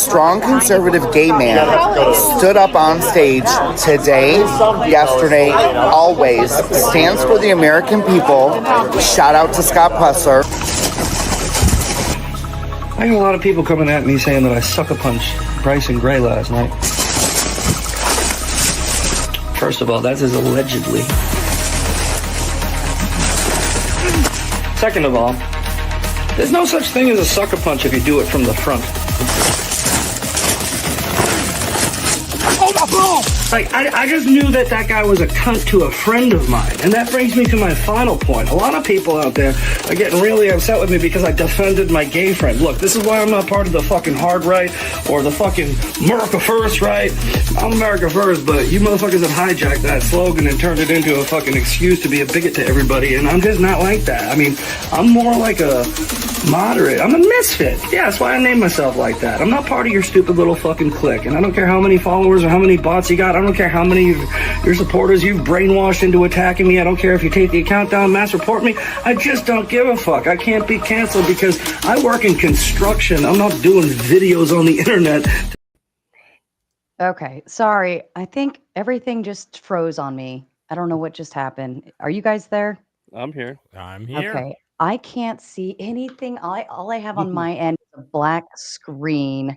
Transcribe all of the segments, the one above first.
strong conservative gay man stood up on stage today, yesterday, always, stands for the American people. Shout out to Scott Presser. I got a lot of people coming at me saying that I sucker punched Bryson Gray last night. First of all, that is allegedly. Second of all, there's no such thing as a sucker punch if you do it from the front. Oh my ball! Like, I just knew that guy was a cunt to a friend of mine. And that brings me to my final point. A lot of people out there are getting really upset with me because I defended my gay friend. Look, this is why I'm not part of the fucking hard right or the fucking America First right. I'm America First, but you motherfuckers have hijacked that slogan and turned it into a fucking excuse to be a bigot to everybody. And I'm just not like that. I mean, I'm more like a moderate. I'm a misfit. Yeah, that's why I named myself like that. I'm not part of your stupid little fucking clique. And I don't care how many followers or how many bots you got. I don't care how many of your supporters you've brainwashed into attacking me. I don't care if you take the account down, mass report me. I just don't give a fuck. I can't be canceled because I work in construction. I'm not doing videos on the internet. Okay, sorry. I think everything just froze on me. I don't know what just happened. Are you guys there? I'm here. I'm here. Okay. I can't see anything. All I have on my end is a black screen.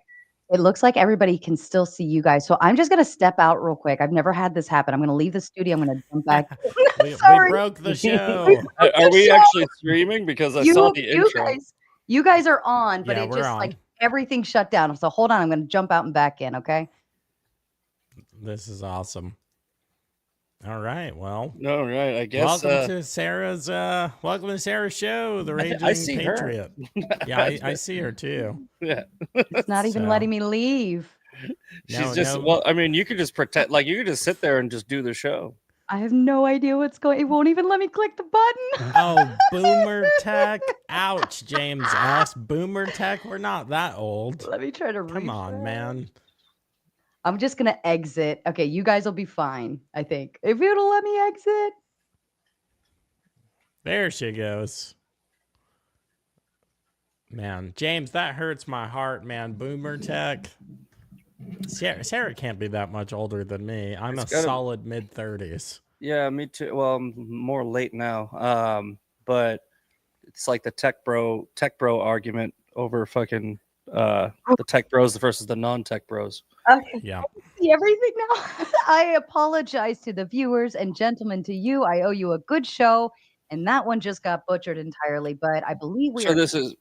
It looks like everybody can still see you guys. So I'm just going to step out real quick. I've never had this happen. I'm going to leave the studio. I'm going to jump back. we broke the show. Are we actually streaming? Because I saw the intro. You guys are on, but Yeah, it we're just on. like everything shut down. So hold on. I'm going to jump out and back in. Okay. This is awesome. All right. Well, No, right. I guess. welcome to Sarah's show, the Raging I see her. Patriot. Yeah, I see her too. Yeah. It's not even So- letting me leave. She's well, I mean, you could just pretend, like, you could just sit there and just do the show. I have no idea what's going. It won't even let me click the button. Oh, Boomer Tech. Ouch, James S. Boomer Tech. We're not that old. Let me try to Come on, refresh. man. I'm just going to exit. Okay, you guys will be fine, I think. If it'll let me exit. There she goes. Man, James, that hurts my heart, man. Boomer Tech. Sarah can't be that much older than me. I'm It's a gotta- solid mid-30s. Yeah, me too. Well, I'm more late now. But it's like the tech bro argument over fucking the tech bros versus the non-tech bros. Okay. Yeah. See everything now. I apologize to the viewers and gentlemen, to you. I owe you a good show, and that one just got butchered entirely. But I believe we So are this is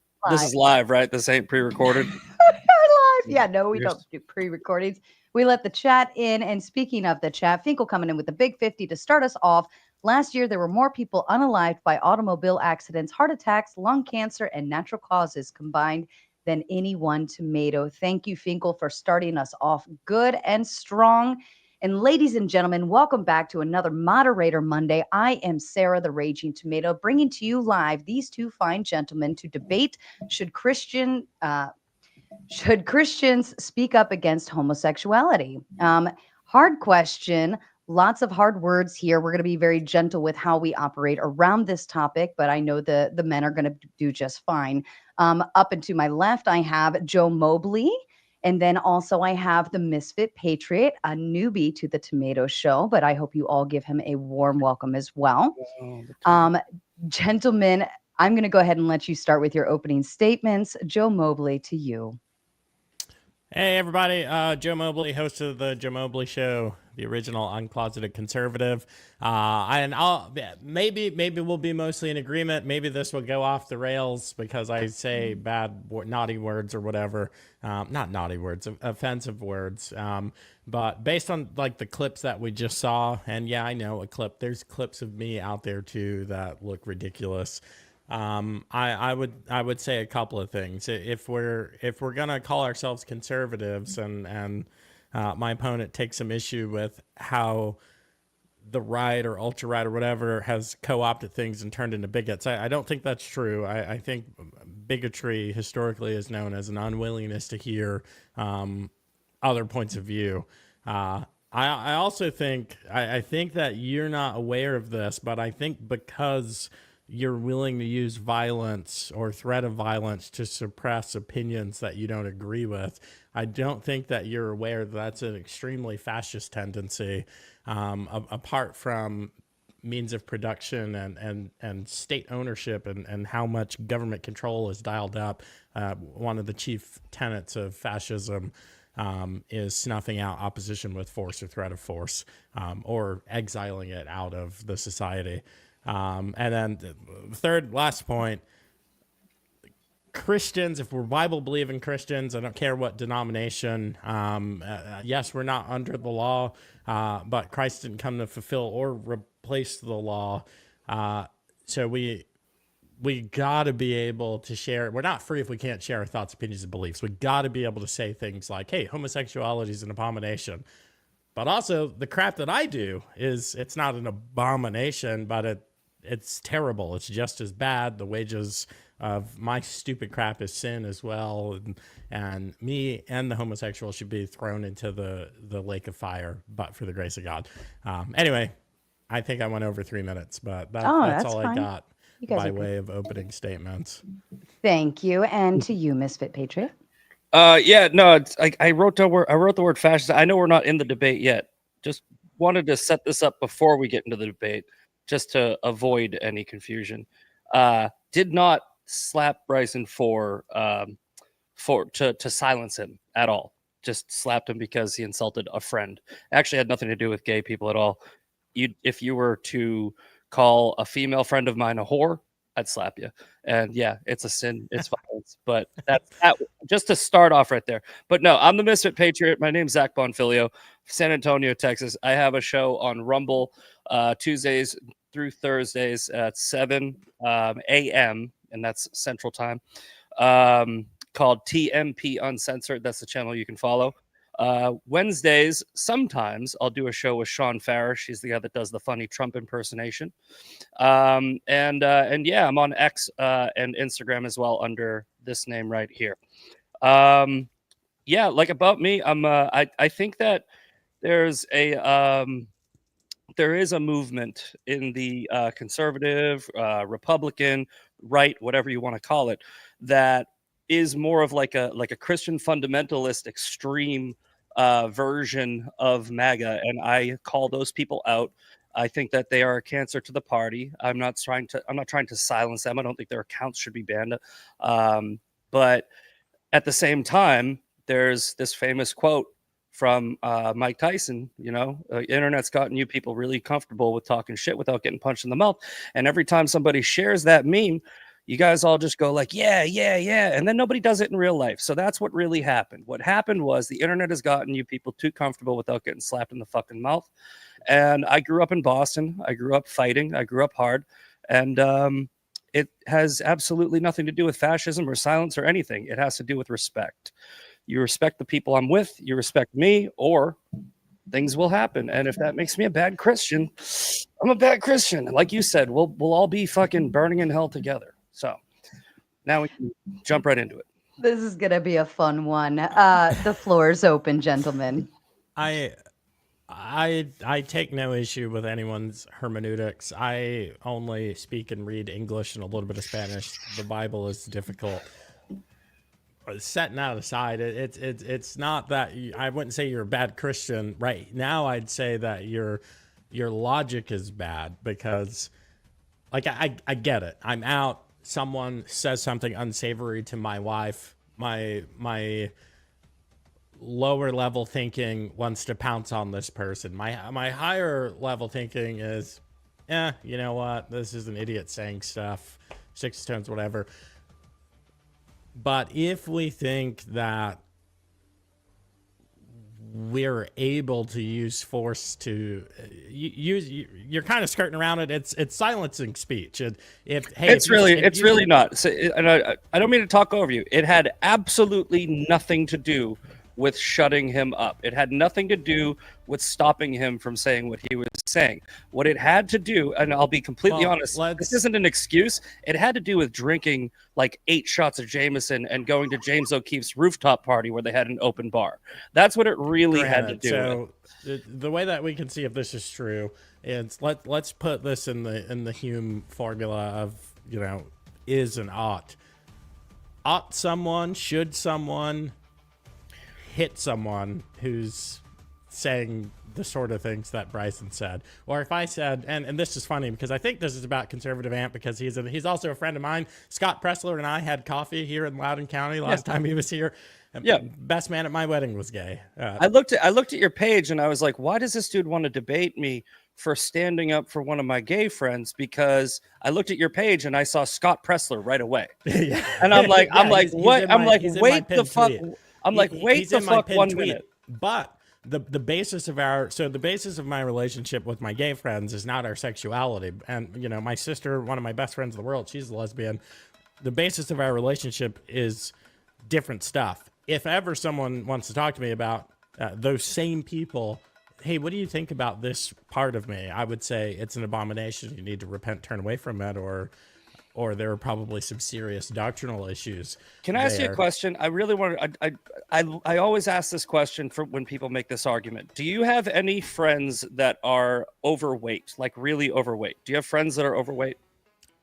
live, right? This ain't pre-recorded. we are live. Yeah, no, we Yes. don't do pre-recordings. We let the chat in. And speaking of the chat, Finkel coming in with the big 50 to start us off. Last year, there were more people unalived by automobile accidents, heart attacks, lung cancer, and natural causes combined than any one tomato. Thank you, Finkel, for starting us off good and strong. And ladies and gentlemen, welcome back to another Moderator Monday. I am Sara, the Raging Tomato, bringing to you live these two fine gentlemen to debate should Christians speak up against homosexuality? Hard question. Lots of hard words here. We're going to be very gentle with how we operate around this topic, but I know the men are going to do just fine. Up and to my left, I have Joe Mobley. And then also I have the Misfit Patriot, a newbie to the Tomato Show, but I hope you all give him a warm welcome as well. Gentlemen, I'm going to go ahead and let you start with your opening statements. Joe Mobley, to you. Hey, everybody. Joe Mobley, host of the Joe Mobley Show, the original uncloseted conservative. And maybe we'll be mostly in agreement. Maybe this will go off the rails because I say naughty words or whatever. Not naughty words, offensive words. But based on like the clips that we just saw, and yeah, I know there's clips of me out there too that look ridiculous. I would say a couple of things. If we're gonna call ourselves conservatives, and my opponent takes some issue with how the right or ultra right or whatever has co-opted things and turned into bigots, I don't think that's true. I think bigotry historically is known as an unwillingness to hear other points of view. I also think I think that you're not aware of this, but I think because you're willing to use violence or threat of violence to suppress opinions that you don't agree with. I don't think that you're aware that that's an extremely fascist tendency, apart from means of production and state ownership and how much government control is dialed up. One of the chief tenets of fascism is snuffing out opposition with force or threat of force, or exiling it out of the society. And then the third, last point, Christians, if we're Bible believing Christians, I don't care what denomination, yes, we're not under the law, but Christ didn't come to fulfill or replace the law. So we got to be able to share. We're not free if we can't share our thoughts, opinions, and beliefs. We got to be able to say things like, hey, homosexuality is an abomination. But also the crap that I do it's not an abomination, but it's terrible. It's just as bad. The wages of my stupid crap is sin as well. And me and the homosexual should be thrown into the lake of fire, but for the grace of God. Anyway, I think I went over 3 minutes, but that's all fine. I got You guys by are good. way of opening statements. Thank you. And to you, Misfit Patriot. Yeah, no, it's like I wrote the word fascist. I know we're not in the debate yet. Just wanted to set this up before we get into the debate, just to avoid any confusion. Did not slap Bryson to silence him at all. Just slapped him because he insulted a friend. Actually had nothing to do with gay people at all. If you were to call a female friend of mine a whore, I'd slap you. And yeah, it's a sin. It's violence. But that's just to start off right there. But no, I'm the Misfit Patriot. My name's Zach Bonfilio, San Antonio, Texas. I have a show on Rumble Tuesdays through Thursdays at 7 a.m. and that's Central Time, called TMP Uncensored. That's the channel you can follow. Wednesdays, sometimes I'll do a show with Sean Farrer. She's the guy that does the funny Trump impersonation. And yeah, I'm on X and Instagram as well under this name right here. Yeah, like about me, I think that there is a movement in the conservative, Republican, right, whatever you want to call it, that is more of like a Christian fundamentalist extreme version of MAGA, and I call those people out. I think that they are a cancer to the party. I'm not trying to silence them. I don't think their accounts should be banned. But at the same time, there's this famous quote from Mike Tyson, internet's gotten you people really comfortable with talking shit without getting punched in the mouth. And every time somebody shares that meme, you guys all just go like, yeah. And then nobody does it in real life. So that's what really happened. What happened was the internet has gotten you people too comfortable without getting slapped in the fucking mouth. And I grew up in Boston. I grew up fighting. I grew up hard. And it has absolutely nothing to do with fascism or silence or anything. It has to do with respect. You respect the people I'm with, you respect me, or things will happen. And if that makes me a bad Christian, I'm a bad Christian. Like you said, we'll all be fucking burning in hell together. So now we can jump right into it. This is going to be a fun one. The floor is open, gentlemen. I take no issue with anyone's hermeneutics. I only speak and read English and a little bit of Spanish. The Bible is difficult. Setting that aside, it's not that I wouldn't say you're a bad Christian right now. I'd say that your logic is bad because, like, I get it. I'm out. Someone says something unsavory to my wife. My lower level thinking wants to pounce on this person. My higher level thinking is, you know what? This is an idiot saying stuff. Sticks to stones, whatever. But if we think that we're able to use force to you're kind of skirting around it. It's silencing speech. It's really not. So, and I don't mean to talk over you. It had absolutely nothing to do with shutting him up. It had nothing to do with stopping him from saying what he was saying. What it had to do, and I'll be completely honest, this isn't an excuse. It had to do with drinking like 8 shots of Jameson and going to James O'Keefe's rooftop party where they had an open bar. That's what it really had to do with. The way that we can see if this is true is let's put this in the Hume formula of, you know, is and ought. Ought someone, should someone hit someone who's saying the sort of things that Bryson said? Or if I said, and this is funny because I think this is about conservative Ant because he's also a friend of mine. Scott Pressler and I had coffee here in Loudoun County last time he was here. Yeah, best man at my wedding was gay. I looked at your page and I was like, why does this dude want to debate me for standing up for one of my gay friends? Because I looked at your page and I saw Scott Pressler right away. Yeah. And I'm like, wait the fuck 1 minute. But the basis of my relationship with my gay friends is not our sexuality. And, you know, my sister, one of my best friends in the world, she's a lesbian. The basis of our relationship is different stuff. If ever someone wants to talk to me about those same people, hey, what do you think about this part of me? I would say it's an abomination. You need to repent, turn away from it, or there are probably some serious doctrinal issues. Can I ask you a question? I really want to. I always ask this question for when people make this argument. Do you have any friends that are overweight, like really overweight? Do you have friends that are overweight?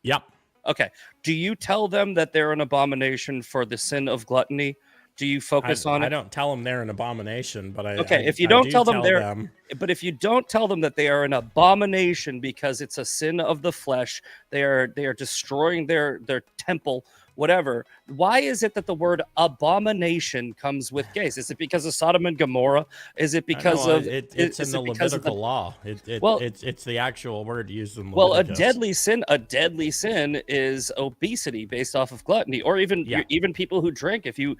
Yep. Okay. Do you tell them that they're an abomination for the sin of gluttony? Do you focus on it? I don't tell them they're an abomination, but if you don't tell them but if you don't tell them that they are an abomination because it's a sin of the flesh, they are destroying their temple, whatever. Why is it that the word abomination comes with gays? Is it because of Sodom and Gomorrah? Is it because it's in the Levitical law? It's the actual word used in Leviticus. Well, a deadly sin is obesity based off of gluttony, or even people who drink. If you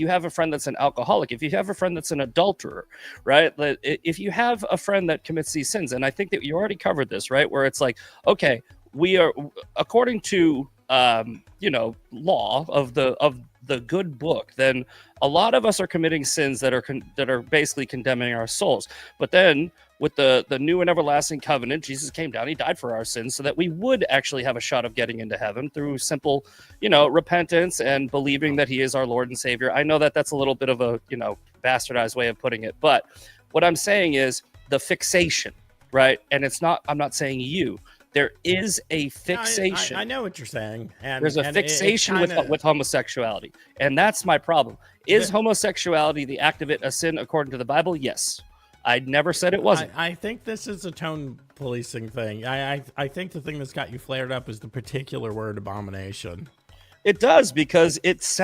have a friend that's an alcoholic, if you have a friend that's an adulterer, right? If you have a friend that commits these sins, and I think that you already covered this, right? Where it's like, okay, we are, according to law of the good book, then a lot of us are committing sins that are basically condemning our souls. But then with the new and everlasting covenant, Jesus came down, he died for our sins so that we would actually have a shot of getting into heaven through simple, repentance and believing that he is our Lord and Savior. I know that that's a little bit of a, bastardized way of putting it, but what I'm saying is the fixation, right? And I'm not saying you. There is a fixation. I know what you're saying. And there's a fixation with homosexuality. And that's my problem. Is homosexuality, the act of it, a sin according to the Bible? Yes. I never said it wasn't. I think this is a tone policing thing. I think the thing that's got you flared up is the particular word abomination. It does, because it's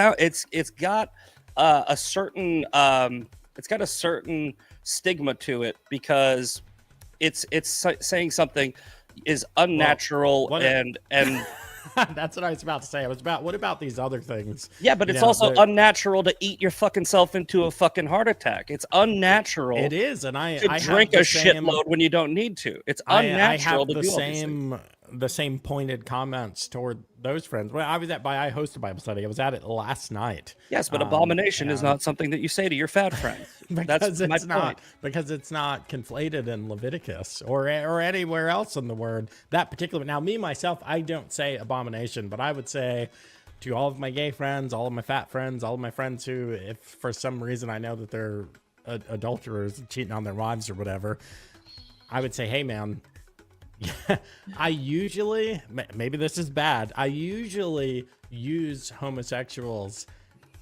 got a certain stigma to it, because it's saying something is unnatural and that's what I was about to say. What about these other things? Yeah, but it's also unnatural to eat your fucking self into a fucking heart attack. It's unnatural. It is, and I drink a shitload when you don't need to. It's unnatural to do the same pointed comments toward those friends. Well, I hosted a Bible study. I was at it last night. Yes, but abomination is not something that you say to your fat friends. That's my point. Because it's not conflated in Leviticus or anywhere else in the word. That particular. Now, me myself, I don't say abomination, but I would say to all of my gay friends, all of my fat friends, all of my friends who, if for some reason I know that they're adulterers, cheating on their wives or whatever, I would say, hey, man. I usually, maybe this is bad, I usually use homosexuals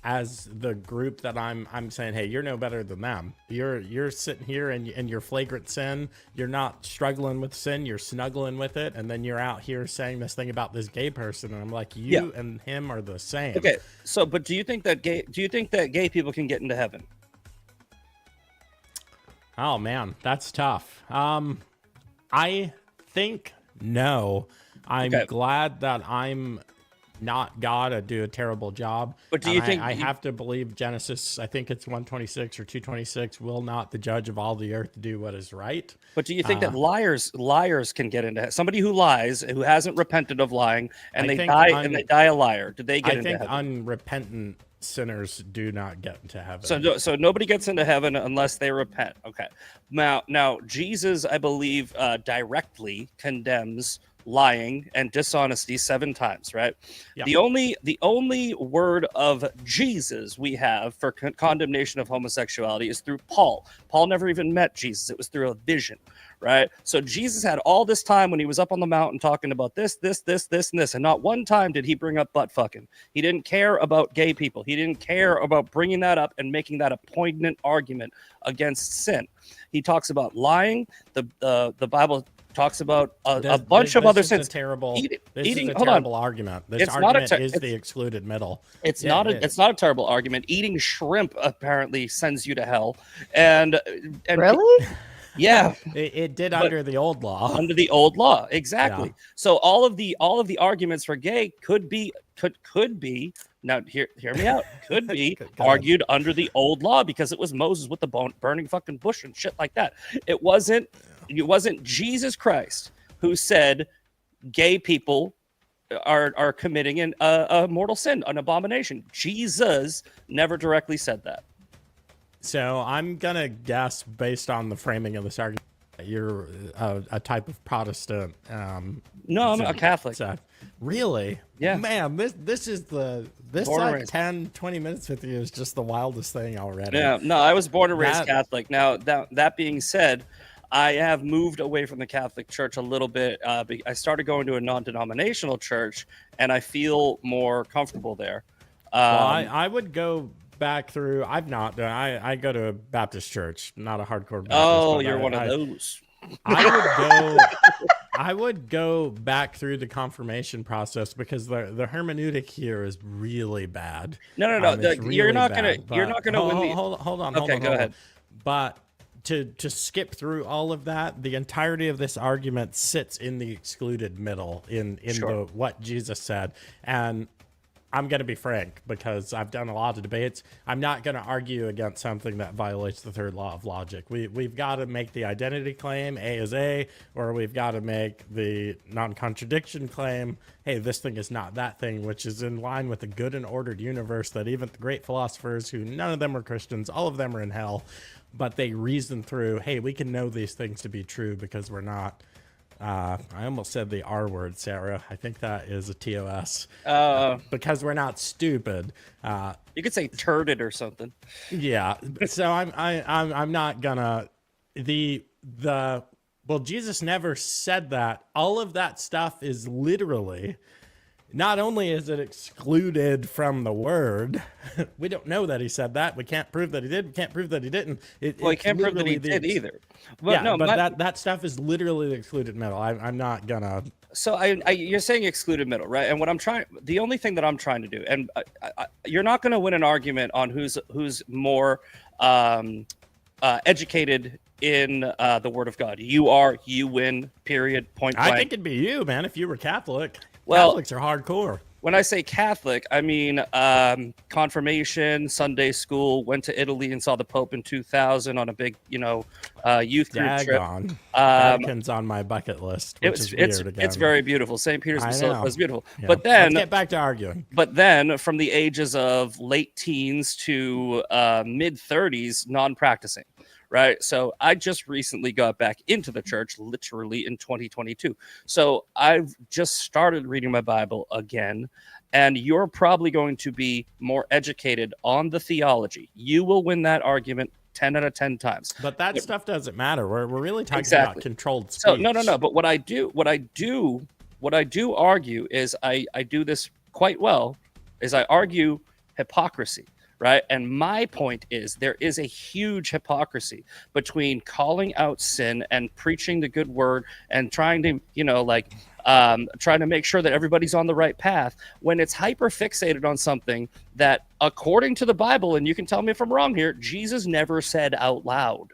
as the group that I'm saying, hey, you're no better than them. You're sitting here and your flagrant sin, you're not struggling with sin, you're snuggling with it, and then you're out here saying this thing about this gay person, and I'm like, you and him are the same. Okay, so but do you think that gay people can get into heaven? Oh man, that's tough. I think no. I'm glad that I'm not God. I do a terrible job. But do you think I have to believe Genesis? I think it's 126 or 226. Will not the judge of all the earth do what is right? But do you think that liars can get into somebody who lies, who hasn't repented of lying, and they die a liar? Do they get into heaven? I think unrepentant sinners do not get into heaven. So nobody gets into heaven unless they repent. Okay. Now Jesus, I believe, directly condemns lying and dishonesty 7 times, right? Yeah. The only word of Jesus we have for condemnation of homosexuality is through Paul. Paul never even met Jesus. It was through a vision, right? So Jesus had all this time when he was up on the mountain talking about this, and this, and not one time did he bring up butt fucking. He didn't care about gay people. He didn't care about bringing that up and making that a poignant argument against sin. He talks about lying. The Bible talks about a bunch of other sins. This is a Eating, terrible argument. This argument is the excluded middle. It's not a terrible argument. Eating shrimp apparently sends you to hell. And Really? Yeah, it did under the old law. Under the old law, exactly. Yeah. So all of the arguments for gay could be now hear me out. Could be argued under the old law because it was Moses with the burning fucking bush and shit like that. It wasn't Jesus Christ who said gay people are committing a mortal sin, an abomination. Jesus never directly said that. So I'm gonna guess, based on the framing of this argument, that you're a type of Protestant. No, I'm a Catholic. Really? Yeah. Man, this like 10, 20 minutes with you is just the wildest thing already. Yeah. No, I was born and raised Catholic. Now that being said, I have moved away from the Catholic Church a little bit. I started going to a non-denominational church, and I feel more comfortable there. Well, I would go back through. I go to a Baptist church, not a hardcore Baptist. Oh, you're one of those. I would go back through the confirmation process because the hermeneutic here is really bad. No. You're not gonna win. Hold on. Okay, go ahead. But to skip through all of that, the entirety of this argument sits in the excluded middle in Sure. what Jesus said. And I'm going to be frank, because I've done a lot of debates. I'm not going to argue against something that violates the third law of logic. We've got to make the identity claim, A is A, or we've got to make the non-contradiction claim, hey, this thing is not that thing, which is in line with the good and ordered universe that even the great philosophers, who none of them were Christians, all of them are in hell, but they reason through, hey, we can know these things to be true because we're not. I almost said the R word, Sarah. I think that is a TOS. Because we're not stupid. You could say turded or something. Yeah. So I'm not gonna well, Jesus never said that. All of that stuff is literally, not only is it excluded from the word, we don't know that he said that. We can't prove that he did. We can't prove that he didn't. We can't prove that he did either. That stuff is literally the excluded middle. I'm not gonna. So you're saying excluded middle, right? And the only thing that I'm trying to do, and you're not going to win an argument on who's more educated in the Word of God. You win. Period. Point blank. I think it'd be you, man. If you were Catholic. Well, Catholics are hardcore. When I say Catholic, I mean confirmation, Sunday school, went to Italy and saw the Pope in 2000 on a big, youth group trip. Vatican's on my bucket list, which is weird again. It's very beautiful. St. Peter's Basilica was beautiful. Yeah. But then, let's get back to arguing. But then, from the ages of late teens to mid-30s, non-practicing. Right. So I just recently got back into the church, literally in 2022. So I've just started reading my Bible again, and you're probably going to be more educated on the theology. You will win that argument 10 out of 10 times. But that stuff doesn't matter. We're really talking about controlled speech. So no. But what I do argue is I do this quite well, is I argue hypocrisy. Right. And my point is there is a huge hypocrisy between calling out sin and preaching the good word and trying to, trying to make sure that everybody's on the right path when it's hyper fixated on something that, according to the Bible, and you can tell me if I'm wrong here, Jesus never said out loud.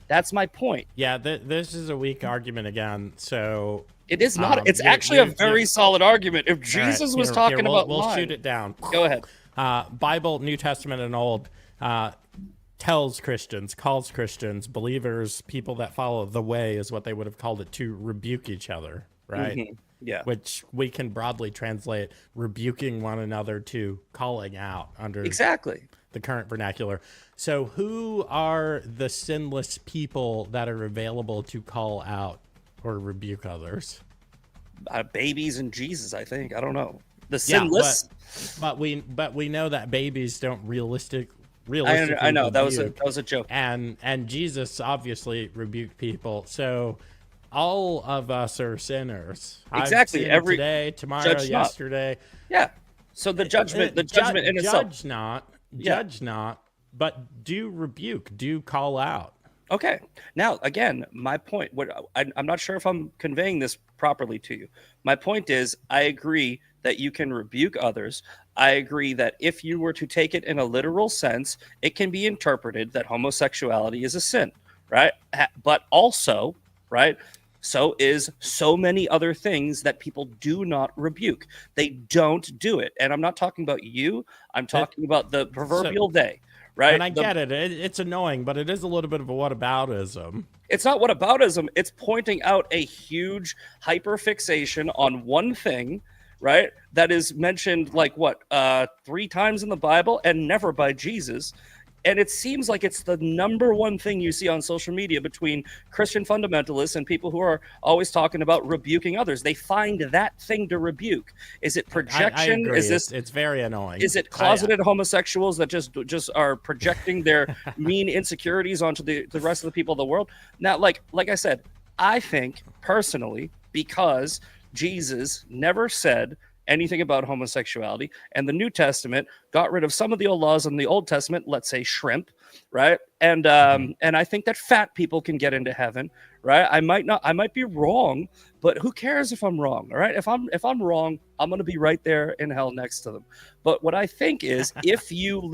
That's my point. Yeah, this is a weak argument again. So it is not. It's actually a very solid argument. If Jesus was talking about we'll shoot it down. Go ahead. Bible, New Testament and Old, calls Christians, believers, people that follow the way is what they would have called it, to rebuke each other, right? Mhm. Yeah. Which we can broadly translate rebuking one another to calling out under Exactly. the current vernacular. So who are the sinless people that are available to call out or rebuke others? Babies and Jesus, I think. I don't know. The Yeah, sinless. but we know that babies don't realistically I know that rebuke, was a joke. and Jesus obviously rebuked people. So all of us are sinners. Exactly. I've sinned Every today, tomorrow, judge not. yesterday. Yeah. So the judgment in itself. Judge not, but do rebuke, do call out. Okay. Now, again, my point. I'm not sure if I'm conveying this properly to you. My point is, I agree that you can rebuke others. I agree that if you were to take it in a literal sense, it can be interpreted that homosexuality is a sin, right? But also, right, so is so many other things that people do not rebuke. They don't do it. And I'm not talking about you. I'm talking about the proverbial they, right? And I get it. It's annoying, but it is a little bit of a whataboutism. It's not whataboutism. It's pointing out a huge hyper-fixation on one thing, right? That is mentioned like 3 times in the Bible and never by Jesus. And it seems like it's the number one thing you see on social media between Christian fundamentalists and people who are always talking about rebuking others. They find that thing to rebuke. Is it projection? I agree. Is this? It's very annoying. Is it closeted homosexuals that just are projecting their mean insecurities onto the rest of the people of the world? Now, like I said, I think personally, because Jesus never said anything about homosexuality, and the New Testament got rid of some of the old laws in the Old Testament, let's say shrimp, right? And I think that fat people can get into heaven, right? I might be wrong, but who cares if I'm wrong? All right, if I'm wrong, I'm gonna be right there in hell next to them. But what I think is, if you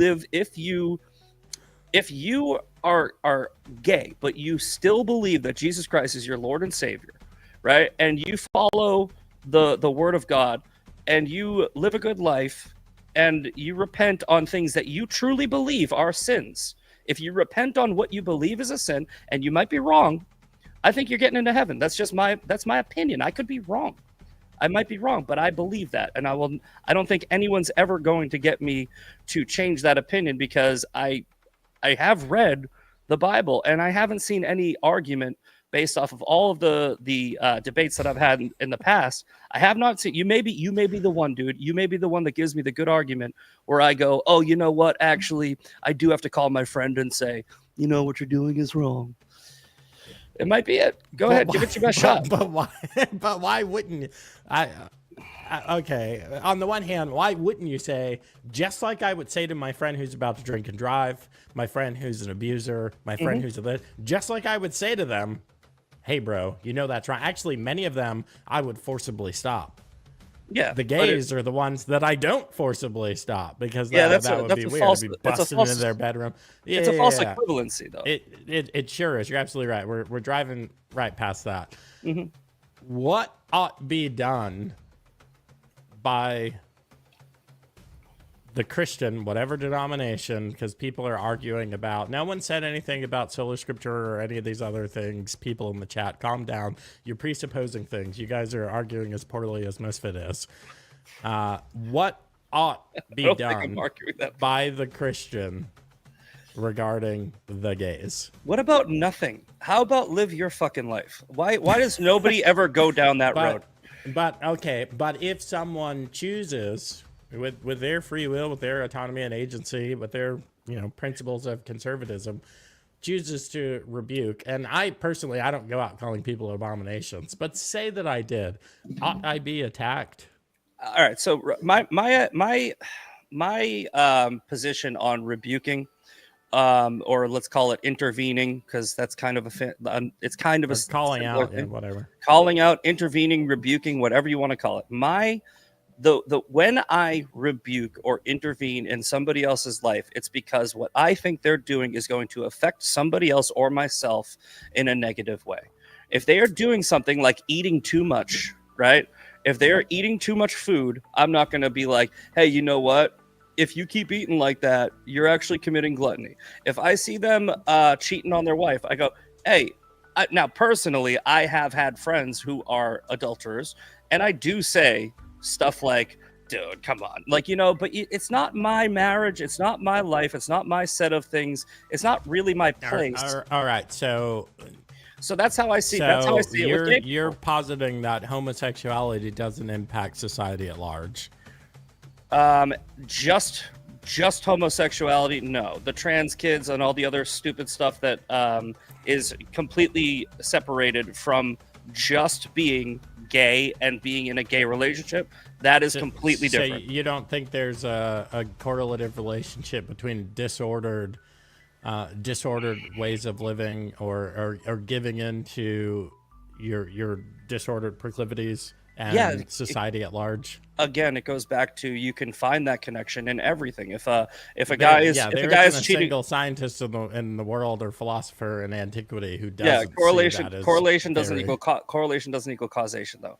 are gay, but you still believe that Jesus Christ is your Lord and Savior, right? And you follow the Word of God, and you live a good life, and you repent on things that you truly believe are sins. If you repent on what you believe is a sin, and you might be wrong, I think you're getting into heaven. That's my opinion. I could be wrong. I might be wrong, but I believe that, and I don't think anyone's ever going to get me to change that opinion, because I have read the Bible, and I haven't seen any argument based off of all of the debates that I've had in the past. I have not seen. You may be the one, dude. You may be the one that gives me the good argument where I go, oh, you know what? Actually, I do have to call my friend and say, you know, what you're doing is wrong. It might be it. Go ahead, give it your best shot. But why? But why wouldn't you? Okay. On the one hand, why wouldn't you say, just like I would say to my friend who's about to drink and drive, my friend who's an abuser, my friend who's just like I would say to them, hey, bro, you know that's wrong. Actually, many of them I would forcibly stop. Yeah, the gays are the ones that I don't forcibly stop, because that would be weird. False, to be busting into their bedroom. It's a false equivalency, though. It sure is. You're absolutely right. We're driving right past that. What ought be done by the Christian, whatever denomination, because people are arguing about, no one said anything about sola scriptura or any of these other things. People in the chat, calm down. You're presupposing things. You guys are arguing as poorly as Misfit is. What ought be done by the Christian regarding the gays? What about nothing? How about live your fucking life? Why does nobody ever go down that road? But if someone chooses with their free will, with their autonomy and agency, with their principles of conservatism, chooses to rebuke, and I personally, I don't go out calling people abominations, but say that I did, ought I be attacked? All right, so my position on rebuking, or let's call it intervening, because that's kind of it's kind of a calling out, whatever. Calling out, intervening, rebuking, whatever you want to call it. When I rebuke or intervene in somebody else's life, it's because what I think they're doing is going to affect somebody else or myself in a negative way. If they are doing something like eating too much, right? If they are eating too much food, I'm not going to be like, hey, you know what? If you keep eating like that, you're actually committing gluttony. If I see them cheating on their wife, I go, hey, now personally, I have had friends who are adulterers, and I do say stuff like, dude, come on. Like, you know, but it's not my marriage. It's not my life. It's not my set of things. It's not really my place. All right. So that's how I see. So that's how I see it. You're positing that homosexuality doesn't impact society at large. Just homosexuality, no. The trans kids and all the other stupid stuff that is completely separated from just being gay and being in a gay relationship, that is completely different. So you don't think there's a correlative relationship between disordered ways of living or giving into your disordered proclivities and society at large? Again, it goes back to, you can find that connection in everything. If a guy is cheating, single scientist in the world or philosopher in antiquity who doesn't correlation doesn't equal causation, though.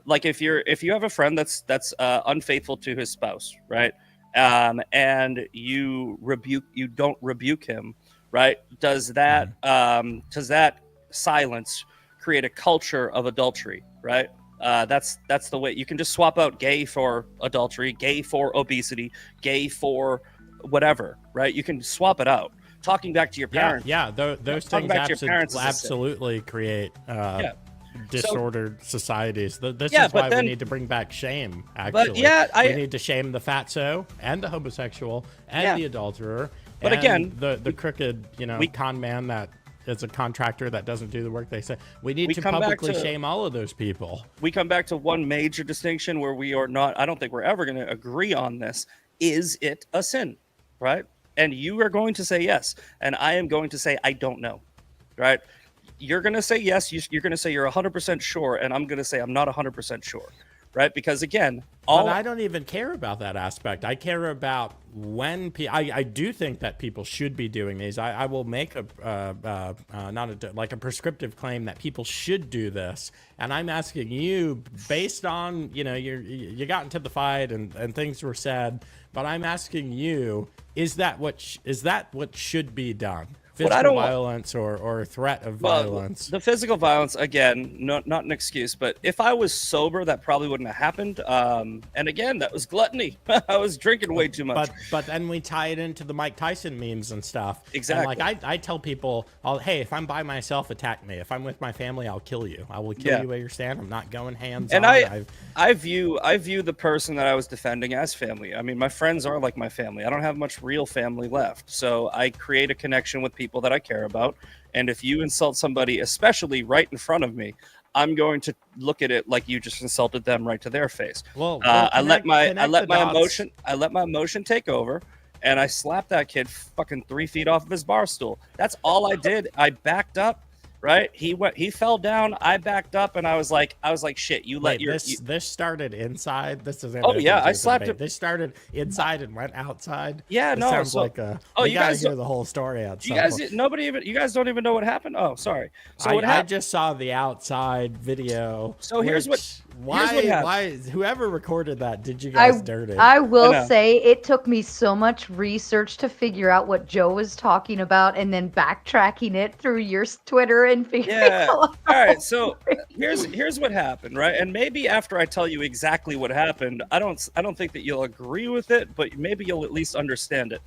Like if you have a friend that's unfaithful to his spouse, right? And you don't rebuke him, right? Does that silence create a culture of adultery, right? That's the way. You can just swap out gay for adultery, gay for obesity, gay for whatever, right? You can swap it out. Talking back to your parents. Those things absolutely create disordered societies. This is why we need to bring back shame, actually. We need to shame the fatso and the homosexual and the adulterer. But and again, the crooked, con man that is a contractor that doesn't do the work they say. We need to publicly shame all of those people. We come back to one major distinction where we are not, I don't think we're ever going to agree on this. Is it a sin, right? And you are going to say yes, and I am going to say I don't know, right? You're going to say yes, you're going to say you're 100% sure, and I'm going to say I'm not 100% sure, right? Because again, but I don't even care about that aspect. I care about when I do think that people should be doing these. I will make a prescriptive claim that people should do this, and I'm asking you, based on you got into the fight and things were said, but I'm asking you, is that what should be done? Physical violence or threat of violence. The physical violence, again, not an excuse, but if I was sober, that probably wouldn't have happened. And again, that was gluttony. I was drinking way too much. But then we tie it into the Mike Tyson memes and stuff. Exactly. And I tell people, hey, if I'm by myself, attack me. If I'm with my family, I'll kill you. I will kill you where you stand. I'm not going hands on. And I view the person that I was defending as family. I mean, my friends are like my family. I don't have much real family left. So I create a connection with people that I care about. And if you insult somebody, especially right in front of me, I'm going to look at it like you just insulted them right to their face. I let my emotion take over, and I slapped that kid fucking 3 feet off of his bar stool. That's all I did. I backed up. Right, he fell down. I backed up, and I was like, shit. This started inside. This is I slapped it. This started inside and went outside. Yeah, it sounds like you guys hear the whole story. You guys don't even know what happened. Oh, sorry. So I just saw the outside video. So here's what whoever recorded that did you guys dirty? I will say it took me so much research to figure out what Joe was talking about, and then backtracking it through your Twitter and figuring all right, so here's what happened, right? And maybe after I tell you exactly what happened, I don't think that you'll agree with it, but maybe you'll at least understand it.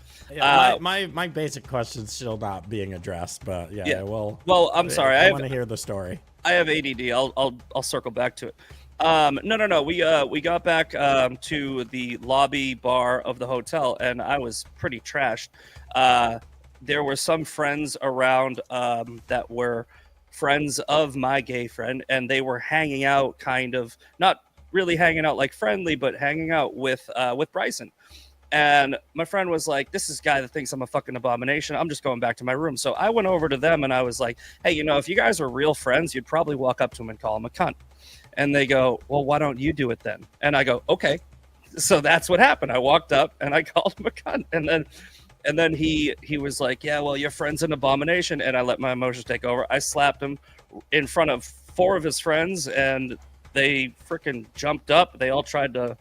My basic question's still not being addressed, but well, I'm sorry. I want to hear the story. I have ADD. I'll circle back to it. No. We got back to the lobby bar of the hotel, and I was pretty trashed. There were some friends around that were friends of my gay friend, and they were hanging out, kind of not really hanging out like friendly, but hanging out with Bryson. And my friend was like, this is a guy that thinks I'm a fucking abomination. I'm just going back to my room. So I went over to them and I was like, hey, if you guys are real friends, you'd probably walk up to him and call him a cunt. And they go, well, why don't you do it then? And I go, okay. So that's what happened. I walked up and I called him a cunt. And then he was like, yeah, well, your friend's an abomination. And I let my emotions take over. I slapped him in front of 4 of his friends, and they freaking jumped up. They all tried to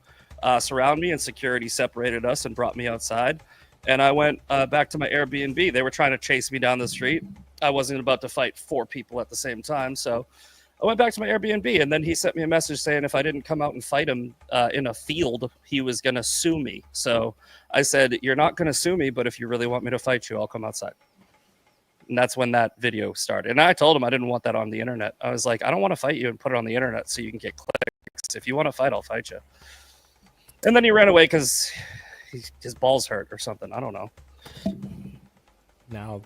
surround me, and security separated us and brought me outside. And I went back to my Airbnb. They were trying to chase me down the street. I wasn't about to fight 4 people at the same time. So I went back to my Airbnb, and then he sent me a message saying if I didn't come out and fight him in a field, he was going to sue me. So I said, you're not going to sue me, but if you really want me to fight you, I'll come outside. And that's when that video started. And I told him I didn't want that on the internet. I was like, I don't want to fight you and put it on the internet so you can get clicks. If you want to fight, I'll fight you. And then he ran away because his balls hurt or something. I don't know. Now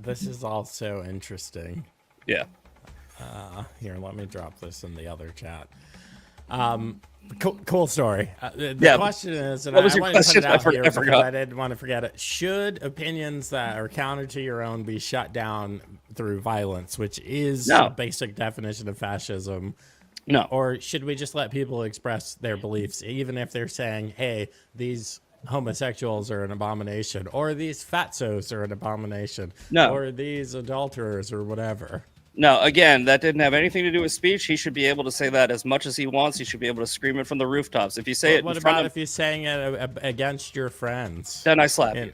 this is also interesting. Yeah. Here, let me drop this in the other chat. Cool story. The question is, and what was I your wanted to put question? it out I here because forgot. I didn't want to forget it. Should opinions that are counter to your own be shut down through violence, which is a basic definition of fascism? No. Or should we just let people express their beliefs, even if they're saying, hey, these homosexuals are an abomination, or these fatzos are an abomination, or these adulterers or whatever? No, again, that didn't have anything to do with speech. He should be able to say that as much as he wants. He should be able to scream it from the rooftops. If you say it what in front about of, if you're saying it against your friends? then I slap you.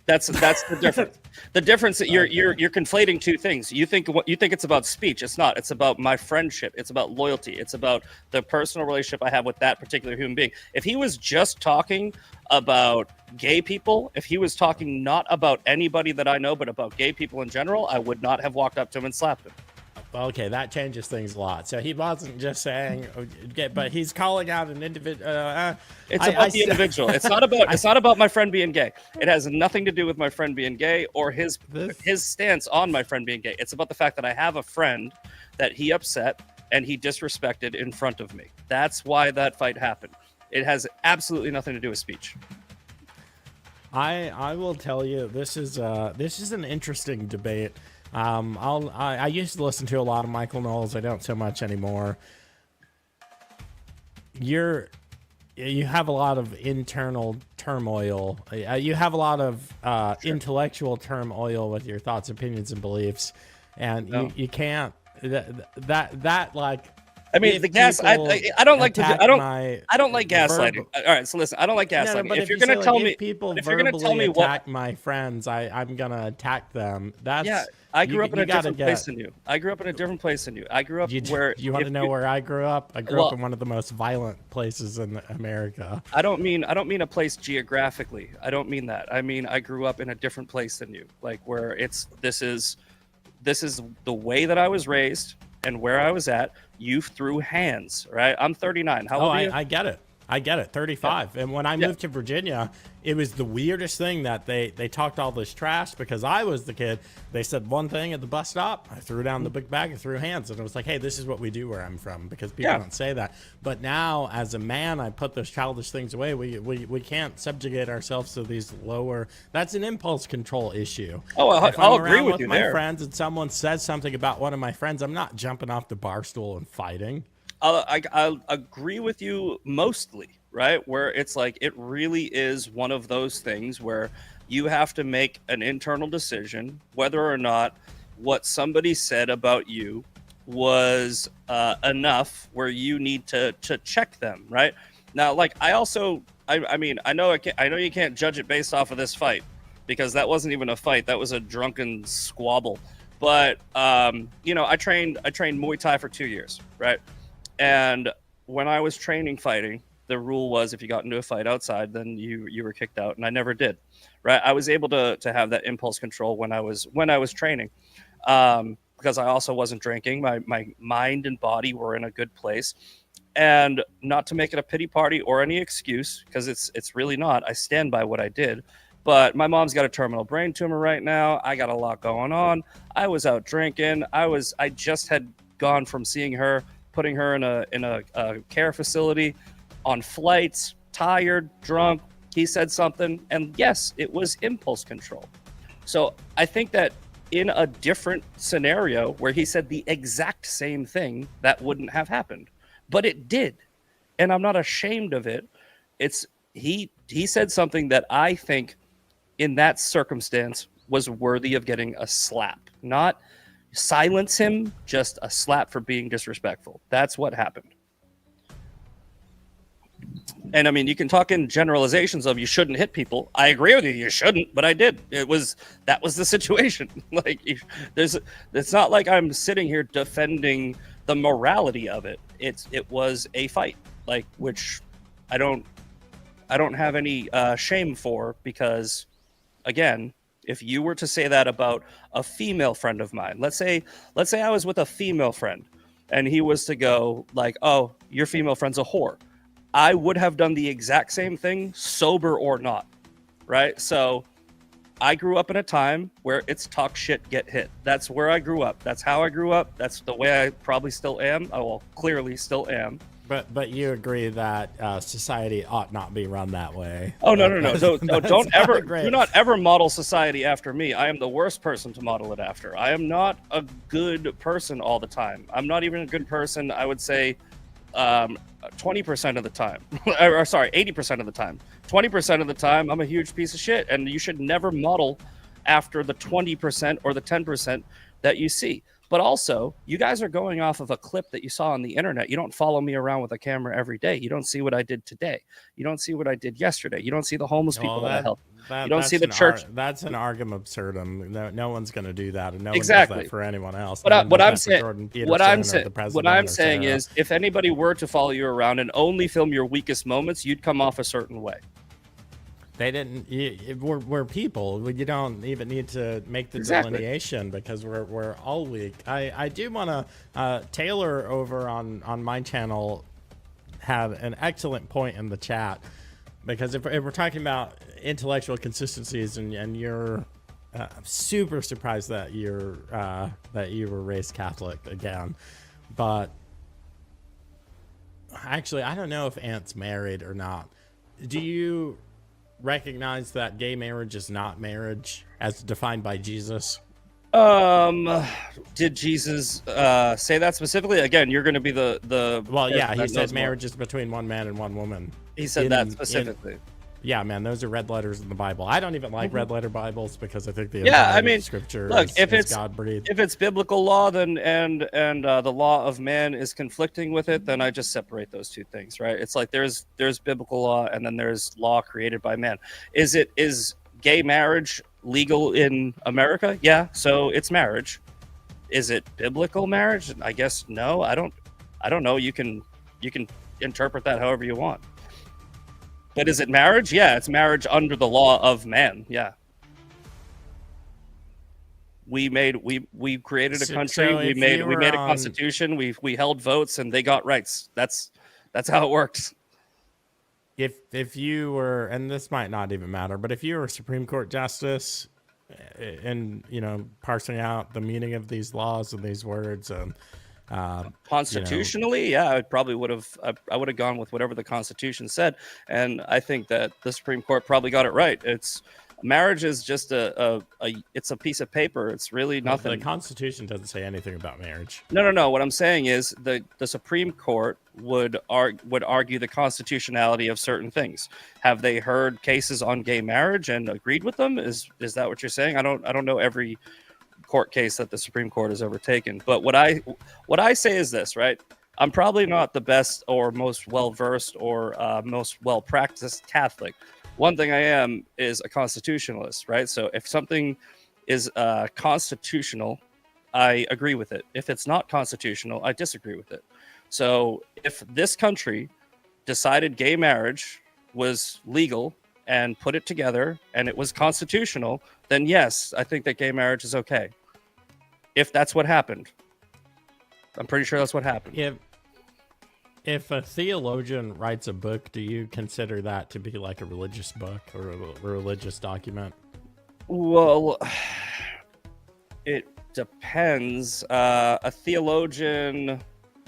That's the difference. The difference that you're conflating two things. You think it's about speech. It's not. It's about my friendship. It's about loyalty. It's about the personal relationship I have with that particular human being. If he was just talking about gay people, if he was talking not about anybody that I know, but about gay people in general, I would not have walked up to him and slapped him. Okay, that changes things a lot. So he wasn't just saying, but he's calling out an individual. It's about the individual. It's not about. It's not about my friend being gay. It has nothing to do with my friend being gay or his stance on my friend being gay. It's about the fact that I have a friend that he upset and he disrespected in front of me. That's why that fight happened. It has absolutely nothing to do with speech. I will tell you, this is an interesting debate. I used to listen to a lot of Michael Knowles. I don't so much anymore. You have a lot of internal turmoil. You have a lot of intellectual turmoil with your thoughts, opinions, and beliefs, and you can't that like. I mean, the gas. I don't like. I don't like gaslighting. All right, so listen. I don't like gaslighting. No, if you're gonna tell me, people if you're gonna tell me attack my friends, I'm gonna attack them. That's I grew up in a different place than you. I grew up in a different place than you. I grew up where. You want to know where I grew up? I grew up in one of the most violent places in America. I don't mean a place geographically. I don't mean that. I mean I grew up in a different place than you. Like where this is the way that I was raised and where I was at. You threw hands, right? I'm 39. How old are you? I get it. 35. Yeah. And when I moved to Virginia, it was the weirdest thing that they talked all this trash because I was the kid. They said one thing at the bus stop. I threw down the big bag and threw hands. And it was like, hey, this is what we do where I'm from because people don't say that. But now as a man, I put those childish things away. We can't subjugate ourselves to these lower. That's an impulse control issue. Oh, I'll agree with you my there. Friends and someone says something about one of my friends, I'm not jumping off the bar stool and fighting. I'll agree with you mostly, right? Where it's like it really is one of those things where you have to make an internal decision whether or not what somebody said about you was enough where you need to check them, right? Now, like I know you can't judge it based off of this fight because that wasn't even a fight. That was a drunken squabble. But I trained Muay Thai for 2 years, right? And when I was training fighting, the rule was if you got into a fight outside, then you were kicked out, and I never did. Right? I was able to have that impulse control when I was training, because I also wasn't drinking. My mind and body were in a good place, and not to make it a pity party or any excuse, because it's really not. I stand by what I did. But my mom's got a terminal brain tumor right now. I got a lot going on. I was out drinking. I just had gone from seeing her, putting her in a care facility, on flights, tired, drunk. He said something, and yes, it was impulse control. So I think that in a different scenario where he said the exact same thing, that wouldn't have happened, but it did, and I'm not ashamed of it. He said something that I think in that circumstance was worthy of getting a slap, not silence him, just a slap for being disrespectful. That's what happened. And I mean, you can talk in generalizations of you shouldn't hit people. I agree with you, you shouldn't, but I did. That was the situation. Like, it's not like I'm sitting here defending the morality of it. It was a fight, like, which I don't have any shame for, because, again, if you were to say that about a female friend of mine, let's say I was with a female friend, and he was to go like, "Oh, your female friend's a whore," I would have done the exact same thing, sober or not, right? So I grew up in a time where it's talk shit, get hit. That's where I grew up. That's how I grew up. That's the way I probably still am. I will clearly still am. But you agree that society ought not be run that way. Oh, no. So don't ever, great. do not ever model society after me. I am the worst person to model it after. I am not a good person all the time. I'm not even a good person, I would say, 20% of the time. Or sorry, 80% of the time. 20% of the time, I'm a huge piece of shit. And you should never model after the 20% or the 10% that you see. But also, you guys are going off of a clip that you saw on the internet. You don't follow me around with a camera every day. You don't see what I did today. You don't see what I did yesterday. You don't see the homeless people that I helped. You don't see the church. That's an argument absurdum. No one's going to do that, and no exactly. one does that for anyone else. But what I'm saying is, if anybody were to follow you around and only film your weakest moments, you'd come off a certain way. They didn't. We're people. You don't even need to make the delineation, because we're all weak. I do want to. Taylor over on my channel had an excellent point in the chat, because if we're talking about intellectual consistencies, and you're super surprised that that you were raised Catholic again, but actually I don't know if Ant's married or not. Do you recognize that gay marriage is not marriage as defined by Jesus? Did Jesus say that specifically? Again, you're going to be the well, yeah, he said marriage is between one man and one woman. He said that specifically. Yeah, man, those are red letters in the Bible. I don't even like red letter Bibles, because I think the scripture is God-breathed. If it's biblical law, then and the law of man is conflicting with it, then I just separate those two things, right? It's like there's biblical law, and then there's law created by man. Is gay marriage legal in America? Yeah, so it's marriage. Is it biblical marriage? I guess no. I don't know. You can interpret that however you want. But is it marriage? Yeah, it's marriage under the law of man. Yeah. We created a country. So we made a constitution. We held votes, and they got rights. That's how it works. If you were, and this might not even matter, but if you were a Supreme Court justice, and parsing out the meaning of these laws and these words, and constitutionally, yeah, I probably would have. I would have gone with whatever the Constitution said, and I think that the Supreme Court probably got it right. Marriage is just it's a piece of paper. It's really nothing. The Constitution doesn't say anything about marriage. No. What I'm saying is the Supreme Court would argue the constitutionality of certain things. Have they heard cases on gay marriage and agreed with them? Is that what you're saying? I don't know every court case that the Supreme Court has ever taken. But what I say is this, right? I'm probably not the best or most well-versed or most well-practiced Catholic. One thing I am is a constitutionalist, right? So if something is constitutional, I agree with it. If it's not constitutional, I disagree with it. So if this country decided gay marriage was legal and put it together and it was constitutional, then yes, I think that gay marriage is okay. If that's what happened. I'm pretty sure that's what happened. If a theologian writes a book, do you consider that to be like a religious book or a religious document? Well, it depends. A theologian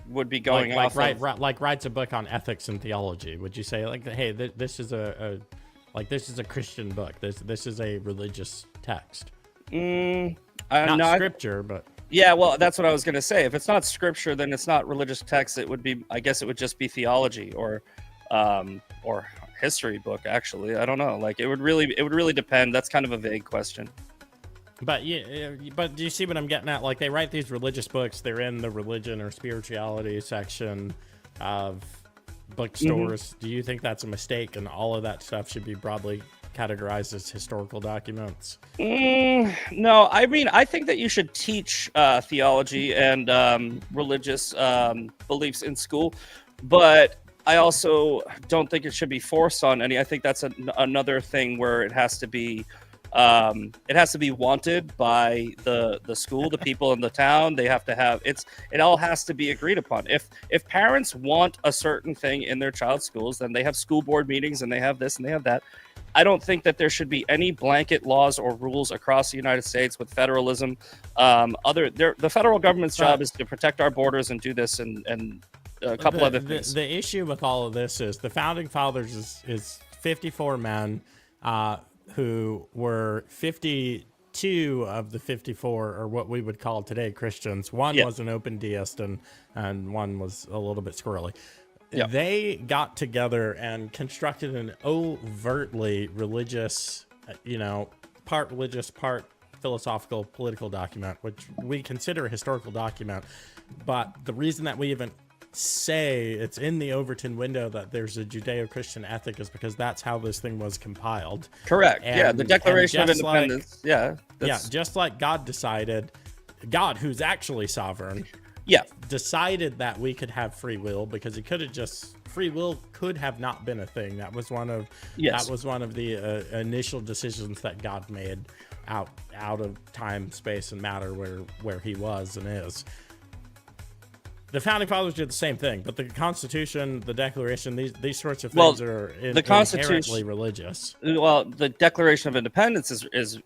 would be going off like writes a book on ethics and theology. Would you say like, hey, this is this is a Christian book. This is a religious text. Not scripture, but. Yeah, well, that's what I was going to say. If it's not scripture, then it's not religious text. It would be, I guess, it would just be theology or history book. Actually, I don't know. Like it would really depend. That's kind of a vague question. But but do you see what I'm getting at? Like they write these religious books. They're in the religion or spirituality section of bookstores. Do you think that's a mistake, and all of that stuff should be broadly categorized as historical documents? No, I mean, I think that you should teach theology and religious beliefs in school, but I also don't think it should be forced on any. I think that's another thing where it has to be wanted by the school, the people in the town. They have to have it all has to be agreed upon. If parents want a certain thing in their child's schools, then they have school board meetings and they have this and they have that. I don't think that there should be any blanket laws or rules across the United States with federalism. The federal government's job is to protect our borders and do this and a couple other things. The issue with all of this is the founding fathers is 54 men who were 52 of the 54 are what we would call today Christians. One was an open deist and one was a little bit squirrely. Yep. They got together and constructed an overtly religious, part religious, part philosophical, political document, which we consider a historical document. But the reason that we even say it's in the Overton window that there's a Judeo-Christian ethic is because that's how this thing was compiled. Correct. The Declaration of Independence. Just like God decided, God, who's actually sovereign, decided that we could have free will, because he could have just free will could have not been a thing. That was one of the initial decisions that God made out of time, space, and matter where he was and is. The founding fathers did the same thing, but the Constitution, the Declaration, these sorts of things are inherently religious. Well, the Declaration of Independence is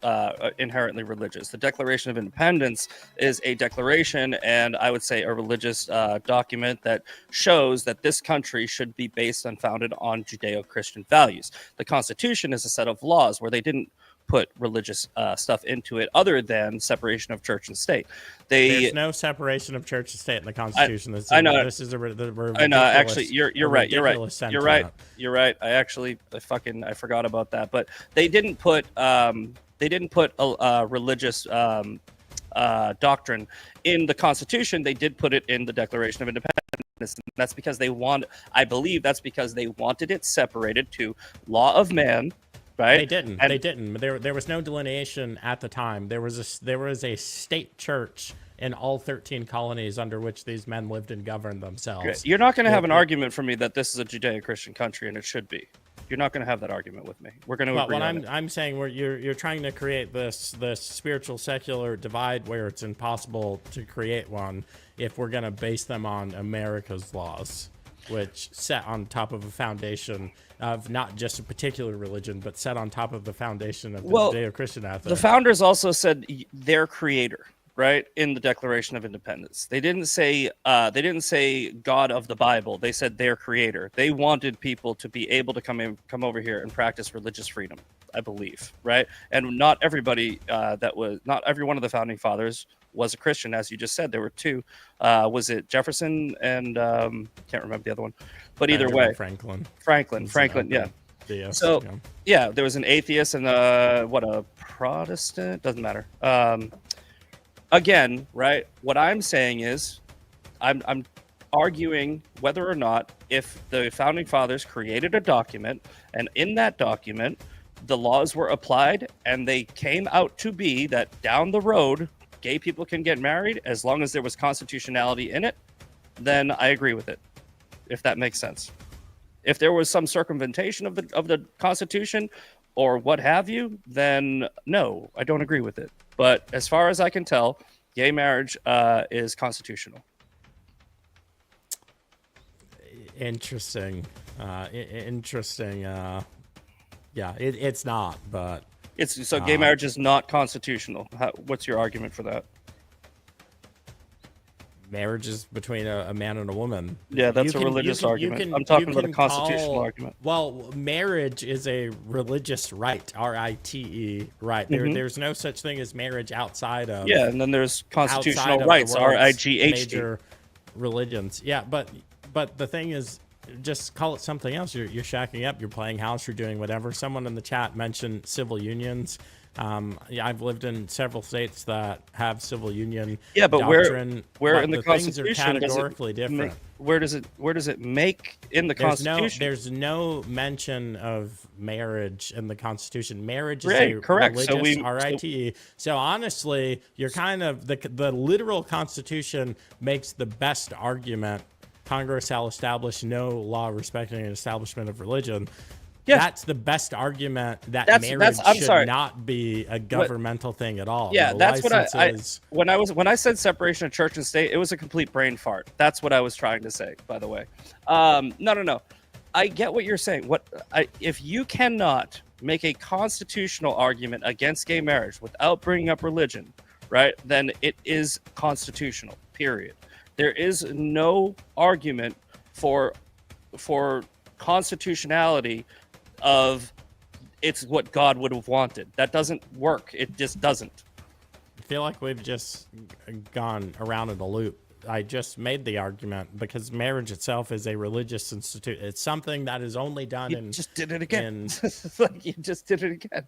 inherently religious. The Declaration of Independence is a declaration, and I would say a religious document that shows that this country should be based and founded on Judeo-Christian values. The Constitution is a set of laws where they didn't put religious stuff into it other than separation of church and state. There's no separation of church and state in the Constitution. I know. This is I know. Actually, you're right. You're right. I forgot about that. But they didn't put a religious doctrine in the Constitution. They did put it in the Declaration of Independence. And that's because I believe that's because they wanted it separated to law of man. Right? They didn't. There was no delineation at the time. There was a state church in all 13 colonies under which these men lived and governed themselves. You're not going to have an argument for me that this is a Judeo-Christian country, and it should be. You're not going to have that argument with me. We're going to agree on it. I'm saying you're trying to create this spiritual secular divide where it's impossible to create one if we're going to base them on America's laws, which set on top of a foundation of not just a particular religion, but set on top of the foundation of the Judeo-Christian ethic. The founders also said their creator, right, in the Declaration of Independence. They didn't say God of the Bible. They said their creator. They wanted people to be able to come over here and practice religious freedom, I believe, right? And not every one of the founding fathers was a Christian, as you just said. There were two. Was it Jefferson and can't remember the other one, but either way, Franklin, yeah. There was an atheist and a Protestant. Doesn't matter. Again, right? What I'm saying is, I'm arguing whether or not if the founding fathers created a document, and in that document, the laws were applied, and they came out to be that down the road, gay people can get married as long as there was constitutionality in it, then I agree with it, if that makes sense. If there was some circumvention of the Constitution or what have you, then no, I don't agree with it. But as far as I can tell, gay marriage is constitutional. Interesting. It's not, but gay marriage is not constitutional. What's your argument for that? Marriage is between a man and a woman. Yeah, that's a religious argument. I'm talking about a constitutional argument. Well, marriage is a religious right, R-I-T-E, right. There's no such thing as marriage outside of... Yeah, and then there's constitutional rights, R-I-G-H-T. Major religions. Yeah, but the thing is, just call it something else. You're shacking up, you're playing house, you're doing whatever. Someone in the chat mentioned civil unions. Yeah, I've lived in several states that have civil union. Yeah, but doctrine, where but in the things are Constitution categorically different. where does it make in the Constitution? There's no mention of marriage in the Constitution. Marriage is Right, a correct. religious So RITE. So honestly, you're kind of the literal Constitution makes the best argument. Congress shall establish no law respecting an establishment of religion. Yeah. That's the best argument that marriage I'm should sorry. not be a governmental thing at all. Yeah, The that's what licenses- when I said separation of church and state, it was a complete brain fart. That's what I was trying to say, by the way. No. I get what you're saying. If you cannot make a constitutional argument against gay marriage without bringing up religion, right? Then it is constitutional. Period. There is no argument for constitutionality of it's what God would have wanted. That doesn't work. It just doesn't. I feel like we've just gone around in a loop. I just made the argument because marriage itself is a religious institute. It's something that is only done You in. just did it again. in- Like you just did it again.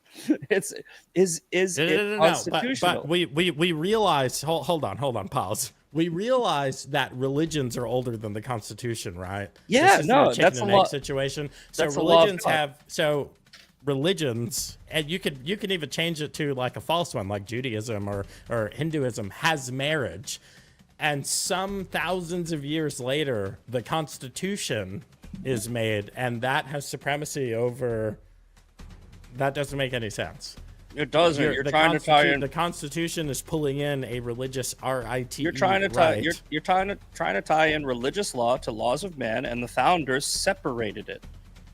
Is it constitutional? But we realize. Hold on. Pause. We realize that religions are older than the Constitution, right? Yeah, This is no, not a chicken that's a and law- egg situation. So that's a law of God. religions, and you can even change it to like a false one, like Judaism or Hinduism has marriage, and some thousands of years later, the Constitution is made, and that has supremacy over. That doesn't make any sense. It doesn't. You're the trying to tie in. The Constitution is pulling in a religious RITE. You're trying to tie. right. You're trying to tie in religious law to laws of man, and the founders separated it.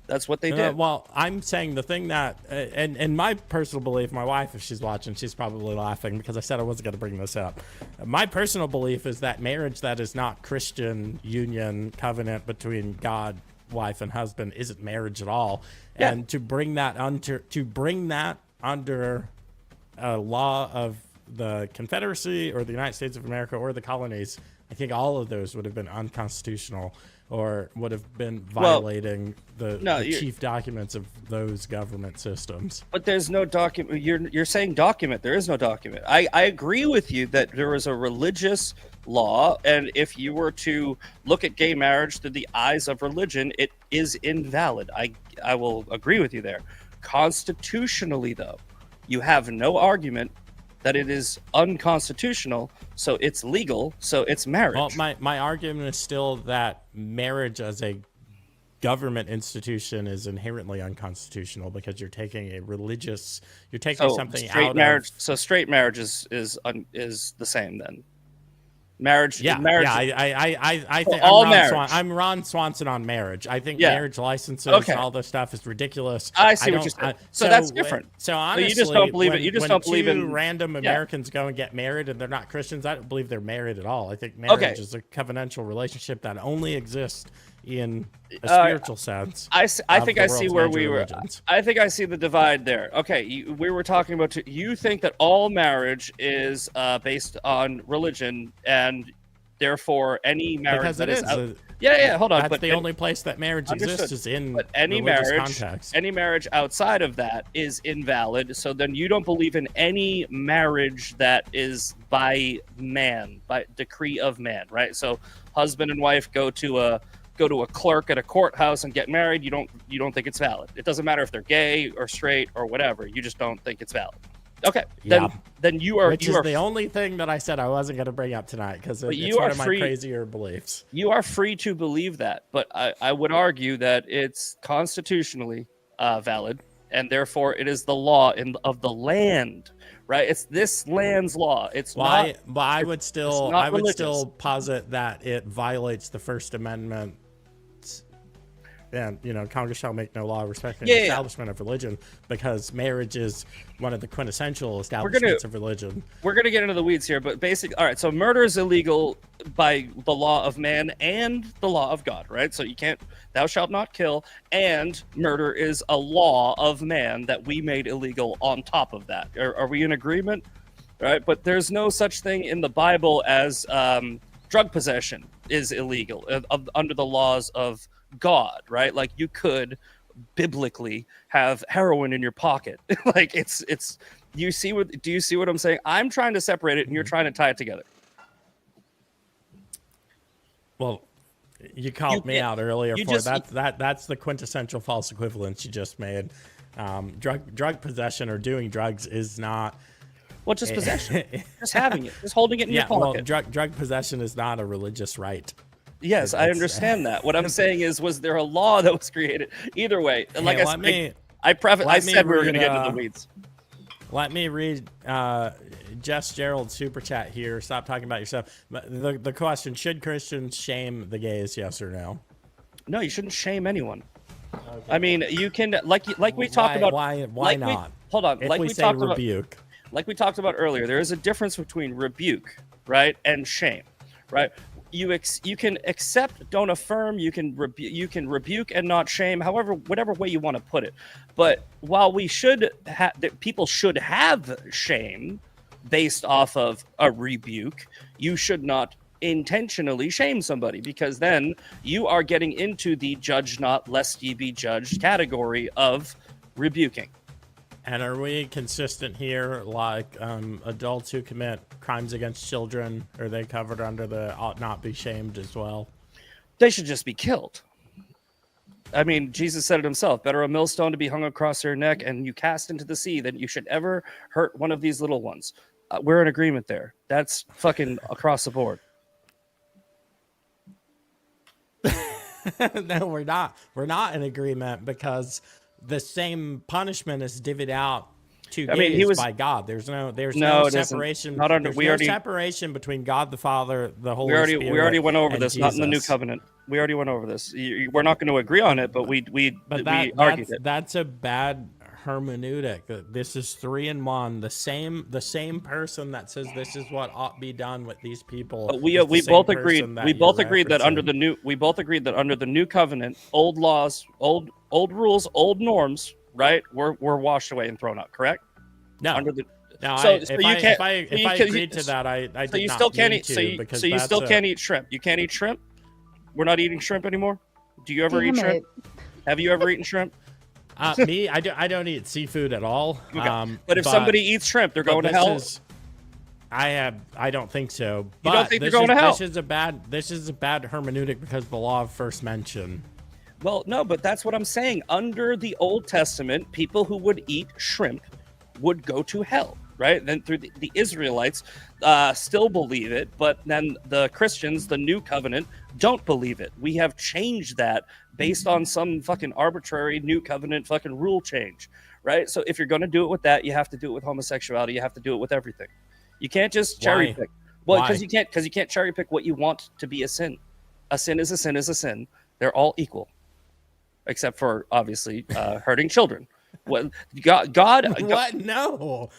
That's what they did. Well, I'm saying the thing that, and my personal belief, my wife, if she's watching, she's probably laughing because I said I wasn't going to bring this up. My personal belief is that marriage that is not Christian union covenant between God, wife, and husband isn't marriage at all. Yeah. And to bring that under a law of the Confederacy or the United States of America or the colonies, I think all of those would have been unconstitutional or would have been violating the chief documents of those government systems. But there's no document. You're saying document. There is no document. I agree with you that there was a religious law, and if you were to look at gay marriage through the eyes of religion, it is invalid. I will agree with you there. Constitutionally, though, you have no argument that it is unconstitutional, so it's legal, so it's marriage. Well, my argument is still that marriage as a government institution is inherently unconstitutional because you're taking something straight out marriage. of... So straight marriage is the same then. Marriage. Yeah, I think I'm Ron Swanson on marriage. I think marriage licenses and all this stuff is ridiculous. I see what you're saying. So that's different. So honestly, you just don't believe it. You just don't believe in random Americans go and get married and they're not Christians. I don't believe they're married at all. I think marriage is a covenantal relationship that only exists in a spiritual sense. I think I see where we were. I think I see the divide there. Okay, we were talking about. You think that all marriage is based on religion, and therefore any marriage because that it is. Yeah. Hold on. That's the only place that marriage exists is in any religious marriage. context. Any marriage outside of that is invalid. So then you don't believe in any marriage that is by man, by decree of man, right? So husband and wife go to a clerk at a courthouse and get married. You don't think it's valid. It doesn't matter if they're gay or straight or whatever. You just don't think it's valid. Okay, then you are. Which is the only thing that I said I wasn't going to bring up tonight because it's one of my crazier beliefs. You are free to believe that, but I would argue that it's constitutionally valid, and therefore it is the law of the land, right? It's this land's law. It's not. But I would still posit that it violates the First Amendment. And Congress shall make no law respecting the establishment of religion, because marriage is one of the quintessential establishments of religion. We're gonna get into the weeds here, but all right. So murder is illegal by the law of man and the law of God, right? So you can't. Thou shalt not kill, and murder is a law of man that we made illegal on top of that. Are we in agreement? Right? But there's no such thing in the Bible as drug possession is illegal under the laws of God, right? Like you could biblically have heroin in your pocket. Like it's Do you see what I'm saying? I'm trying to separate it, and you're trying to tie it together. Well, you called me out earlier for that. That's the quintessential false equivalence you just made. Drug possession or doing drugs is not. Well, just possession, just having it, just holding it in your pocket. Well, drug possession is not a religious right. Yes, I understand that. What I'm saying is, was there a law that was created? Either way, like I said, we were going to get into the weeds. Let me read Jess Gerald's super chat here. Stop talking about yourself. The question: should Christians shame the gays? Yes or no? No, you shouldn't shame anyone. Okay. I mean, you can like we talked about. Why not? Hold on. If like we we say talked rebuke. about, like we talked about earlier, there is a difference between rebuke, right, and shame, right? You can accept, don't affirm. You can rebuke and not shame. However, whatever way you want to put it. But while we should people should have shame based off of a rebuke, you should not intentionally shame somebody, because then you are getting into the judge not lest ye be judged category of rebuking. And are we consistent here, like adults who commit crimes against children, are they covered under the ought not be shamed as well? They should just be killed. I mean, Jesus said it himself, better a millstone to be hung across your neck and you cast into the sea than you should ever hurt one of these little ones. We're in agreement there. That's fucking across the board. No, we're not. We're not in agreement, because the same punishment is divvied out to gays by God. There's no separation. Separation between God the Father, the Holy Spirit. We already went over this. Jesus. Not in the New Covenant. We already went over this. We're not going to agree on it, but we argued it. That's a bad hermeneutic. This is 3 in 1. The same person that says this is what ought be done with these people. We both agreed. We both agreed that under the new covenant, old laws, old rules, old norms, right, were washed away and thrown out. Correct? No. Under the now, so, if I agreed to that, I did so you not still can't mean eat. to, So you still can't eat shrimp. You can't eat shrimp. We're not eating shrimp anymore. Do you ever eat shrimp? Have you ever eaten shrimp? Me, I don't eat seafood at all. Okay. But if somebody eats shrimp, they're going to hell. I don't think so. You don't think they're going to hell? This is a bad hermeneutic because of the law of first mention. Well, no, but that's what I'm saying. Under the Old Testament, people who would eat shrimp would go to hell, right? Then through the Israelites still believe it, but then the Christians, the New Covenant, don't believe it. We have changed that based on some fucking arbitrary New Covenant fucking rule change, right? So if you're going to do it with that, you have to do it with homosexuality. You have to do it with everything. You can't just cherry pick. Well, because you can't cherry pick what you want to be a sin. A sin is a sin is a sin. They're all equal, except for obviously hurting children. What God? What? No,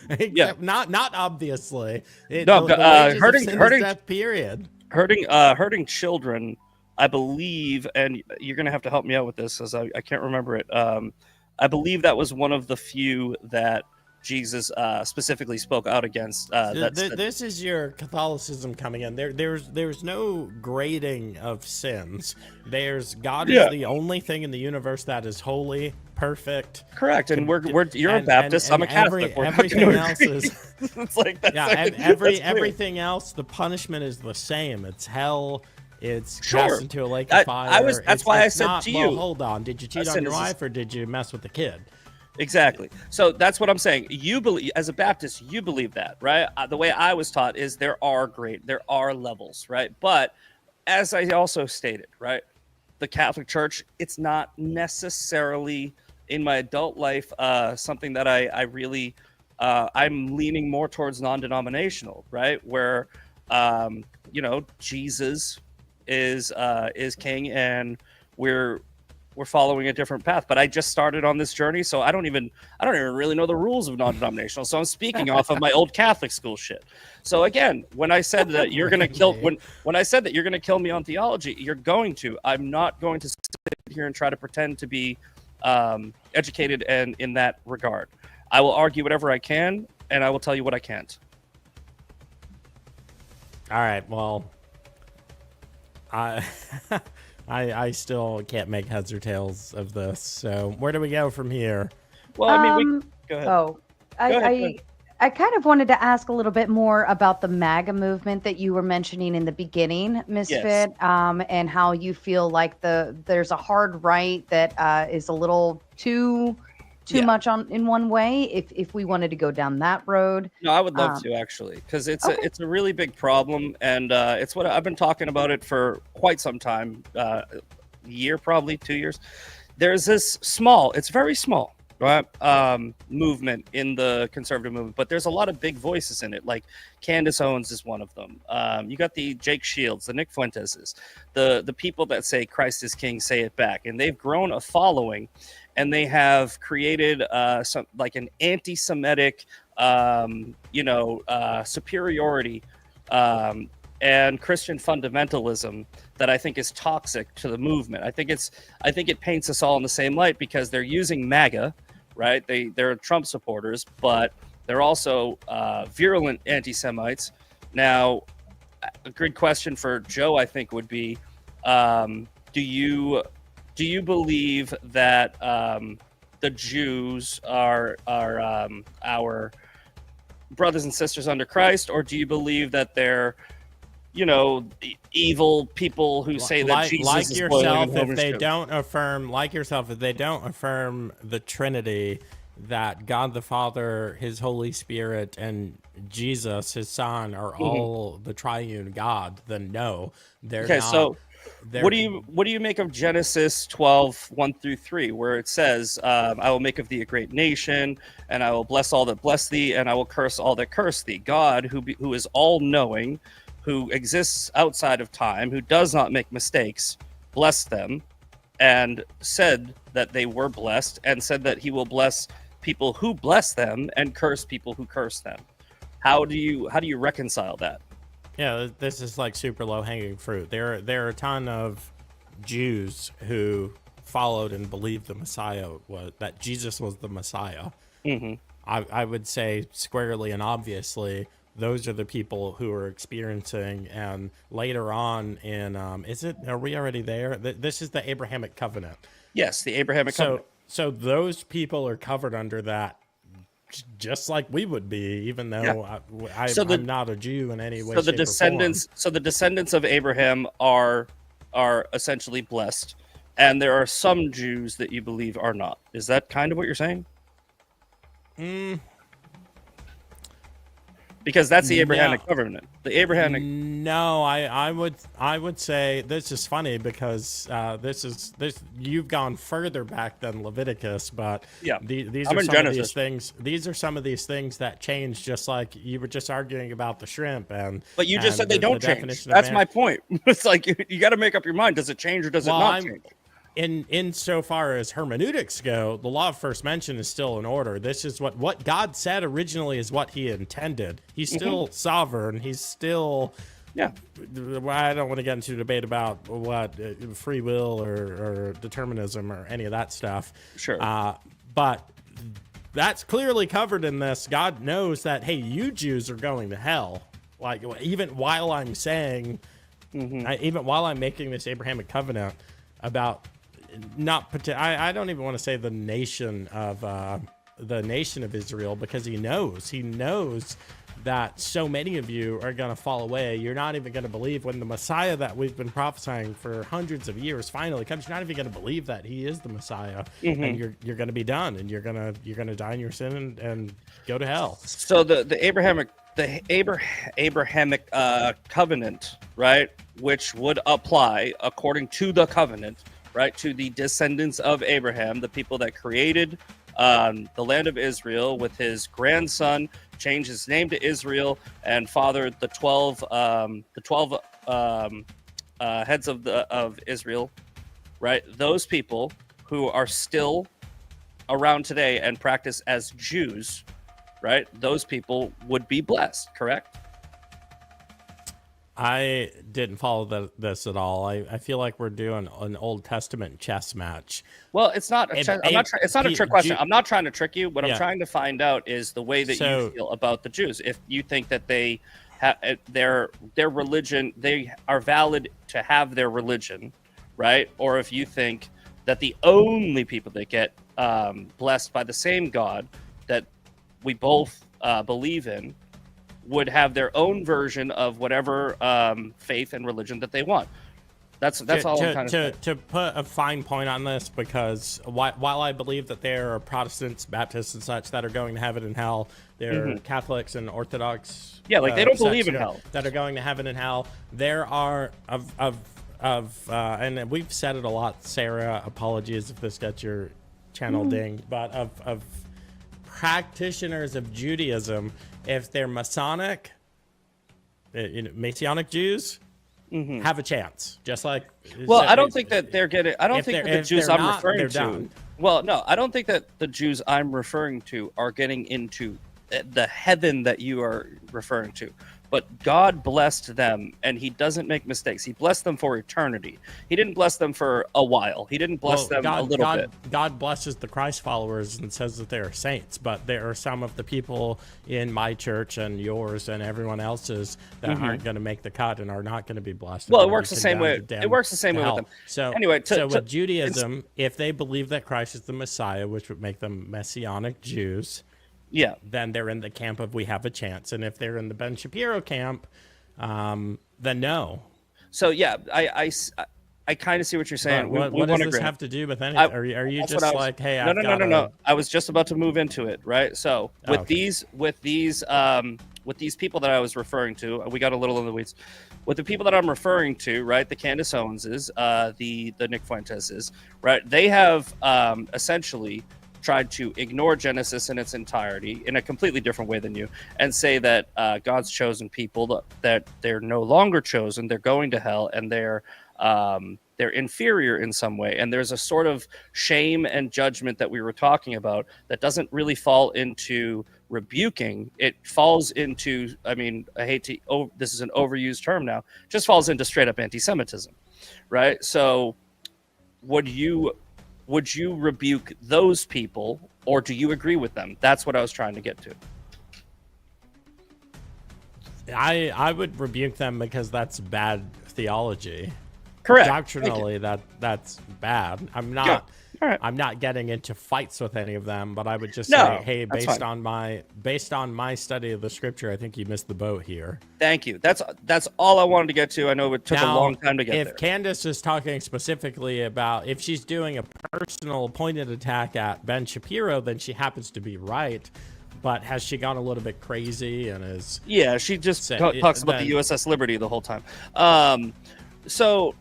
not obviously. Hurting death, period. Hurting children, I believe, and you're gonna have to help me out with this because I can't remember it. I believe that was one of the few that Jesus specifically spoke out against. This is your Catholicism coming in. There's no grading of sins. God is the only thing in the universe that is holy, perfect. Correct, and you're a Baptist. I'm a Catholic. Everything else is. It's like that's and everything else, the punishment is the same. It's hell. It's cast into a lake of fire. That's why I said to you. Well, hold on. Did you cheat on your wife or did you mess with the kid? Exactly. So that's what I'm saying. You believe, as a Baptist, you believe that, right? The way I was taught is there are levels, right? But as I also stated, right, the Catholic Church, it's not necessarily in my adult life something that I really I'm leaning more towards non-denominational, right? Where Jesus is king and we're following a different path, but I just started on this journey, so I don't even really know the rules of non-denominational. So I'm speaking off of my old Catholic school shit. So again, when I said that you're going to kill when I said that you're going to kill me on theology, you're going to. I'm not going to sit here and try to pretend to be educated and in that regard. I will argue whatever I can, and I will tell you what I can't. All right. Well, I still can't make heads or tails of this. So where do we go from here? Well, I mean, go ahead. Oh, Go ahead. I kind of wanted to ask a little bit more about the MAGA movement that you were mentioning in the beginning, Yes. Misfit, and how you feel like there's a hard right that is a little too Yeah. much on in one way. If we wanted to go down that road, No, I would love um, to actually, because it's okay. it's a really big problem, and it's what I've been talking about it for quite some time, year, probably 2 years. There's this small, it's very small, right, movement in the conservative movement, but there's a lot of big voices in it. Like Candace Owens is one of them. You got the Jake Shields, the Nick Fuenteses, the people that say Christ is King, say it back, and they've grown a following, and they have created some like an anti-Semitic, superiority, and Christian fundamentalism that I think is toxic to the movement. I think it paints us all in the same light because they're using MAGA, right? They're Trump supporters, but they're also virulent anti-Semites. Now, a good question for Joe, I think, would be, do you believe that the Jews are our brothers and sisters under Christ, or do you believe that they're evil people who say that Jesus like is yourself boiling if they too? don't affirm the Trinity, that God the Father, His Holy Spirit, and Jesus, His Son, are all the triune God, then no, they're Okay, not. so what do you make of Genesis 12:1-3, where it says, I will make of thee a great nation, and I will bless all that bless thee, and I will curse all that curse thee. God, who is all-knowing, who exists outside of time, who does not make mistakes, blessed them, and said that they were blessed, and said that he will bless people who bless them and curse people who curse them. How do you reconcile that? Yeah, this is like super low hanging fruit. There are a ton of Jews who followed and believed the Messiah that Jesus was the Messiah. Mm-hmm. I would say squarely and obviously those are the people who are experiencing, and later on in are we already there? This is the Abrahamic covenant. Yes, the Abrahamic covenant. So those people are covered under that, just like we would be, even though I'm not a Jew in any way. So the descendants of Abraham are essentially blessed, and there are some Jews that you believe are not. Is that kind of what you're saying? Because that's the Abrahamic covenant. The Abrahamic. No, I would say this is funny because this you've gone further back than Leviticus, but Yeah, these I'm are in some Genesis. of these things. These are some of these things that change, just like you were just arguing about the shrimp But you just said they don't change. definition of That's man. my point. It's like you got to make up your mind. Does it change or does it not change? In so far as hermeneutics go, the law of first mention is still in order. This is what God said originally is what He intended. He's still sovereign. He's still. Yeah. I don't want to get into a debate about what free will or determinism or any of that stuff. Sure. But that's clearly covered in this. God knows that, hey, you Jews are going to hell. Like, even while I'm saying, even while I'm making this Abrahamic covenant about I don't even want to say the nation of Israel, because he knows that so many of you are going to fall away. You're not even going to believe when the Messiah that we've been prophesying for hundreds of years finally comes. You're not even going to believe that he is the Messiah, and you're going to be done, and you're going to die in your sin and go to hell. So the Abrahamic covenant, right, which would apply according to the covenant, right, to the descendants of Abraham, the people that created the land of Israel, with his grandson, changed his name to Israel, and fathered the 12 heads of Israel, right? Those people who are still around today and practice as Jews, right? Those people would be blessed, correct? I didn't follow this at all. I feel like we're doing an Old Testament chess match. Well, it's not. It's not a trick question. I'm not trying to trick you. What I'm trying to find out is the way that you feel about the Jews. If you think that they have their religion, they are valid to have their religion, right? Or if you think that the only people that get blessed by the same God that we both believe in would have their own version of whatever faith and religion that they want. That's all I'm kind of saying. To put a fine point on this, because while I believe that there are Protestants, Baptists, and such that are going to heaven and hell, there are Catholics and Orthodox. Yeah, like they don't believe in hell. That are going to heaven and hell. There are and we've said it a lot, Sarah. Apologies if this got your channel dinged, but of practitioners of Judaism, if they're Masonic, Messianic Jews, have a chance. Just like, well, I don't think that they're getting. I don't think that the Jews I'm referring to. Done. Well, no, I don't think that the Jews I'm referring to are getting into the heaven that you are referring to. But God blessed them, and He doesn't make mistakes. He blessed them for eternity. He didn't bless them for a while. He didn't bless them a little bit. God blesses the Christ followers and says that they are saints, but there are some of the people in my church and yours and everyone else's that aren't going to make the cut and are not going to be blessed. Well, it works the same way. It works the same way with them. So anyway, with Judaism, if they believe that Christ is the Messiah, which would make them Messianic Jews, yeah, then they're in the camp of we have a chance. And if they're in the Ben Shapiro camp, then no. So yeah, I kind of see what you're saying. What does this have to do with anything? Are you just like, hey, no. I was just about to move into it, right? So with these people that I was referring to, we got a little in the weeds. With the people that I'm referring to, right? The Candace Owenses, the Nick Fuenteses, right? They have essentially tried to ignore Genesis in its entirety in a completely different way than you, and say that God's chosen people, that they're no longer chosen, they're going to hell, and they're inferior in some way. And there's a sort of shame and judgment that we were talking about that doesn't really fall into rebuking. It falls into, I mean, I hate to, this is an overused term now, just falls into straight up anti-Semitism, right? So would you rebuke those people, or do you agree with them? That's what I was trying to get to. I would rebuke them because that's bad theology. Correct. Doctrinally, that's bad. I'm not. Yeah. All right. I'm not getting into fights with any of them, but I would just No, say, hey, that's based fine. on my study of the scripture, I think you missed the boat here. Thank you. That's all I wanted to get to. I know it took a long time to get there. If Candace is talking specifically about if she's doing a personal pointed attack at Ben Shapiro, then she happens to be right. But has she gone a little bit crazy and is? Yeah, she just talks about the USS Liberty the whole time. So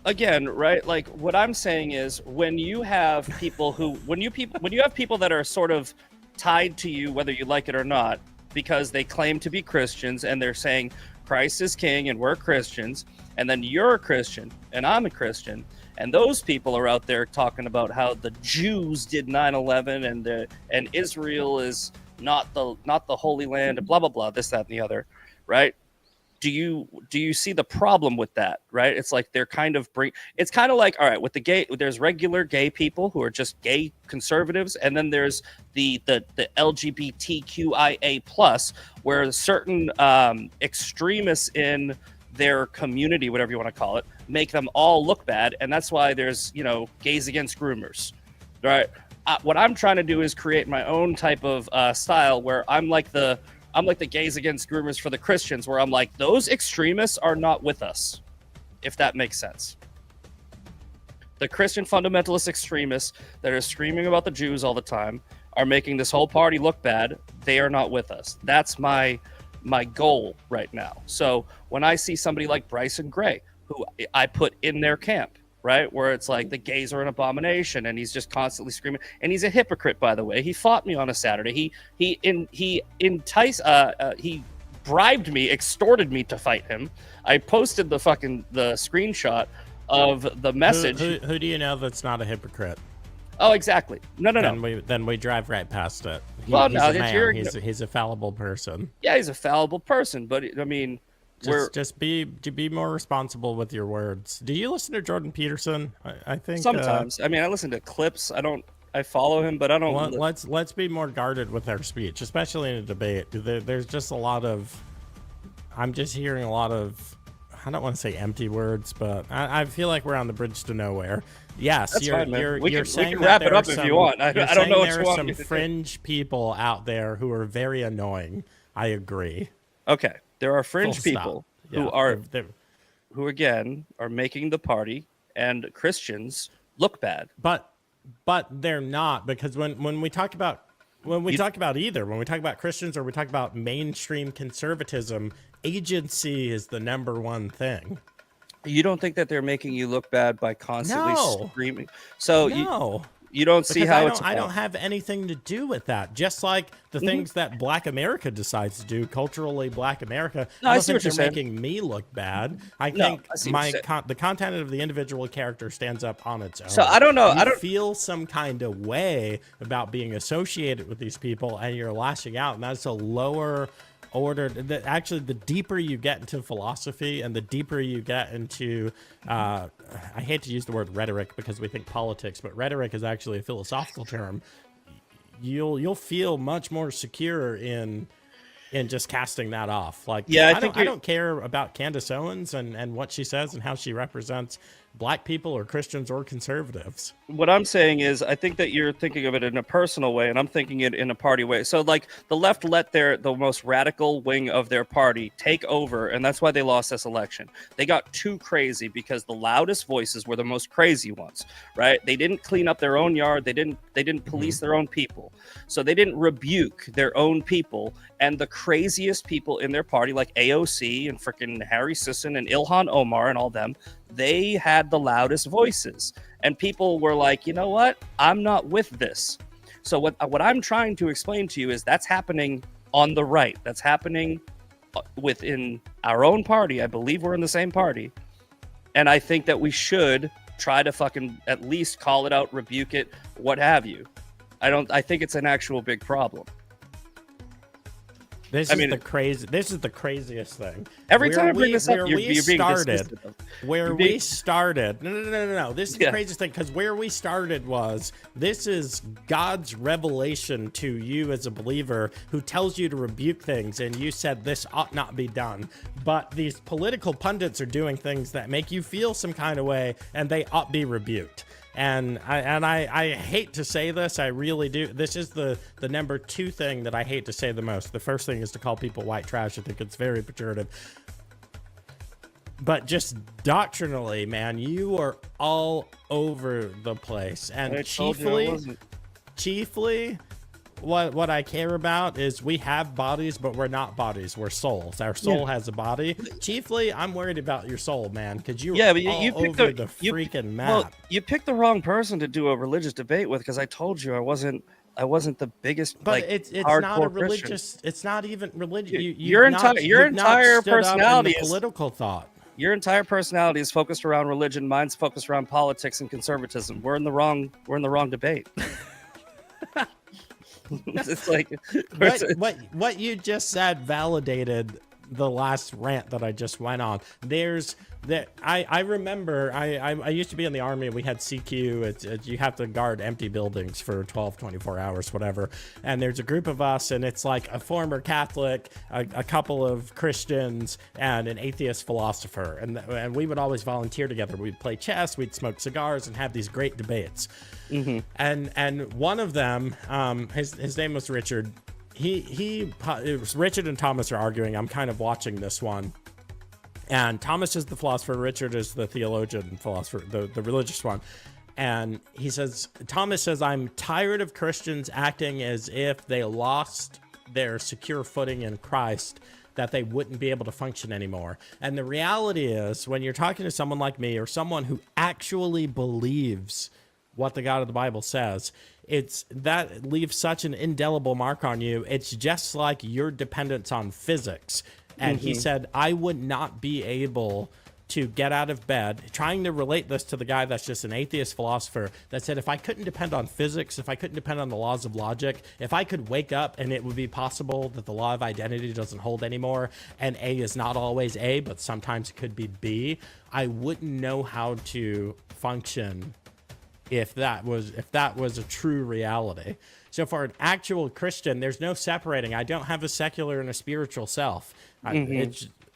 again, right? Like what I'm saying is, when you have people when you have people that are sort of tied to you, whether you like it or not, because they claim to be Christians and they're saying Christ is king and we're Christians, and then you're a Christian and I'm a Christian, and those people are out there talking about how the Jews did 9/11 and Israel is not the Holy Land and blah blah blah, this, that, and the other, right? Do you see the problem with that, right? It's like they're kind of it's kind of like, all right, with the gay, there's regular gay people who are just gay conservatives, and then there's the LGBTQIA plus, where certain extremists in their community, whatever you want to call it, make them all look bad, and that's why there's, gays against groomers, right? What I'm trying to do is create my own type of style where I'm like the gays against groomers for the Christians, where I'm like, those extremists are not with us, if that makes sense. The Christian fundamentalist extremists that are screaming about the Jews all the time are making this whole party look bad. They are not with us. That's my goal right now. So when I see somebody like Bryson Gray, who I put in their camp, right, where it's like the gays are an abomination, and he's just constantly screaming, and he's a hypocrite, by the way. He fought me on a Saturday. He bribed me, extorted me to fight him. I posted the screenshot of the message. Who do you know that's not a hypocrite? Oh, exactly. No. Then we drive right past it. Well, he's a man. He's a fallible person. Yeah, he's a fallible person, but I mean, just be more responsible with your words. Do you listen to Jordan Peterson? I think sometimes. I mean, I listen to clips. I follow him, but I don't. Well, let's be more guarded with our speech, especially in a debate. There's just a lot of. I'm just hearing a lot of I don't want to say empty words, but I feel like we're on the bridge to nowhere. Yes, That's you're fine, man. you're We you're can saying wrap that it there up are if some, you want. I don't know what there you are want me some to do. fringe people out there who are very annoying. I agree. Okay, there are fringe Full stop. people Yeah, who are they're- who again are making the party and Christians look bad. but they're not, because when we talk about when we talk about Christians or we talk about mainstream conservatism, agency is the number one thing. You don't think that they're making you look bad by constantly No. screaming? So No. you don't see Because how I don't have anything to do with that. Just like the things that Black America decides to do, culturally Black America. No, I I don't see think what you're they're saying. making me look bad. I No, think I see what you're saying. the content of the individual character stands up on its own. So I don't know. You I don't feel some kind of way about being associated with these people, and you're lashing out, and that's a lower order. Actually, the deeper you get into philosophy and the deeper you get into I hate to use the word rhetoric because we think politics, but rhetoric is actually a philosophical term. You'll feel much more secure in just casting that off. Like, Yeah, I don't care about Candace Owens and what she says and how she represents Black people or Christians or conservatives. what I'm saying is, I think that you're thinking of it in a personal way, and I'm thinking it in a party way. So, like, the left let the most radical wing of their party take over, and that's why they lost this election. They got too crazy because the loudest voices were the most crazy ones, right? They didn't clean up their own yard. They didn't police their own people. So they didn't rebuke their own people. And the craziest people in their party, like AOC and freaking Harry Sisson and Ilhan Omar and all them, they had the loudest voices. And people were like, you know what? I'm not with this. So what I'm trying to explain to you is that's happening on the right. That's happening within our own party. I believe we're in the same party. And I think that we should try to fucking at least call it out, rebuke it, what have you. I think it's an actual big problem. This is the craziest thing. Every time I bring this up, you're being dismissive. We started. No. This is the craziest thing, because where we started was, this is God's revelation to you as a believer, who tells you to rebuke things, and you said this ought not be done. But these political pundits are doing things that make you feel some kind of way, and they ought be rebuked. And I hate to say this, I really do. This is the number two thing that I hate to say the most. The first thing is to call people white trash. I think it's very pejorative. But just doctrinally, man, you are all over the place. And chiefly, what I care about is we have bodies, but we're not bodies. We're souls. Our soul has a body. Chiefly, I'm worried about your soul, man, because you over the freaking map. Well, you picked the wrong person to do a religious debate with, because I told you I wasn't the biggest. But like, it's hardcore not a religious. Christian. It's not even religious. Your entire personality is political thought. Your entire personality is focused around religion. Mine's focused around politics and conservatism. We're in the wrong debate. It's like what you just said validated the last rant that I just went on. I remember I used to be in the Army. We had CQ. You have to guard empty buildings for 12, 24 hours, whatever. And there's a group of us, and it's like a former Catholic, a couple of Christians, and an atheist philosopher. And we would always volunteer together. We'd play chess, we'd smoke cigars, and have these great debates. Mm-hmm. And one of them, his name was Richard. It was Richard and Thomas are arguing. I'm kind of watching this one. And Thomas is the philosopher. Richard is the theologian philosopher, the religious one. And Thomas says, I'm tired of Christians acting as if they lost their secure footing in Christ, that they wouldn't be able to function anymore. And the reality is, when you're talking to someone like me, or someone who actually believes what the God of the Bible says, that leaves such an indelible mark on you. It's just like your dependence on physics. And he said, I would not be able to get out of bed, trying to relate this to the guy that's just an atheist philosopher that said, if I couldn't depend on physics, if I couldn't depend on the laws of logic, if I could wake up and it would be possible that the law of identity doesn't hold anymore, and A is not always A, but sometimes it could be B, I wouldn't know how to function if that was a true reality. So for an actual Christian, there's no separating. I don't have a secular and a spiritual self.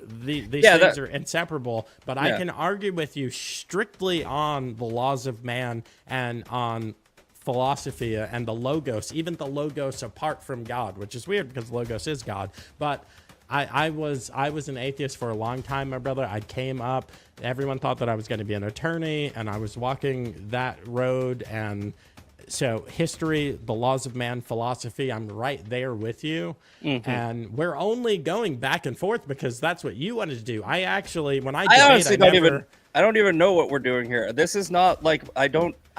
these things are inseparable. But I can argue with you strictly on the laws of man and on philosophy and the logos, even the logos apart from God, which is weird because logos is God. But I was an atheist for a long time, my brother. I came up, everyone thought that I was going to be an attorney, and I was walking that road. And so history, the laws of man, philosophy, I'm right there with you. And we're only going back and forth because that's what you wanted to do. I actually, when I debate, honestly I don't even know what we're doing here. This is not like, I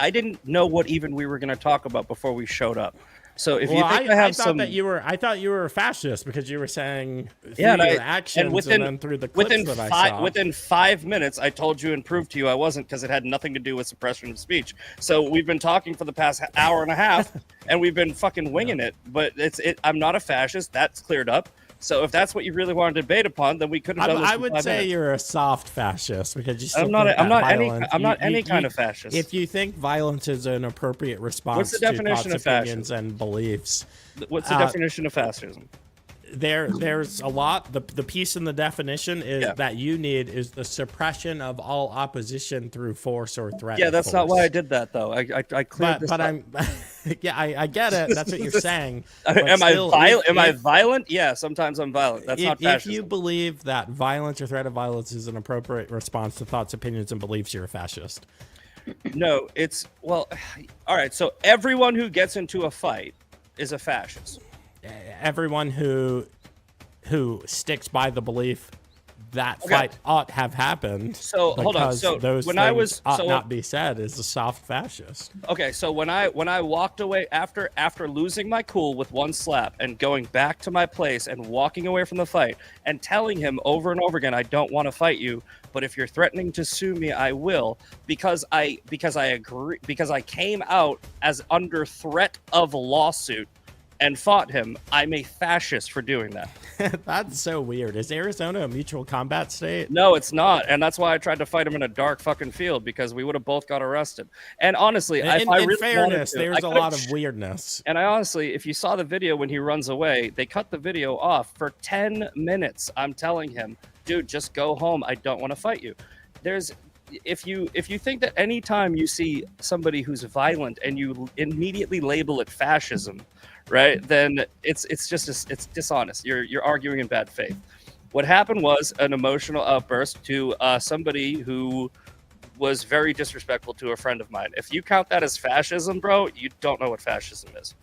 didn't know what even we were going to talk about before we showed up. So if you think I thought you were a fascist because you were saying through your actions and then through the clips that I saw. Within 5 minutes, I told you and proved to you I wasn't, because it had nothing to do with suppression of speech. So we've been talking for the past hour and a half, and we've been fucking winging it. But I'm not a fascist. That's cleared up. So if that's what you really want to debate upon, then we could have done this. I would say you're a soft fascist because you. I'm not any kind of fascist. If you think violence is an appropriate response to thoughts, opinions, and beliefs, what's the definition of fascism? There's a lot. The piece in the definition is that you need is the suppression of all opposition through force or threat. Yeah, that's not why I did that though. I cleared this. But I'm. Yeah, I get it. That's what you're saying. Am I violent? Yeah, sometimes I'm violent. That's not fascism. If you believe that violence or threat of violence is an appropriate response to thoughts, opinions, and beliefs, you're a fascist. No, all right. So everyone who gets into a fight is a fascist. Everyone who sticks by the belief that fight ought have happened. So hold on. So those when things I was ought not be said is a soft fascist. Okay, so when I walked away after losing my cool with one slap and going back to my place and walking away from the fight and telling him over and over again, I don't want to fight you, but if you're threatening to sue me, I will, because I agree, because I came out as under threat of lawsuit and fought him, I'm a fascist for doing that. That's so weird. Is Arizona a mutual combat state? No, it's not. And that's why I tried to fight him in a dark fucking field, because we would have both got arrested. And honestly, in fairness, there's a lot of weirdness. And I honestly, if you saw the video when he runs away, they cut the video off for 10 minutes. I'm telling him, dude, just go home. I don't want to fight you. If you think that anytime you see somebody who's violent and you immediately label it fascism, right, then it's dishonest. You're arguing in bad faith. What happened was an emotional outburst to somebody who was very disrespectful to a friend of mine. If you count that as fascism, bro, you don't know what fascism is.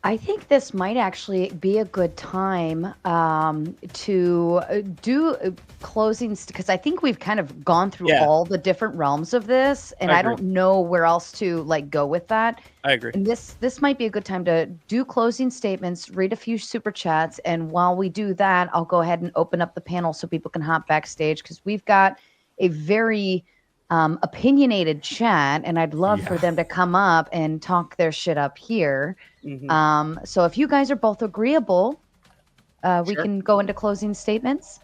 I think this might actually be a good time to do closings, because I think we've kind of gone through all the different realms of this, and I don't know where else to go with that. I agree. And this might be a good time to do closing statements, read a few super chats, and while we do that, I'll go ahead and open up the panel so people can hop backstage, because we've got a very opinionated chat, and I'd love for them to come up and talk their shit up here. Mm-hmm. So if you guys are both agreeable, we can go into closing statements.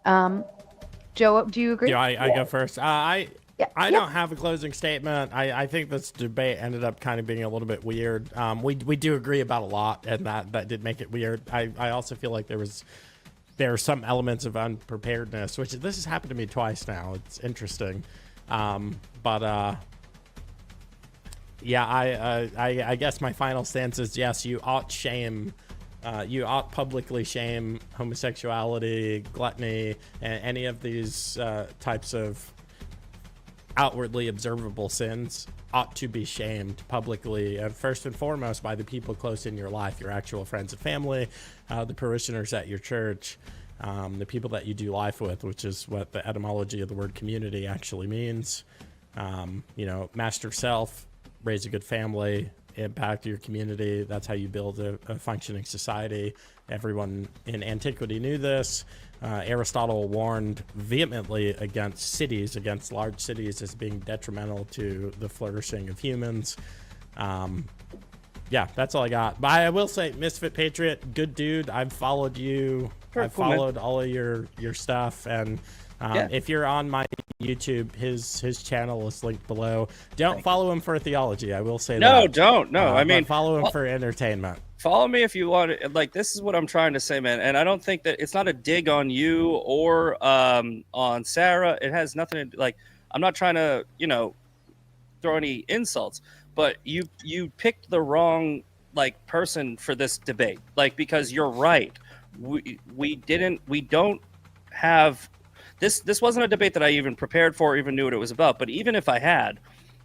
Joe, do you agree? Yeah, I go first. I don't have a closing statement. I think this debate ended up kind of being a little bit weird. We do agree about a lot, and that did make it weird. I also feel like there are some elements of unpreparedness, which this has happened to me twice now. It's interesting. I guess my final stance is yes, you ought publicly shame homosexuality, gluttony, and any of these types of outwardly observable sins ought to be shamed publicly, first and foremost by the people close in your life, your actual friends and family, the parishioners at your church, the people that you do life with, which is what the etymology of the word community actually means. Master self, raise a good family, impact your community. That's how you build a functioning society. Everyone in antiquity knew this. Aristotle warned vehemently against large cities as being detrimental to the flourishing of humans. That's all I got. But I will say, Misfit Patriot, good dude. I've followed you. I've followed all of your stuff, and Yeah. If you're on my YouTube, his channel is linked below. Don't follow him for theology. I will say No, that. don't. No, I mean, but follow him for entertainment. follow me if you want. Like, this is what I'm trying to say, man. And I don't think that it's not a dig on you or on Sara. It has nothing to like. I'm not trying to, throw any insults, but you picked the wrong like person for this debate. Like, because you're right. We don't have this wasn't a debate that I even prepared for, or even knew what it was about. But even if I had,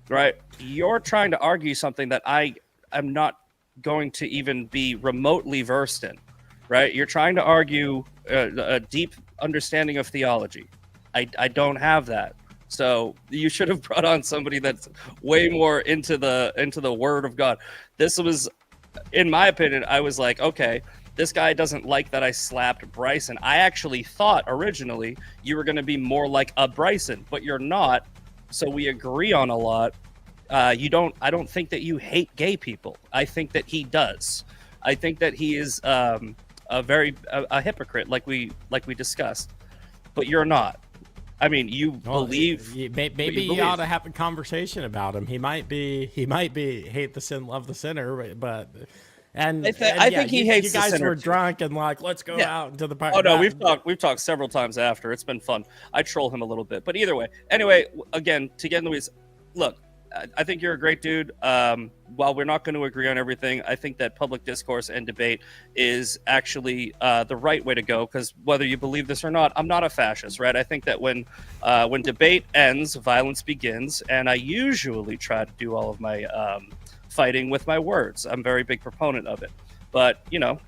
right, you're trying to argue something that I am not going to even be remotely versed in, right? You're trying to argue a deep understanding of theology. I don't have that. So you should have brought on somebody that's way more into the Word of God. This was, in my opinion, I was like, okay, this guy doesn't like that I slapped Bryson. I actually thought originally you were going to be more like a Bryson, but you're not. So we agree on a lot. I don't think that you hate gay people. I think that he does. I think that he is a hypocrite, like we discussed. But you're not. I mean, you believe. Maybe you ought to have a conversation about him. He might be hate the sin, love the sinner, but. And I think he hates the sinner. You guys were drunk and like, let's go out into the park. Oh no, we've talked several times after. It's been fun. I troll him a little bit, but either way. Anyway, again, to get in the weeds. Look, I think you're a great dude. While we're not going to agree on everything, I think that public discourse and debate is actually the right way to go. Because whether you believe this or not, I'm not a fascist, right? I think that when debate ends, violence begins, and I usually try to do all of my fighting with my words. I'm a very big proponent of it. But,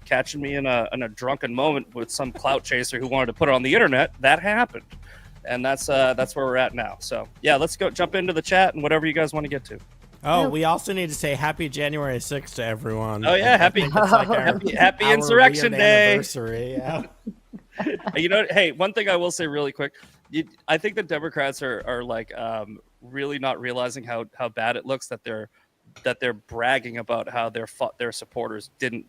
catching me in a drunken moment with some clout chaser who wanted to put it on the internet, that happened. And that's where we're at now. So, yeah, let's go jump into the chat and whatever you guys want to get to. Oh, we also need to say happy January 6th to everyone. Oh, yeah, happy Insurrection Day. Anniversary. Yeah. Hey, one thing I will say really quick. I think the Democrats are like really not realizing how bad it looks that they're bragging about how their supporters didn't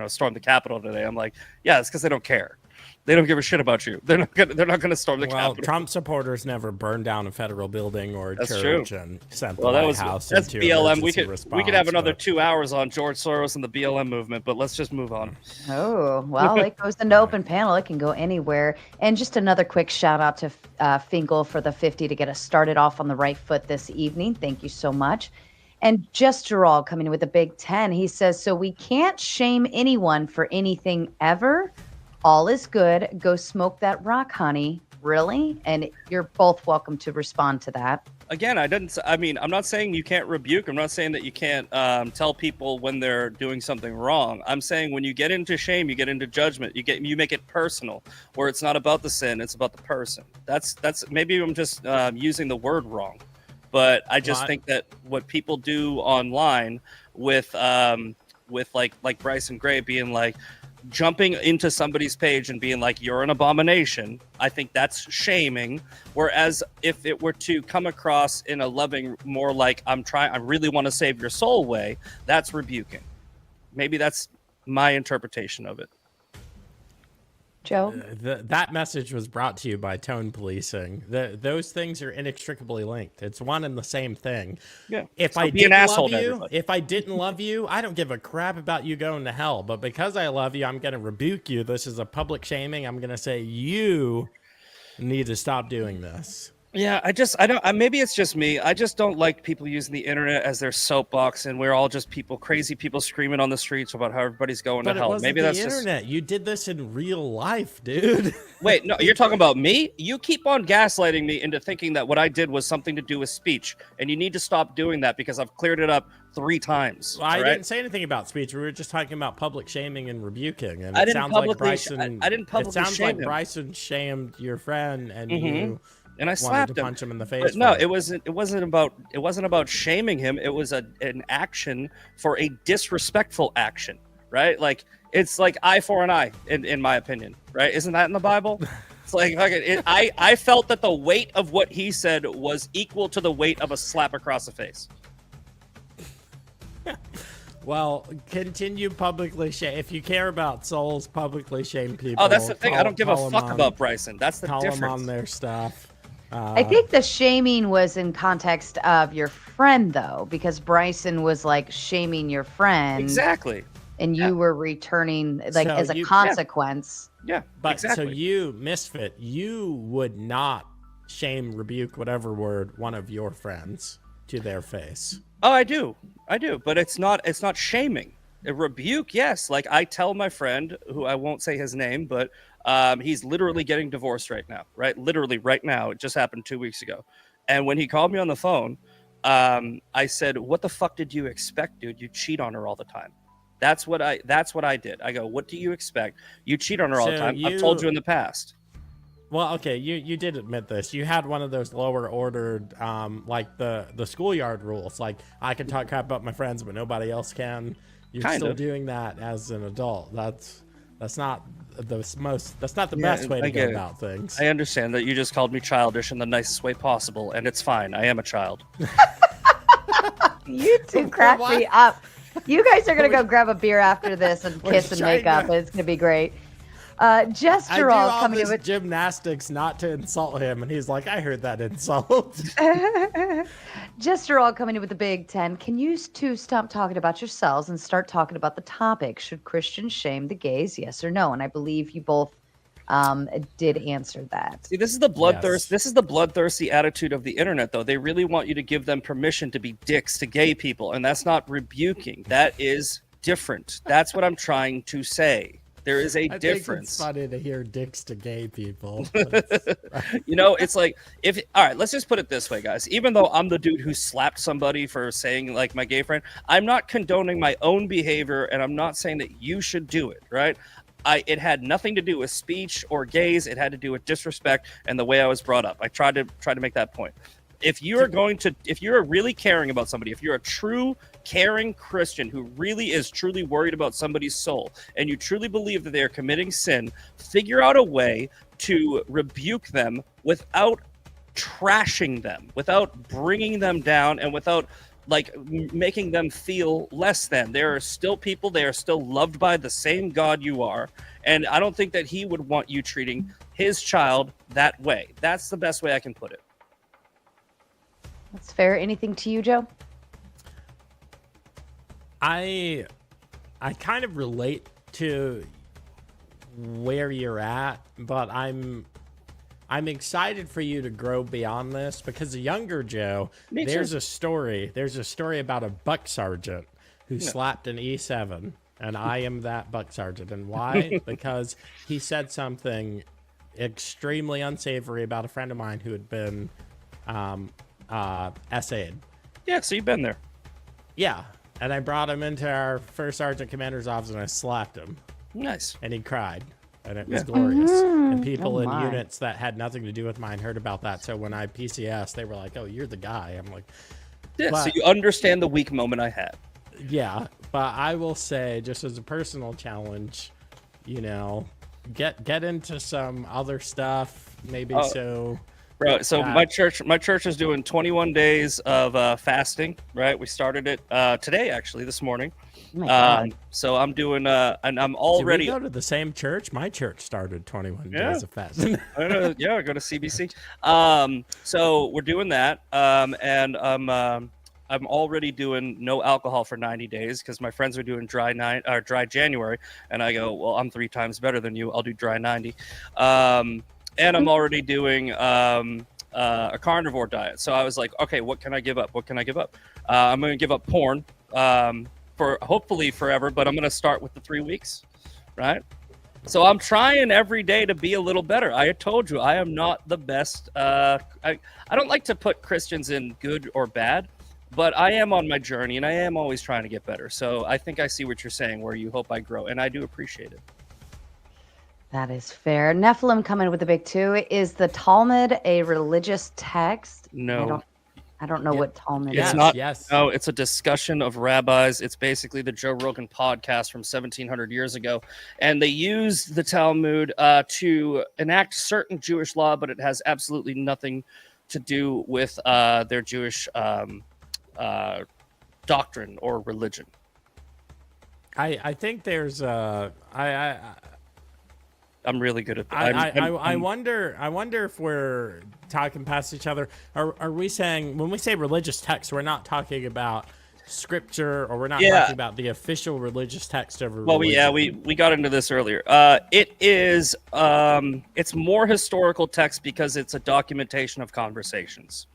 storm the Capitol today. I'm like, yeah, it's because they don't care. They don't give a shit about you. They're not gonna storm the Capitol. Trump supporters never burned down a federal building or a church true. And sent the White House that's into BLM. response, We could have another 2 hours on George Soros and the BLM movement, but let's just move on. Oh, well, it goes into open panel. It can go anywhere. And just another quick shout out to Finkel for the 50 to get us started off on the right foot this evening. Thank you so much. And Just Gerald coming in with a big 10. He says, so we can't shame anyone for anything ever. All is good. Go smoke that rock, honey. Really? And you're both welcome to respond to that. Again, I'm not saying you can't rebuke. I'm not saying that you can't tell people when they're doing something wrong. I'm saying when you get into shame, you get into judgment. You make it personal, where it's not about the sin, it's about the person. That's maybe I'm just using the word wrong. But I just think that what people do online with like Bryson Gray being like jumping into somebody's page and being like, you're an abomination, I think that's shaming. Whereas if it were to come across in a loving, more like I really want to save your soul way, that's rebuking. Maybe that's my interpretation of it. Joe? That message was brought to you by tone policing. Those things are inextricably linked. It's one and the same thing. Yeah. If I didn't love you, I don't give a crap about you going to hell. But because I love you, I'm going to rebuke you. This is a public shaming. I'm going to say you need to stop doing this. Yeah, maybe it's just me. I just don't like people using the internet as their soapbox, and we're all just crazy people screaming on the streets about how everybody's going to hell. Maybe that's the internet. You did this in real life, dude. Wait, no, you're talking about me? You keep on gaslighting me into thinking that what I did was something to do with speech, and you need to stop doing that because I've cleared it up 3 times. Well, I didn't say anything about speech. We were just talking about public shaming and rebuking, and it sounds like Bryson shamed your friend, and you. And I slapped him. Punch him in the face. But no, it wasn't about shaming him. It was an action for a disrespectful action, right? Like it's like eye for an eye, in my opinion, right? Isn't that in the Bible? It's like I felt that the weight of what he said was equal to the weight of a slap across the face. Well, continue publicly shame. If you care about souls, publicly shame people. Oh, that's the thing. I don't give a fuck about Bryson. That's the difference. Call difference. them on their stuff. I think the shaming was in context of your friend, though, because Bryson was like shaming your friend. Exactly. And you were returning like So as a you- consequence. Yeah, But exactly. so you, Misfit, you would not shame, rebuke, whatever word, one of your friends to their face. Oh, I do, but it's not shaming. A rebuke, yes. Like I tell my friend, who I won't say his name, but he's literally getting divorced right now, right? Literally right now. It just happened 2 weeks ago. And when he called me on the phone, I said, "What the fuck did you expect, dude? You cheat on her all the time." That's what I did. I go, "What do you expect? You cheat on her all the time. I've told you in the past." Well, okay, you did admit this. You had one of those lower ordered, like the schoolyard rules. Like I can talk crap about my friends, but nobody else can. You're still doing that as an adult. That's not the best way to go about things. I understand that you just called me childish in the nicest way possible, and it's fine. I am a child. You two crack me up. You guys are gonna go grab a beer after this and kiss and make up. It's gonna be great. Jester I do all all coming this with gymnastics not to insult him, and he's like, "I heard that insult." Jester all coming in with the Big 10. Can you two stop talking about yourselves and start talking about the topic? Should Christians shame the gays? Yes or no? And I believe you both did answer that. See, this is the bloodthirst. Yes. This is the bloodthirsty attitude of the internet, though. They really want you to give them permission to be dicks to gay people, and that's not rebuking. That is different. That's what I'm trying to say. There is a difference. Think it's funny to hear dicks to gay people. You know, it's like all right, let's just put it this way, guys. Even though I'm the dude who slapped somebody for saying like my gay friend, I'm not condoning my own behavior, and I'm not saying that you should do it, right? It had nothing to do with speech or gays. It had to do with disrespect and the way I was brought up. I tried to make that point. If you're really caring about somebody, if you're a true caring Christian who really is truly worried about somebody's soul, and you truly believe that they are committing sin, figure out a way to rebuke them without trashing them, without bringing them down, and without like making them feel less than. There are still people, they are still loved by the same God you are, and I don't think that he would want you treating his child that way. That's the best way I can put it. That's fair. Anything to you, Joe? I kind of relate to where you're at, but I'm excited for you to grow beyond this, because the younger Joe, there's a story about a buck sergeant who slapped an E7, and I am that buck sergeant. And why? Because he said something extremely unsavory about a friend of mine who had been SA'd. Yeah, so you've been there. Yeah, and I brought him into our first sergeant commander's office and I slapped him. Nice. And he cried. And it was glorious. And people Oh in my. units that had nothing to do with mine heard about that. So when I PCS, they were like, "Oh, you're the guy." I'm like, Yeah, so But- you understand the weak moment I had. yeah. But I will say, just as a personal challenge, you know, get into some other stuff. Maybe Bro, so Yeah. my church is doing 21 days of fasting, right? We started it today, actually, this morning. Oh my God. So I'm doing, and I'm Did already. we go to the same church? My church started 21 days of fasting. I go to CBC. So we're doing that, and I'm already doing no alcohol for 90 days because my friends are doing dry January, and I go, well, I'm 3 times better than you. I'll do dry 90. And I'm already doing a carnivore diet. So I was like, okay, what can I give up? What can I give up? I'm going to give up porn for hopefully forever, but I'm going to start with the 3 weeks, right? So I'm trying every day to be a little better. I told you I am not the best. I don't like to put Christians in good or bad, but I am on my journey and I am always trying to get better. So I think I see what you're saying, where you hope I grow, and I do appreciate it. That is fair. Nephilim coming with the big 2. Is the Talmud a religious text? No. I don't know what Talmud It's is. not. Yes. No, it's a discussion of rabbis. It's basically the Joe Rogan podcast from 1700 years ago. And they use the Talmud to enact certain Jewish law, but it has absolutely nothing to do with their Jewish doctrine or religion. I think there's I'm really good at that. I wonder if we're talking past each other. Are we saying, when we say religious text, we're not talking about scripture, or we're not talking about the official religious text of a religion? We got into this earlier. It is it's more historical text because it's a documentation of conversations.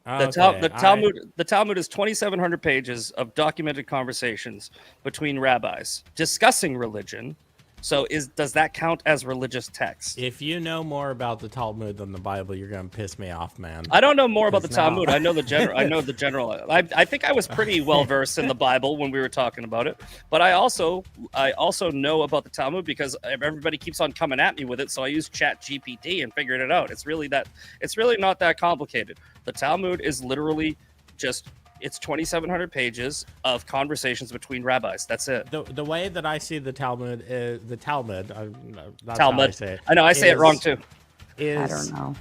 The Talmud is 2,700 pages of documented conversations between rabbis discussing religion. So does that count as religious text? If you know more about the Talmud than the Bible, you're gonna piss me off, man. I don't know more about the Talmud. I know the general. I know the general. I think I was pretty well versed in the Bible when we were talking about it. But I also know about the Talmud because everybody keeps on coming at me with it. So I use Chat GPT and figured it out. It's really not that complicated. The Talmud is literally just. It's 2,700 pages of conversations between rabbis. That's it. The way that I see the Talmud is the Talmud. That's Talmud. How I say it. I know I say it wrong too. I don't know.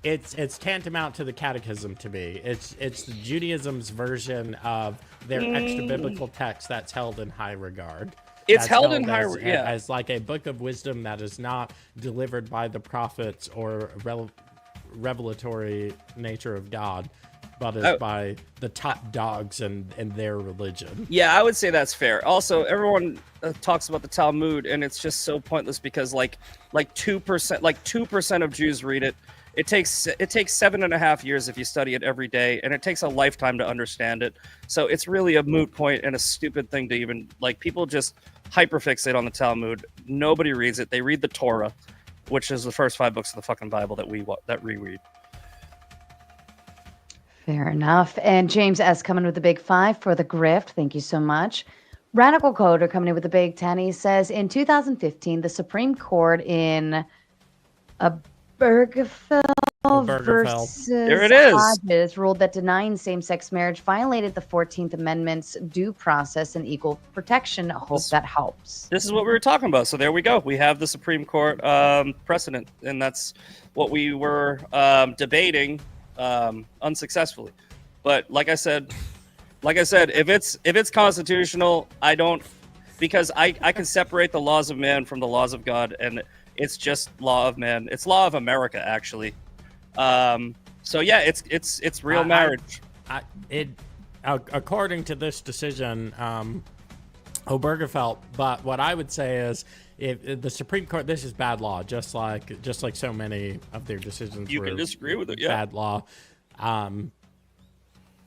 It's tantamount to the Catechism to me. It's Judaism's version of their extra biblical text that's held in high regard. It's held in high regard, as like a book of wisdom that is not delivered by the prophets or revelatory nature of God, but is by the top dogs in their religion. Yeah, I would say that's fair. Also, everyone talks about the Talmud, and it's just so pointless because like 2% of Jews read it. It takes 7.5 years if you study it every day, and it takes a lifetime to understand it. So it's really a moot point and a stupid thing to even people just hyper-fixate on the Talmud. Nobody reads it. They read the Torah, which is the first 5 books of the fucking Bible that we read. Fair enough. And James S. coming with the big 5 for the grift. Thank you so much. Radical Coder coming in with the big 10. He says, in 2015, the Supreme Court in Obergefell versus there it is. Hodges ruled that denying same-sex marriage violated the 14th Amendment's due process and equal protection. I hope that helps. This is what we were talking about. So there we go. We have the Supreme Court precedent, and that's what we were debating unsuccessfully. But like I said, if it's constitutional, I don't, because I can separate the laws of man from the laws of God, and it's just law of man. It's law of America, actually. So yeah, it's real marriage. According to this decision, Obergefell. But what I would say is, if the Supreme Court, this is bad law, just like so many of their decisions. You can disagree with it, yeah. Bad law.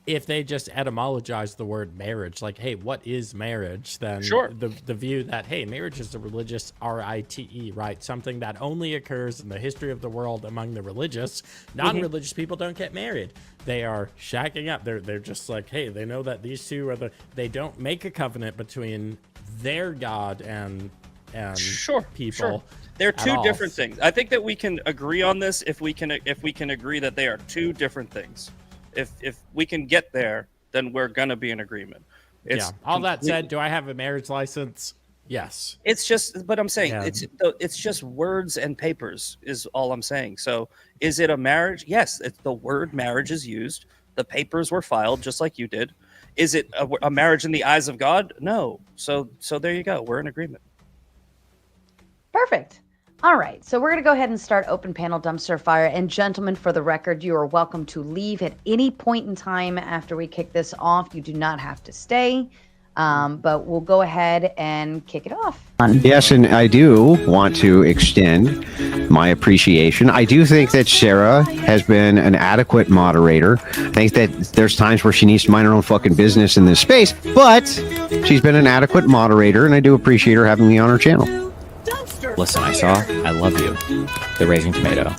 If they just etymologize the word marriage, like, hey, what is marriage? Then sure. The view that, hey, marriage is a religious rite, right? Something that only occurs in the history of the world among the religious. Non-religious people don't get married. They are shacking up. They're just like, hey, they know that these two are they don't make a covenant between their God and people. Sure. They're two different things. I think that we can agree on this if we can agree that they are two different things. If we can get there, then we're gonna be in agreement. All that said, do I have a marriage license? Yes. It's just, but I'm saying it's just words and papers is all I'm saying. So is it a marriage? Yes. The word marriage is used. The papers were filed just like you did. Is it a marriage in the eyes of God? No. So there you go. We're in agreement. Perfect. All right, so we're going to go ahead and start open panel dumpster fire. And gentlemen, for the record, you are welcome to leave at any point in time after we kick this off. You do not have to stay, but we'll go ahead and kick it off. Yes, and I do want to extend my appreciation. I do think that Sara has been an adequate moderator. I think that there's times where she needs to mind her own fucking business in this space, but she's been an adequate moderator, and I do appreciate her having me on her channel. Listen, I love you, the Raising Tomato,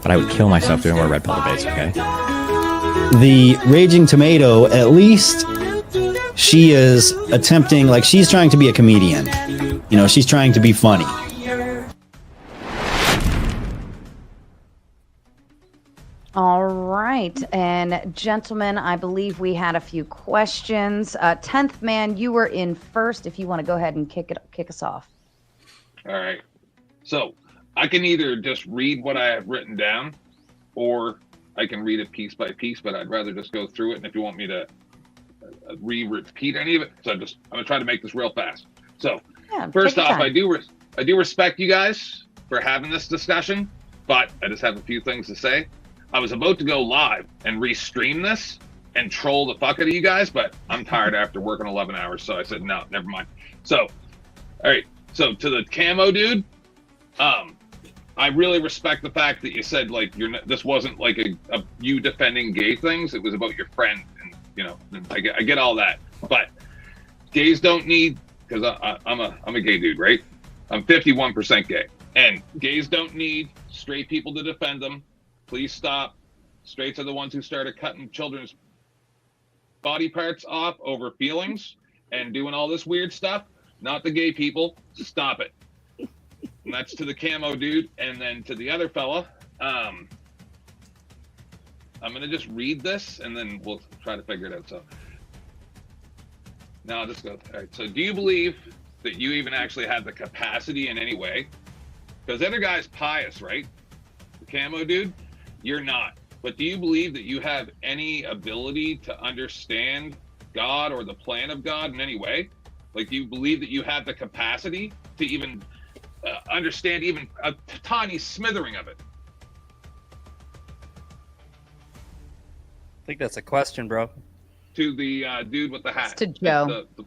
but I would kill myself doing more red pill debates, okay? The Raging Tomato, at least she is attempting, like, she's trying to be a comedian. You know, she's trying to be funny. All right, and gentlemen, I believe we had a few questions. 10th man, you were in first. If you want to go ahead and kick us off. All right. So I can either just read what I have written down, or I can read it piece by piece, but I'd rather just go through it. And if you want me to repeat any of it. So I'm gonna try to make this real fast. So Yeah, first take your off, time. I do respect you guys for having this discussion, but I just have a few things to say. I was about to go live and restream this and troll the fuck out of you guys, but I'm tired after working 11 hours, so I said no, never mind. So, all right. So to the camo dude, I really respect the fact that you said like this wasn't like a you defending gay things. It was about your friend, and you know, I get all that. But gays don't need, because I'm a gay dude, right? I'm 51% gay, and gays don't need straight people to defend them. Please stop. Straights are the ones who started cutting children's body parts off over feelings and doing all this weird stuff. Not the gay people. Stop it. And that's to the camo dude. And then to the other fella, I'm going to just read this and then we'll try to figure it out. So now I'll just go. All right. So do you believe that you even actually have the capacity in any way? Because the other guy's pious, right? The camo dude, you're not. But do you believe that you have any ability to understand God or the plan of God in any way? Like, do you believe that you have the capacity to even understand even a tiny smithering of it? I think that's a question, bro. To the dude with the hat. It's to Joe. The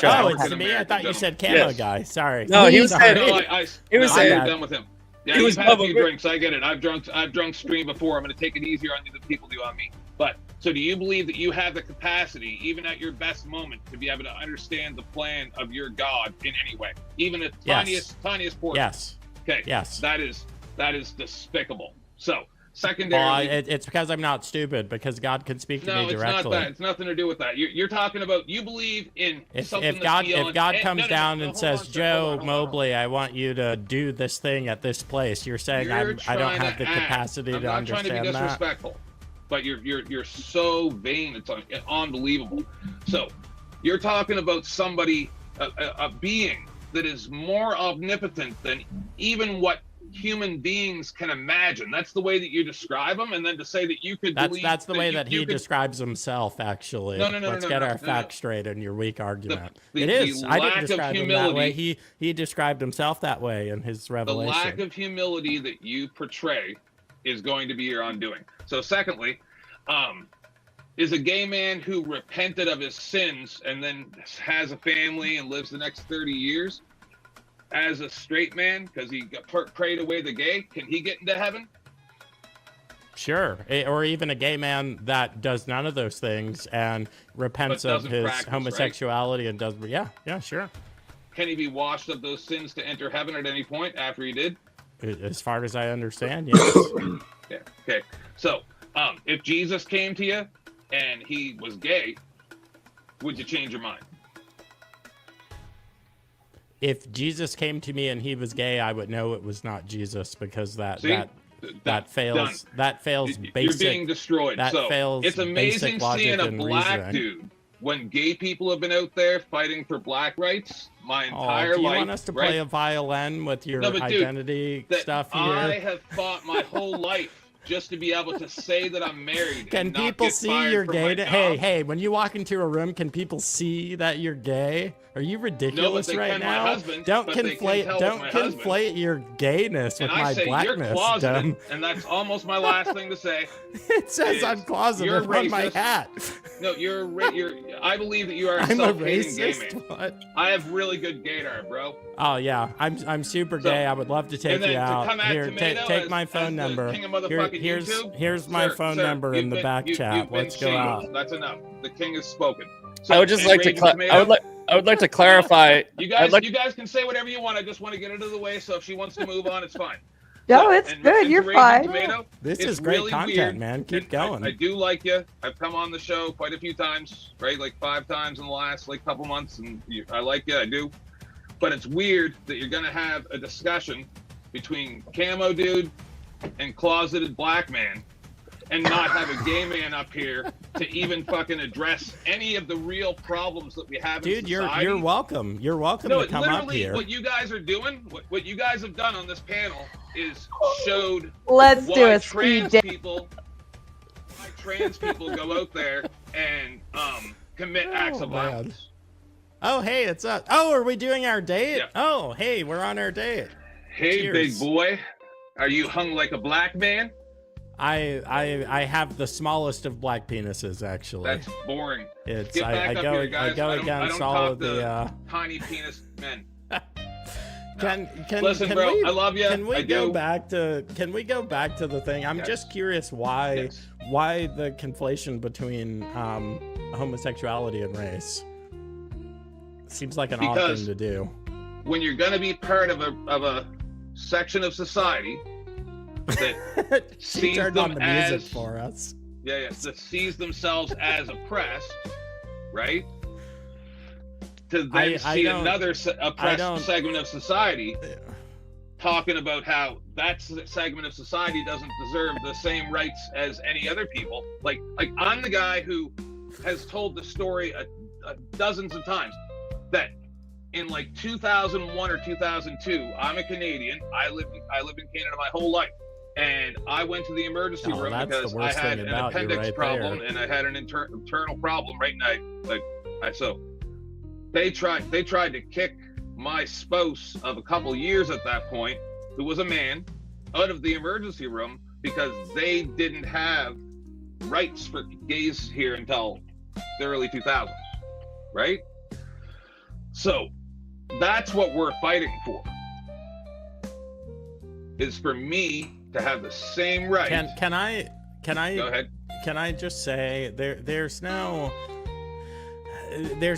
Oh, it's to me. I thought you said camo Yes. guy. Sorry. No, he was Sorry. saying. No, He was I'm saying. done with him. Yeah, He was you've had a public- few drinks. I get it. I've drunk stream before. I'm going to take it easier on you than people do on me. But so, do you believe that you have the capacity, even at your best moment, to be able to understand the plan of your God in any way, even a Yes. tiniest portion? Yes. Okay. Yes. That is despicable. So, Well, secondarily, it's because I'm not stupid, because God can speak to no, me it's directly. not that. It's nothing to do with that. You're talking about you believe in something If God that's beyond. if God Eh, comes no, down no, and hold on, says, sir. Joe Hold on. Mobley, I want you to do this thing at this place, you're saying You're I don't trying have the to act. capacity I'm to not trying to be understand that. disrespectful, but you're so vain. It's unbelievable. So you're talking about somebody, a being that is more omnipotent than even what human beings can imagine. That's the way that you describe them, and then to say that you could believe That's the way that he you could, describes himself. Actually, No, let's no, get no, our no, facts straight in your weak argument. the It is. I lack didn't of describe him that way. humility- He described himself that way in his the revelation. lack of humility that you portray is going to be your undoing. So secondly, is a gay man who repented of his sins and then has a family and lives the next 30 years as a straight man because he got prayed away the gay, can he get into heaven? Sure, or even a gay man that does none of those things and repents But of doesn't his practice, right? homosexuality and does. Yeah, sure. Can he be washed of those sins to enter heaven at any point after he did? As far as I understand, yes. Yeah. Okay. So, if Jesus came to you and he was gay, would you change your mind? If Jesus came to me and he was gay, I would know it was not Jesus, because that fails. Done. That fails You're basic. being destroyed. That so fails it's amazing basic logic seeing a and black reasoning. dude when gay people have been out there fighting for black rights my entire do you life. want us to right? play a violin with your No, but dude, identity that stuff here? I have fought my whole life just to be able to say that I'm married. Can and not people get see fired you're from gay? my job. Hey, when you walk into a room, can people see that you're gay? Are you ridiculous they right can my now? husband, Don't but they can conflate tell don't it's my husband. conflate your gayness with And I my say blackness, you're closeted, dumb. and that's almost my last thing to say. It says is I'm closeted you're on my racist. hat. No, you're. I believe that you are a I'm a self-hating gay racist. man. What? I have really good gaydar, bro. Oh yeah, I'm super So- gay. I would love to take and then you to out. come at Here, Tomato take as- my as phone the number. king of motherfucking Here's YouTube? my Sir, phone sir, number in you've the been- back you've chat. been Let's go shamed. out. That's enough. The king has spoken. So, I would just and like to. Raging Tomato, I would like to clarify. You I'd guys, like- you guys can say whatever you want. I just want to get it out of the way. So if she wants to move on, it's fine. No, So, it's and- good. and You're to Raging fine. Tomato, This it's is great really content, weird, man. Keep and going. I do like you. I've come on the show quite a few times, right? Like 5 times in the last couple months, and I like you. I do. But it's weird that you're gonna have a discussion between camo dude and closeted black man, and not have a gay man up here to even fucking address any of the real problems that we have in Dude, society. you're welcome. You're welcome No, to come up literally, here. what you guys are doing, what you guys have done on this panel is showed Let's do why a speed trans date. people, why trans people go out there and commit acts of violence. Oh, hey, it's us. Oh, are we doing our date? Yeah. Oh, hey, we're on our date. Hey, Cheers. big boy, are you hung like a black man? I have the smallest of black penises, actually. That's boring. It's Get back up here, guys. I go against all of the tiny penis men. Can Listen, can bro, we, I love you. Can we I go do. back to the thing? I'm just curious why the conflation between homosexuality and race seems like an odd thing to do. When you're gonna be part of a section of society that sees turned them on the as music for us. that sees themselves as oppressed, right? To then see another oppressed segment of society talking about how that segment of society doesn't deserve the same rights as any other people. Like I'm the guy who has told the story dozens of times that in like 2001 or 2002, I'm a Canadian. I lived in Canada my whole life. And I went to the emergency room because I had an appendix problem and I had an internal problem, right? And so they tried to kick my spouse of a couple years at that point, who was a man, out of the emergency room because they didn't have rights for gays here until the early 2000s, right? So that's what we're fighting for, is for me to have the same rights. Can I go ahead? Can I just say there's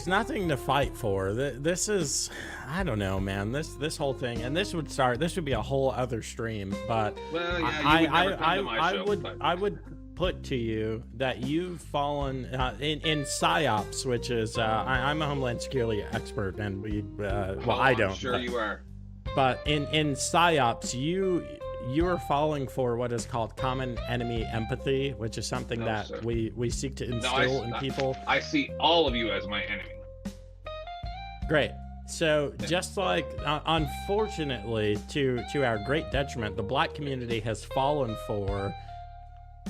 nothing to fight for. This is, I don't know, man. This whole thing, and this would be a whole other stream. But well, yeah, I would put to you that you've fallen in psyops, which is I'm a Homeland Security expert, and I don't. I'm sure you are. But in psyops, you are falling for what is called common enemy empathy, which is something that we seek to instill in people. I see all of you as my enemy. Great. So just like, unfortunately, to our great detriment, the black community has fallen for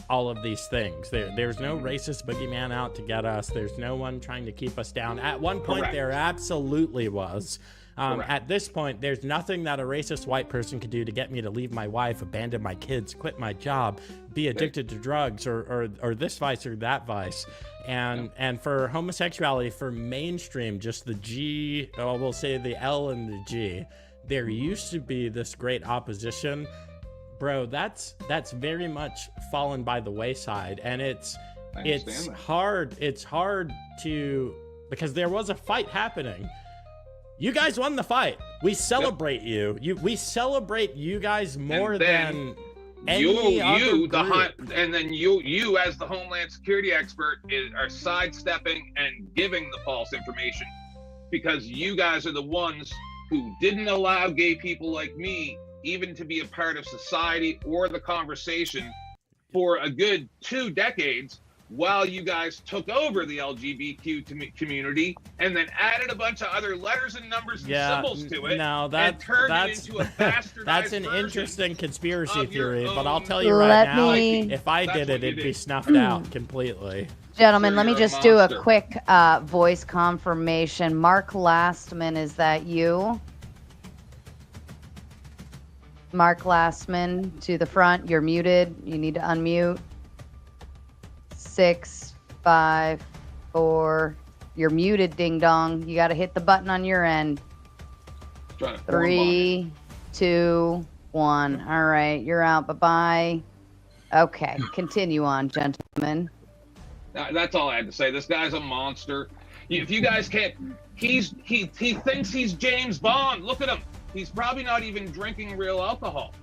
all of these things. There's no racist boogeyman out to get us. There's no one trying to keep us down. At one point, there absolutely was. At this point, there's nothing that a racist white person could do to get me to leave my wife, abandon my kids, quit my job, be addicted to drugs, or this vice or that vice. And for homosexuality, for mainstream, just the G, we'll say the L and the G, there used to be this great opposition. Bro, that's very much fallen by the wayside, and it's hard to, because there was a fight happening. You guys won the fight. We celebrate you. We celebrate you guys more than any other group. And then you as the Homeland Security expert are sidestepping and giving the false information, because you guys are the ones who didn't allow gay people like me even to be a part of society or the conversation for a good 2 decades, while you guys took over the LGBTQ community and then added a bunch of other letters and numbers and symbols to it, and turned it into a bastardized that's an version interesting conspiracy theory, but I'll own- tell you right now, me- if I did it, it'd be snuffed out completely. Gentlemen, Sure, let me you're a just do a monster. quick voice confirmation. Mark Lastman, is that you? Mark Lastman, to the front. You're muted. You need to unmute. 6, 5, 4. You're muted, ding dong. You got to hit the button on your end. 3, 2, 1. All right, you're out. Bye-bye. Okay, continue on, gentlemen. That's all I had to say. This guy's a monster. If you guys can't, he thinks he's James Bond. Look at him. He's probably not even drinking real alcohol.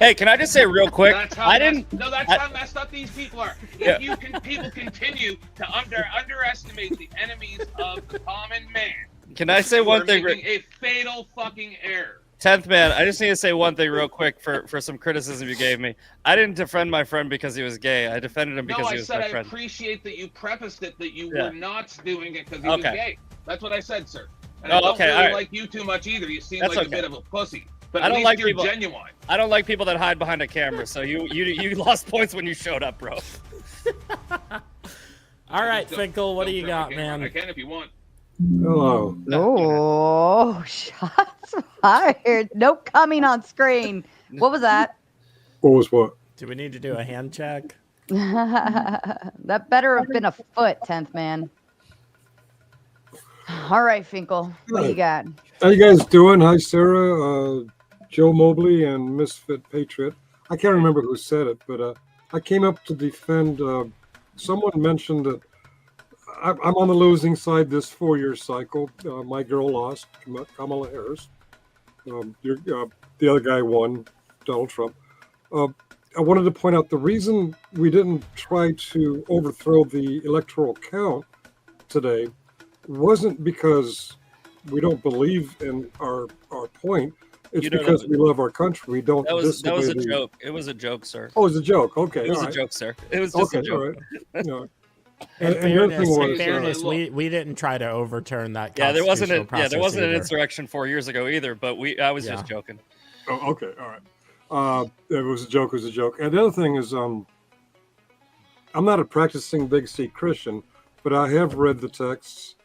Hey, can I just say real quick? That's how how messed up these people are. If people continue to underestimate the enemies of the common man, Can I say one thing? making a fatal fucking error. 10th man, I just need to say one thing real quick for some criticism you gave me. I didn't defend my friend because he was gay. I defended him because he was my I friend. appreciate that you prefaced it that you were not doing it because he was gay. That's what I said, sir. And Oh, I don't okay, really all right. like you too much either. You seem That's like a okay. bit of a pussy. But I at don't least like you're people- genuine. I don't like people that hide behind a camera, so you lost points when you showed up, bro. All right, Finkel, what do you got, man? I can if you want. Hello. Oh, shots fired. No coming on screen. What was that? What was what? Do we need to do a hand check? That better have been a foot, 10th man. All right, Finkel. What do you got? How you guys doing? Hi, Sarah, Joe Mobley, and Misfit Patriot. I can't remember who said it, but I came up to defend. Someone mentioned that I'm on the losing side this 4-year cycle. My girl lost, Kamala Harris. The other guy won, Donald Trump. I wanted to point out the reason we didn't try to overthrow the electoral count today wasn't because we don't believe in our point. It's because we love our country. We don't. That was a joke. It was a joke, sir. Oh, it was a joke. Okay. It was a joke, sir. It was just a joke. All right. No. In fairness, we didn't try to overturn that. Yeah, there wasn't an either. insurrection 4 years ago either. But I was just joking. Oh, okay. All right. It was a joke. It was a joke. And the other thing is, I'm not a practicing Big C Christian, but I have read the texts.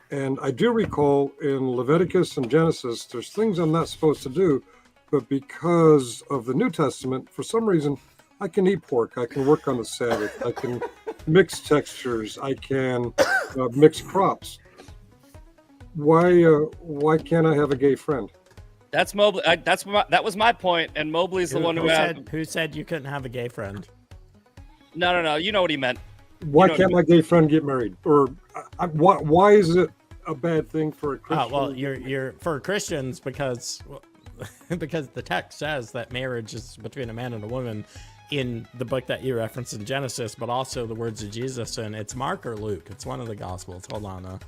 And I do recall in Leviticus and Genesis, there's things I'm not supposed to do, but because of the New Testament, for some reason, I can eat pork. I can work on the Sabbath. I can mix textures. I can mix crops. Why can't I have a gay friend? That's Mobley. That was my point, and Mobley's the one who said you couldn't have a gay friend. No. You know what he meant. Why can't my gay friend get married? Or why is it a bad thing for a Christian? Well, you're for Christians because the text says that marriage is between a man and a woman in the book that you referenced in Genesis, but also the words of Jesus, and it's Mark or Luke. It's one of the Gospels. Hold on.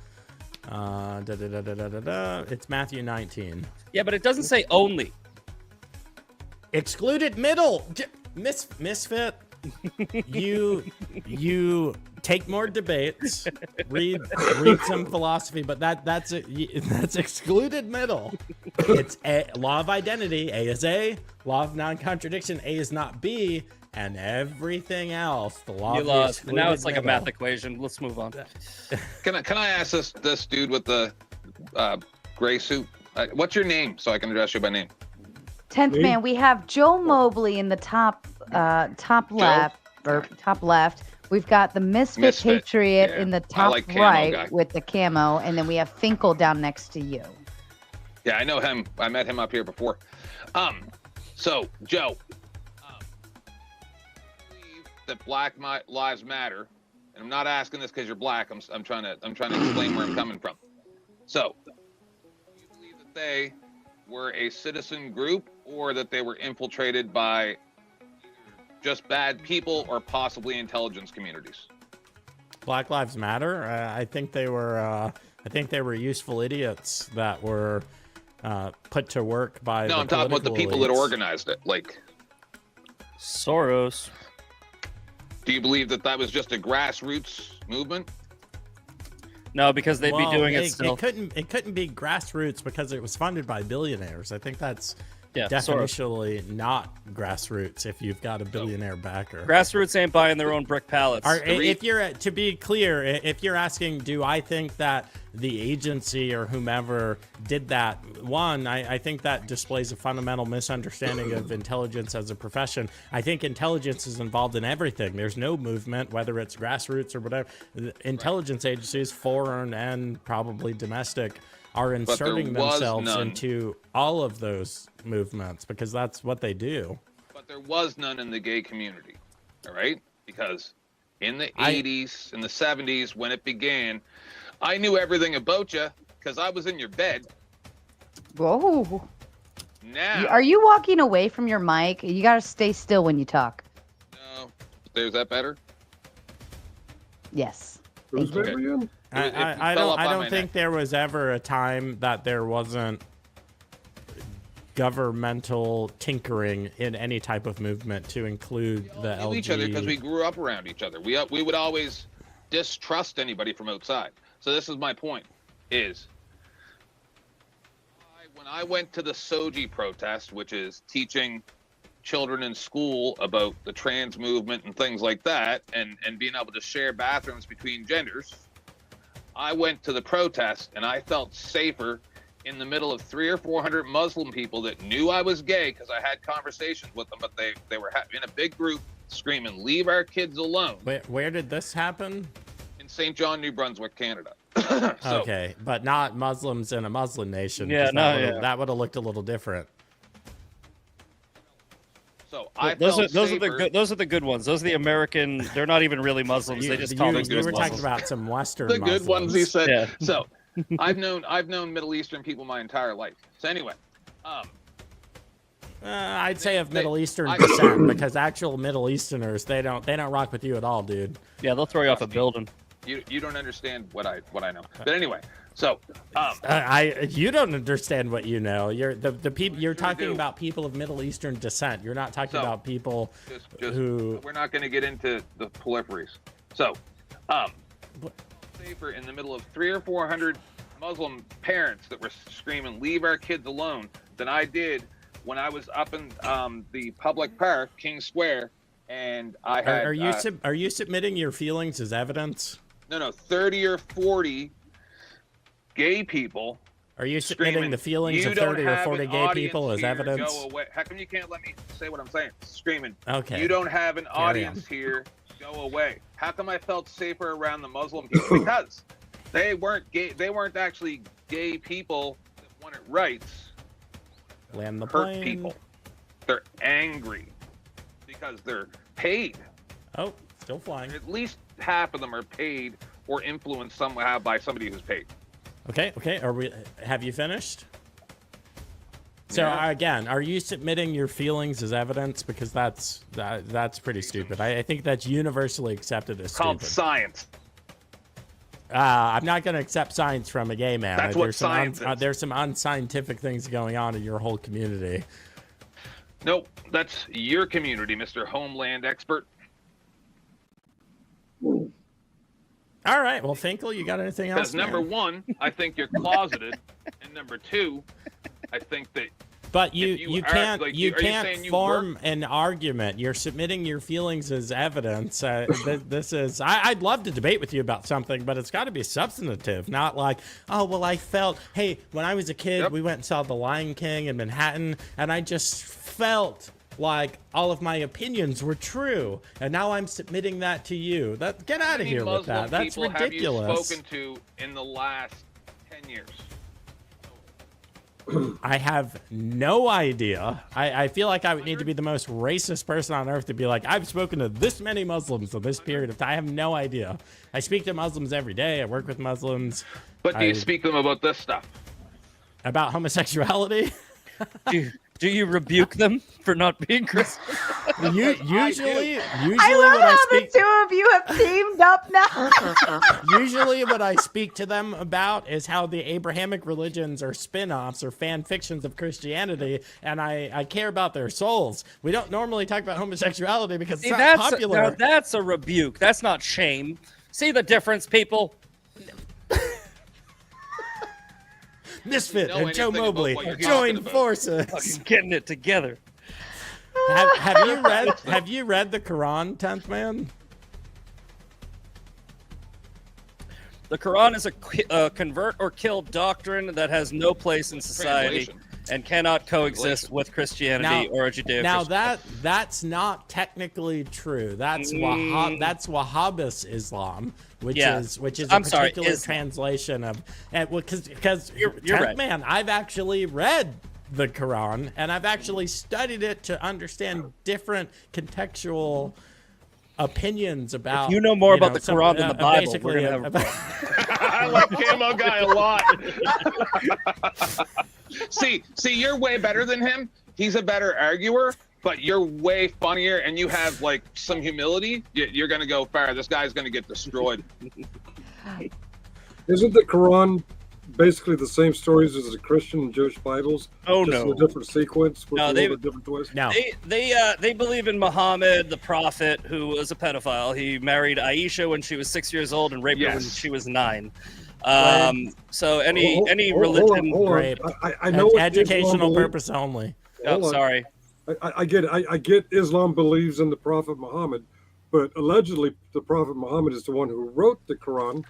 It's Matthew 19. Yeah, but it doesn't say only. Excluded middle. Misfit. You take more debates, read some philosophy, but that's excluded middle. It's a law of identity. A is A. Law of non-contradiction. A is not B. And everything else, the law. You of lost. Now it's like middle. a math equation. Let's move on. Can I ask this dude with the gray suit? What's your name so I can address you by name? 10th man, we have Joe Mobley in the top left. We've got the Misfit Patriot in the top right guy with the camo, and then we have Finkel down next to you. Yeah, I know him. I met him up here before. So Joe, I believe that Black Lives Matter, and I'm not asking this because you're black. I'm trying to explain where I'm coming from. So, do you believe that they were a citizen group, or that they were infiltrated by just bad people or possibly intelligence communities? Black Lives Matter. I think they were useful idiots that were put to work by. No, I'm talking about the people that organized it, like Soros. Do you believe that was just a grassroots movement? No, because they'd be doing it still. It couldn't be grassroots because it was funded by billionaires. I think that's definitionally not grassroots if you've got a billionaire backer. Grassroots ain't buying their own brick pallets. If you're to be clear, if you're asking, do I think that the agency or whomever did that? One, I think that displays a fundamental misunderstanding of intelligence as a profession. I think intelligence is involved in everything. There's no movement, whether it's grassroots or whatever. Intelligence agencies, foreign and probably domestic, are inserting themselves into all of those movements because that's what they do. But there was none in the gay community, all right? Because in the 80s, in the 70s, when it began, I knew everything about you because I was in your bed. Whoa. Now. Are you walking away from your mic? You got to stay still when you talk. No. Is that better? Yes. Who's better again? I don't think there was ever a time that there wasn't governmental tinkering in any type of movement to include the LGBT. Each other because we grew up around each other. We would always distrust anybody from outside. So this is my point: is when I went to the Soji protest, which is teaching children in school about the trans movement and things like that, and being able to share bathrooms between genders, I went to the protest and I felt safer in the middle of 300 or 400 Muslim people that knew I was gay, because I had conversations with them, but they were in a big group screaming, "Leave our kids alone." Where did this happen? In St. John, New Brunswick, Canada. Okay, but not Muslims in a Muslim nation. Yeah, that would have looked a little different. So those are the good ones. Those are the American. They're not even really Muslims. They just call them You were Muslims. talking about some Western. The good ones, he said. Yeah. So I've known Middle Eastern people my entire life. So anyway, I'd say of Middle Eastern descent, because actual Middle Easterners, they don't rock with you at all, dude. Yeah, they'll throw you off a building. You don't understand what I know. But anyway, so you don't understand what you know. You're the people you're talking do. about, people of Middle Eastern descent. You're not talking about people who. We're not going to get into the peripheries. So safer in the middle of 300 or 400 Muslim parents that were screaming, "Leave our kids alone," than I did when I was up in the public park, King Square, and I had. Are you submitting your feelings as evidence? No, 30 or 40 gay people. Are you submitting the feelings of 30 or 40 gay people as evidence? Go away. How come you can't let me say what I'm saying? Screaming. Okay. You don't have an audience here. Go away. How come I felt safer around the Muslim people? Because they weren't gay. They weren't actually gay people that wanted rights. Land the hurt plane. People. They're angry because they're paid. Oh, still flying. At least half of them are paid or influenced somehow by somebody who's paid. Okay. Have you finished? So Yeah. again, are you submitting your feelings as evidence? Because that's pretty stupid. I think that's universally accepted as Called stupid. science. I'm not going to accept science from a gay man. That's what science is. There's some unscientific things going on in your whole community. Nope, that's your community, Mr. Homeland Expert. All right. Well, Finkel, you got anything else? Because number one, I think you're closeted, and number two, I think that. But you can't saying you form work? an argument. You're submitting your feelings as evidence. This is. I'd love to debate with you about something, but it's got to be substantive, not like, oh well, I felt. Hey, when I was a kid, we went and saw The Lion King in Manhattan, and I just felt like all of my opinions were true, and now I'm submitting that to you. Get out of here with that. That's ridiculous. Have you spoken to in the last 10 years? I have no idea. I feel like I would need to be the most racist person on earth to be like, I've spoken to this many Muslims in this period of time. I have no idea. I speak to Muslims every day. I work with Muslims. But do you speak to them about this stuff? About homosexuality? Do you rebuke them for not being Christian? Usually I love how the two of you have teamed up now. Usually what I speak to them about is how the Abrahamic religions are spin-offs or fan fictions of Christianity, and I care about their souls. We don't normally talk about homosexuality because it's not popular. Now that's a rebuke. That's not shame. See the difference, people? Misfit and Joe Mobley join forces. Fucking getting it together. Have you read the Quran, 10th man? The Quran is a convert or kill doctrine that has no place in society and cannot coexist with Christianity or a Judeo-Christian. Now that's not technically true. That's Wahhabist Islam, which is a particular translation of, because you're right. Man, I've actually read the Quran and I've actually studied it to understand different contextual opinions about. If you know more about the Quran than the Bible, we're gonna have I like Camo Guy a lot. See, you're way better than him. He's a better arguer, but you're way funnier, and you have like some humility. You're gonna go far. This guy's gonna get destroyed. Isn't the Quran basically the same stories as the Christian and Jewish Bibles? Oh just no, in a different sequence with no, a little bit different twist. No, they believe in Muhammad, the prophet, who was a pedophile. He married Aisha when she was 6 years old and raped her when she was 9. So any religion hold on. rape, I know educational purpose only. Oh, sorry. I get it. I get Islam believes in the Prophet Muhammad, but allegedly the Prophet Muhammad is the one who wrote the Quran.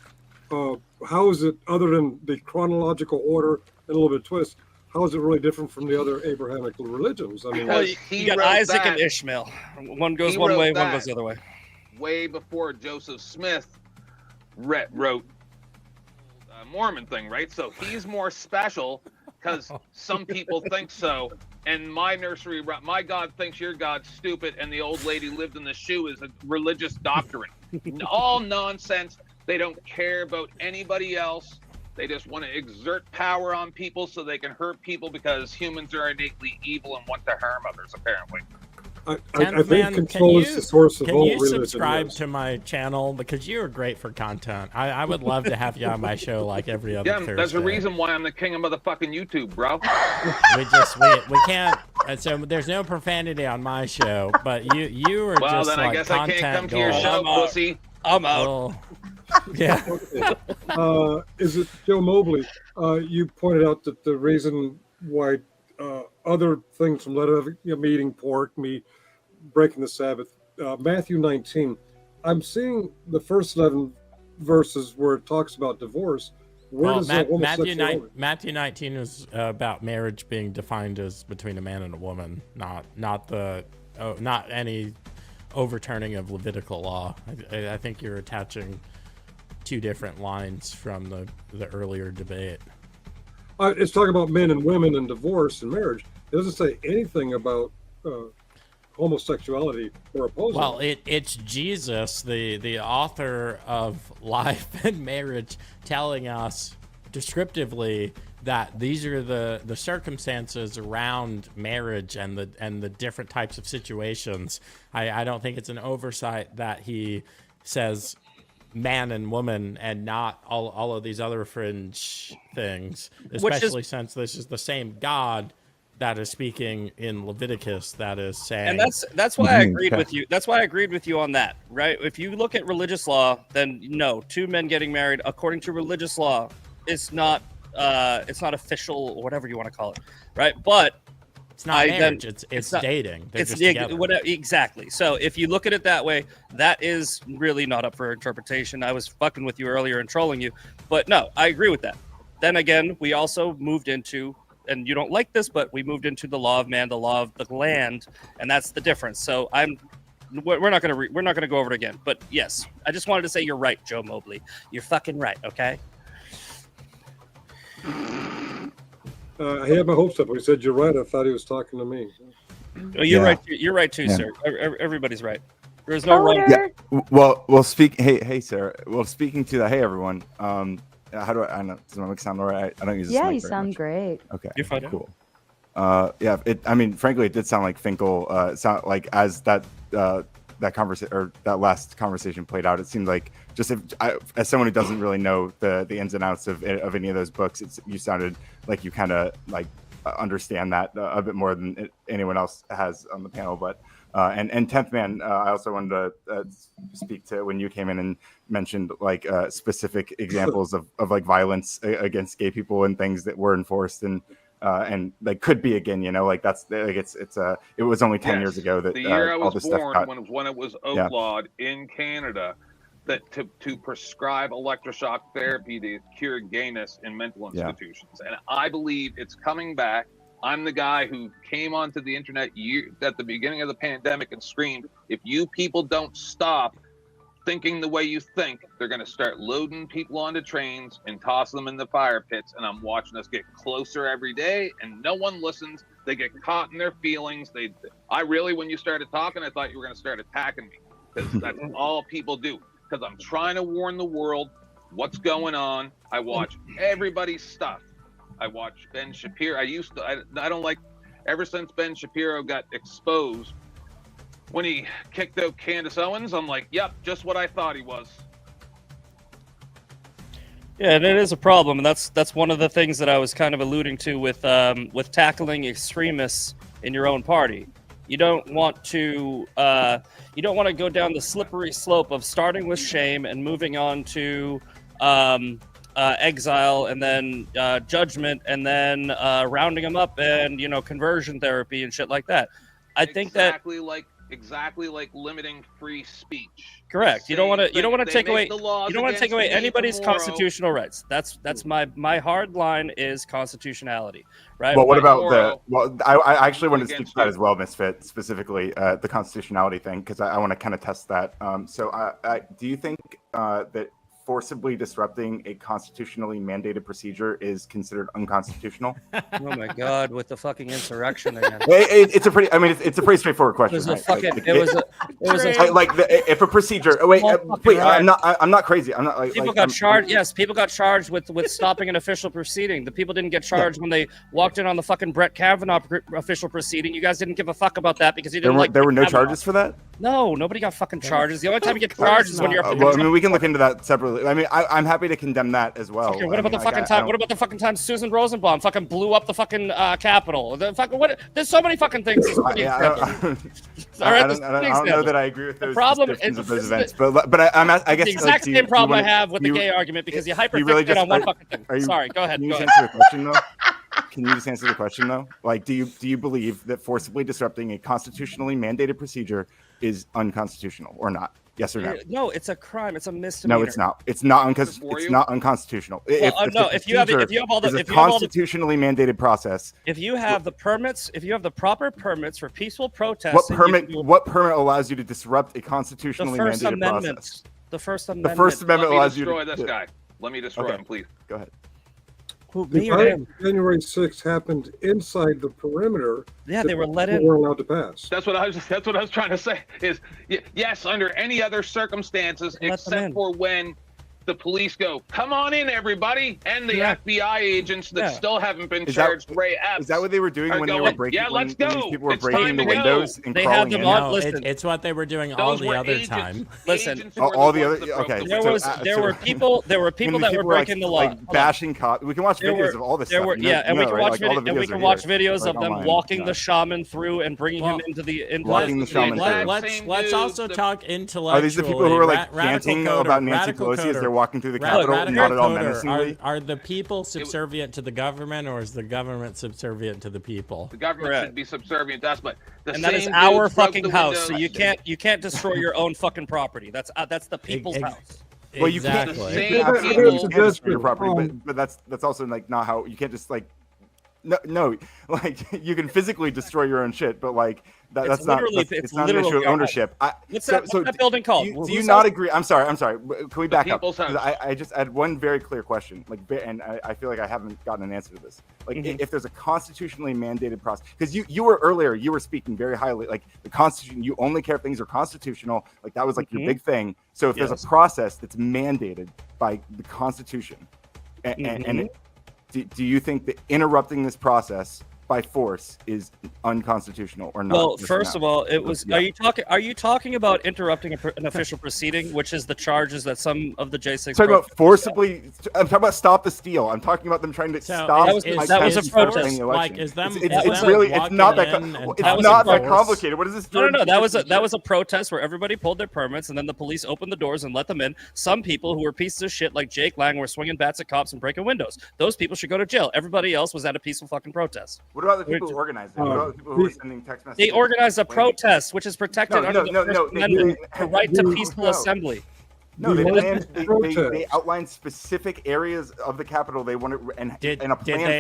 How is it, other than the chronological order and a little bit of twist, how is it really different from the other Abrahamic religions? I mean, well, you got Isaac and Ishmael. One goes one way, one goes the other way. Way before Joseph Smith wrote Mormon thing, right? So he's more special because some people think so. And my God thinks your God's stupid, and the old lady lived in the shoe is a religious doctrine. All nonsense. They don't care about anybody else. They just want to exert power on people so they can hurt people because humans are innately evil and want to harm others, apparently. I think control is the source of all religion. Can you subscribe to my channel? Because you are great for content. I would love to have you on my show like every other Thursday. There's a reason why I'm the king of motherfucking YouTube, bro. we can't. So there's no profanity on my show, but you are well, just then I guess I can't come to your show, pussy. I'm out. Yeah. Is it Joe Mobley? You pointed out that the reason why other things from eating pork, meat, breaking the Sabbath, Matthew 19. I'm seeing the first 11 verses where it talks about divorce. Where does Matthew 19 is about marriage being defined as between a man and a woman, not any overturning of Levitical law. I think you're attaching two different lines from the earlier debate. It's talking about men and women and divorce and marriage. It doesn't say anything about homosexuality or opposing. Well, it's Jesus, the author of life and marriage, telling us descriptively that these are the circumstances around marriage and the different types of situations. I don't think it's an oversight that he says man and woman and not all of these other fringe things, especially since this is the same God that is speaking in Leviticus that is saying. And that's why I agreed with you. That's why I agreed with you on that, right? If you look at religious law, then no, two men getting married according to religious law is not official or whatever you want to call it, right? But it's not marriage. It's not dating. They're just together. Exactly. So if you look at it that way, that is really not up for interpretation. I was fucking with you earlier and trolling you, but no, I agree with that. Then again, we also moved into, and you don't like this, but we moved into the law of man, the law of the land, and that's the difference. So we're not gonna go over it again. But yes, I just wanted to say you're right, Joe Mobley. You're fucking right. Okay. I had my hopes up. When he said you're right, I thought he was talking to me. Oh, you're right. You're right too, sir. Everybody's right. There's no wrong. Yeah. Well, Hey, Sarah. Well, speaking to that. Hey, everyone. How do I know? Does my mic sound all right? I don't use this mic you very sound much. great. Okay. You're fine. Cool. Yeah. I mean, frankly, it did sound like Finkel. Sound like as that conversation or that last conversation played out, it seemed like just as someone who doesn't really know the ins and outs of any of those books, you sounded like you kind of like understand that a bit more than anyone else has on the panel. But and 10th Man, I also wanted to speak to when you came in and mentioned like specific examples of like violence against gay people and things that were enforced and like could be again, like that's like it was only 10 years ago that the year I was all this born stuff got, when it was outlawed in Canada that to prescribe electroshock therapy to cure gayness in mental institutions. And I believe it's coming back. I'm the guy who came onto the internet at the beginning of the pandemic and screamed, if you people don't stop thinking the way you think, they're going to start loading people onto trains and toss them in the fire pits. And I'm watching us get closer every day, and no one listens. They get caught in their feelings. When you started talking, I thought you were going to start attacking me, because that's all people do. Because I'm trying to warn the world what's going on. I watch everybody's stuff. I watch Ben Shapiro. I don't like, ever since Ben Shapiro got exposed, when he kicked out Candace Owens, I'm like, yep, just what I thought he was. Yeah, and it is a problem, and that's one of the things that I was kind of alluding to with tackling extremists in your own party. You don't want to go down the slippery slope of starting with shame and moving on to exile and then judgment and then rounding them up and conversion therapy and shit like that. I think that exactly like limiting free speech. correct. You don't want to take away against anybody's tomorrow. constitutional rights. That's my hard line is constitutionality, right? Well, what about tomorrow I actually wanted to speak against to that you. as well, Misfit, specifically the constitutionality thing, because I want to kind of test that. So do you think that forcibly disrupting a constitutionally mandated procedure is considered unconstitutional? Oh my God, with the fucking insurrection again. It's a pretty. I mean, it's a pretty straightforward question. It was a right? fucking. Like, It was a. like if a procedure. Oh, wait, wait. I'm not crazy. I'm not like. People like, got I'm- charged. Yes, people got charged with stopping an official proceeding. The people didn't get charged when they walked in on the fucking Brett Kavanaugh official proceeding. You guys didn't give a fuck about that because you didn't like. There were no Kavanaugh. charges for that. No, nobody got fucking charges. The only time you get charged is when you're. Well, I mean, we can look into that separately. I mean, I'm happy to condemn that as well. Okay, what I about mean, the like, fucking I time? don't- What about the fucking time Susan Rosenbaum fucking blew up the fucking Capitol? The fucking what? There's so many fucking things. It's pretty Yeah, incredible. I don't know that I agree with those problem descriptions is- of those events, but I guess the exact like, same problem I wanna- have with the you- gay argument because you you hyper really just- on one are- fucking thing. are you- Sorry, go ahead. Can you Go just ahead. answer the question though? Can you just answer the question though? Like, do you believe that forcibly disrupting a constitutionally mandated procedure is unconstitutional or not? Yes or no? No, it's a crime. It's a misdemeanor. No, it's not. It's not Before it's you? not unconstitutional. No, if you have all the is a if you have all the constitutionally mandated process. if you have the permits, if you have the proper permits for peaceful protests, What then you permit? can do- What permit allows you to disrupt a the constitutionally First mandated Amendment. process? The First Amendment. The First Let Amendment me allows you destroy to. this guy. Let me destroy Okay. him, please. Go ahead. Who, The me or riot him? of January 6th happened inside the perimeter. Yeah, that they were let people in. weren't allowed to pass. That's what I was trying to say. Is yes, under any other circumstances Let them except in. for when the police go, "Come on in, everybody," and the Yeah. FBI agents that Yeah. still haven't been Is that- charged. Ray Epps. Is that what they were doing are when they were going, breaking? "Yeah, let's when these go. people were It's breaking time the to go." windows and They had crawling them in. on- No, listen. it's what they were doing all Those the were other agents. time. Listen, Agents who were all the ones other. that broke Okay, the There so, was so there were people that were when these people breaking the law. like Hold on. bashing cops. We can watch There videos were- of all this There stuff. were, you know- yeah, and you we know, can right? watch Like, all the and we videos can are watch here, videos like, of them online. walking Yeah. the shaman through and bringing him Well, into the Walking the shaman through. Let's also talk intellectually. Are these the people who are like Radical chanting coder, about Nancy radical Pelosi as coder. they're walking through the Ra- Capitol, radical not at all coder, menacingly? Are the people subservient to the government, or is the government subservient to the people? The government Correct. should be subservient to us, but the and that is same our dudes broke fucking the house. So windows. you can't destroy your own fucking property. That's the people's Ex- house. Well, you can't. Exactly. The same You people- can't destroy desperate. your property, but that's also like not how you can't just like. No, like you can physically destroy your own shit, but like that's not literally- that's, it's it's not an issue literally of our ownership. What's that building called? Do Whose you house? not agree? I'm sorry. Can we back up? people's 'Cause house. I just had one very clear question, like, and I feel like I haven't gotten an answer to this. Like, Mhm. if there's a constitutionally mandated process, because you were earlier, you were speaking very highly, like the Constitution. You only care if things are constitutional. Like that was like your Mhm. big thing. So if there's Yes. a process that's mandated by the Constitution, and Mhm. do you think that interrupting this process by force is unconstitutional or not? Well, Yes or first no? of all, it was. Yeah. Are you talking about interrupting an official proceeding, which is the charges that some of the J6? I'm talking about forcibly. I'm talking about stop the steal. I'm talking about them trying to So stop. that was Mike that was Pence a from protest. winning the Like, election. is them? It's really. It's not that. It's not that complicated. What is this? No, Jordan that was Peterson a protest where everybody pulled their permits and then the police opened the doors and let them in. Some people who were pieces of shit like Jake Lang were swinging bats at cops and breaking windows. Those people should go to jail. Everybody else was at a peaceful fucking protest. What about the people who organized it? What about the people who were sending text messages? They organized a protest, which is protected under the First Amendment, the right to peaceful assembly. No, The they protest. outlined specific areas of the Capitol they wanted and Did a plan